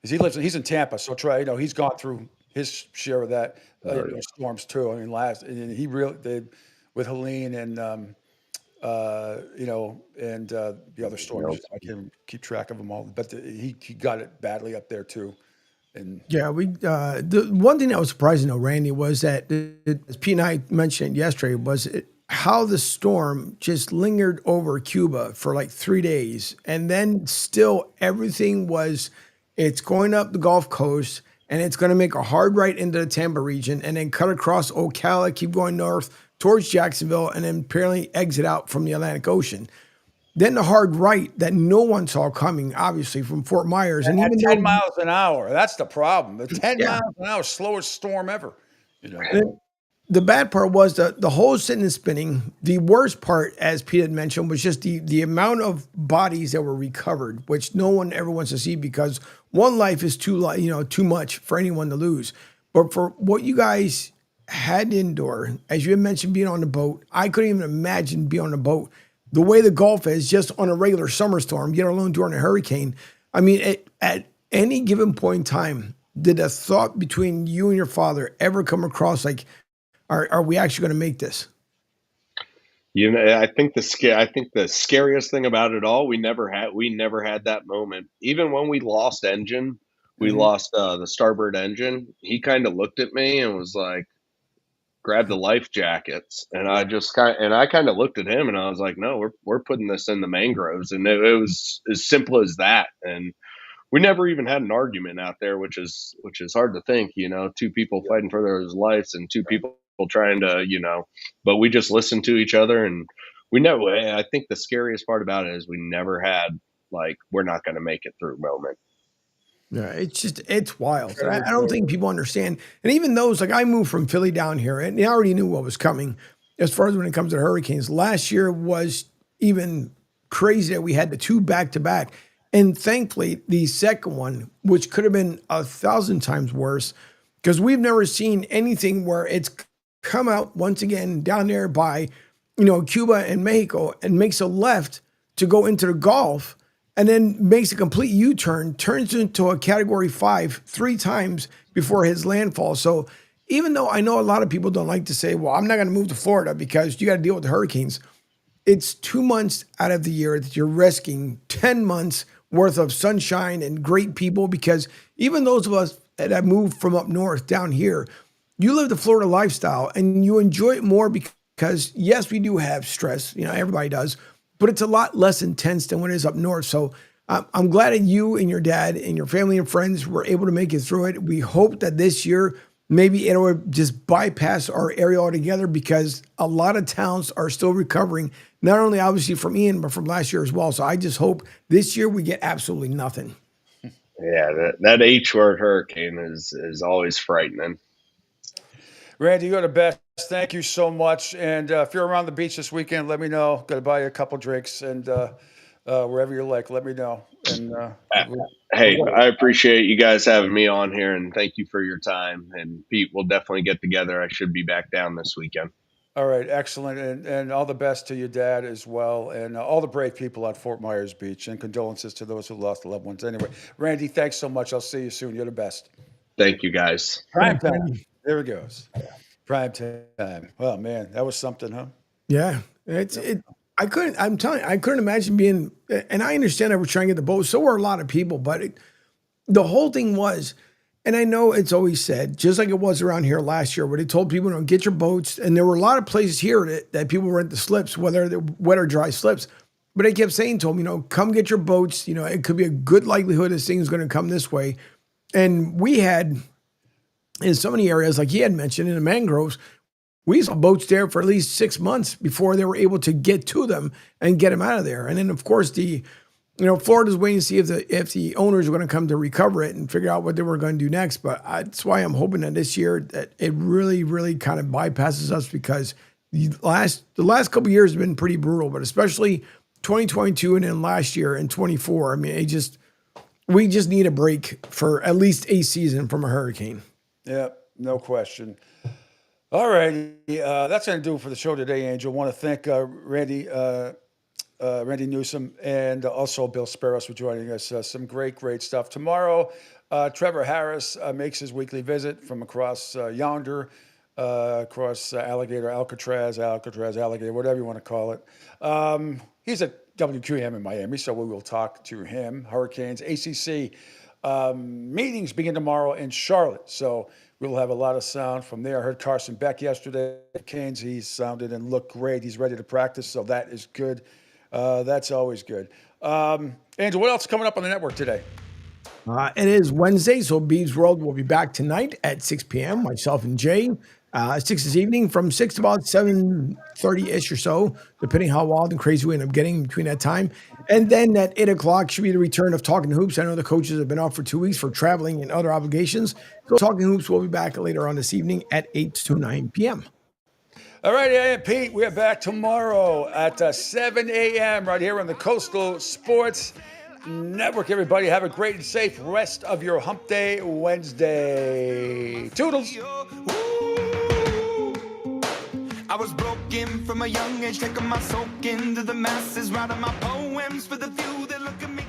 Because he's in Tampa, so he's gone through his share of that, Oh yeah. storms too. I mean, and he really, with Helene and, and the other storms. I can't keep track of them all, but he got it badly up there too. And Yeah, the one thing that was surprising though, Randy, was that as Pete and I mentioned yesterday, was how the storm just lingered over Cuba for like 3 days, and then still everything was, it's going up the Gulf Coast, and it's going to make a hard right into the Tampa region, and then cut across Ocala, keep going north towards Jacksonville, and then apparently exit out from the Atlantic Ocean. Then the hard right that no one saw coming, obviously from Fort Myers, and at even 10 though miles an hour, that's the problem. The 10 yeah. miles an hour, slowest storm ever. You know. And the bad part was the whole sitting and spinning. The worst part, as Pete had mentioned, was just the amount of bodies that were recovered, which no one ever wants to see because one life is too much for anyone to lose. But for what you guys had to endure, as you had mentioned, being on the boat, I couldn't even imagine being on a boat. The way the Gulf is, just on a regular summer storm, let alone during a hurricane. I mean, at any given point in time, did a thought between you and your father ever come across like, are we actually going to make this? You know, I think the scariest thing about it all, we never had that moment. Even when we lost engine, we Mhm. lost the starboard engine. He kind of looked at me and was like, "Grab the life jackets," and I kind of looked at him and I was like, "No, we're putting this in the mangroves," and it was as simple as that. And we never even had an argument out there, which is hard to think, two people fighting for their lives and two people trying to, but we just listened to each other and we never. I think the scariest part about it is we never had like we're not going to make it through moment. Yeah, it's wild. I don't think people understand. And even those, like I moved from Philly down here and I already knew what was coming as far as when it comes to hurricanes. Last year was even crazy that we had the two back to back. And thankfully, the second one, which could have been 1,000 times worse, because we've never seen anything where it's come out once again down there by, Cuba and Mexico and makes a left to go into the Gulf and then makes a complete U-turn, turns into a Category 5 three times before his landfall. So even though I know a lot of people don't like to say, well, I'm not going to move to Florida because you got to deal with the hurricanes, it's 2 months out of the year that you're risking 10 months worth of sunshine and great people, because even those of us that have moved from up north down here, you live the Florida lifestyle and you enjoy it more because yes, we do have stress, everybody does, but it's a lot less intense than when it is up north. So I'm glad that you and your dad and your family and friends were able to make it through it. We hope that this year, maybe it will just bypass our area altogether, because a lot of towns are still recovering, not only obviously from Ian, but from last year as well. So I just hope this year we get absolutely nothing. Yeah, that H word hurricane is always frightening. Randy, you're the best. Thank you so much. And if you're around the beach this weekend, let me know. Got to buy you a couple drinks, and wherever you like, let me know. And Hey, I appreciate you guys having me on here, and thank you for your time. And Pete, we'll definitely get together. I should be back down this weekend. All right, excellent, and all the best to your dad as well, and all the brave people at Fort Myers Beach, and condolences to those who lost loved ones. Anyway, Randy, thanks so much. I'll see you soon. You're the best. Thank you, guys. Prime time. There it goes. Prime time. Oh man, that was something, huh? Yeah, I couldn't. I'm telling you, I couldn't imagine being. And I understand that we're trying to get the boat. So were a lot of people, but the whole thing was, and I know it's always said, just like it was around here last year, where they told people, get your boats. And there were a lot of places here that people rent the slips, whether they're wet or dry slips. But they kept saying to them, come get your boats. It could be a good likelihood this thing is going to come this way. And we had, in so many areas, like he had mentioned, in the mangroves, we saw boats there for at least 6 months before they were able to get to them and get them out of there. And then, of course, Florida's waiting to see if the owners are going to come to recover it and figure out what they were going to do next. But that's why I'm hoping that this year that it really, really kind of bypasses us, because the last couple of years have been pretty brutal, but especially 2022 and then last year in 24. I mean, we just need a break for at least a season from a hurricane. Yeah, no question. All right, that's going to do it for the show today, Angel. I want to thank Randy Newsom and also Bill Sparrows for joining us. Some great stuff. Tomorrow, Trevor Harris makes his weekly visit from across yonder, across Alcatraz, Alligator, whatever you want to call it. He's at WQAM in Miami, so we will talk to him. Hurricanes, ACC meetings begin tomorrow in Charlotte, so we'll have a lot of sound from there. I heard Carson Beck yesterday at Canes. He sounded and looked great. He's ready to practice, so that is good. That's always good. Angel, what else is coming up on the network today? It is Wednesday, so Beebs World will be back tonight at 6 p.m. Myself and Jay, 6 this evening, from 6 to about 7:30-ish or so, depending how wild and crazy we end up getting between that time. And then at 8 o'clock should be the return of Talking Hoops. I know the coaches have been off for 2 weeks for traveling and other obligations. So Talking Hoops will be back later on this evening at 8 to 9 p.m. All right, and Pete, we are back tomorrow at 7 a.m. right here on the Coastal Sports Network. Everybody have a great and safe rest of your Hump Day Wednesday. Toodles. I was broken from a young age, taking my soak into the masses, writing my poems for the few that look at me.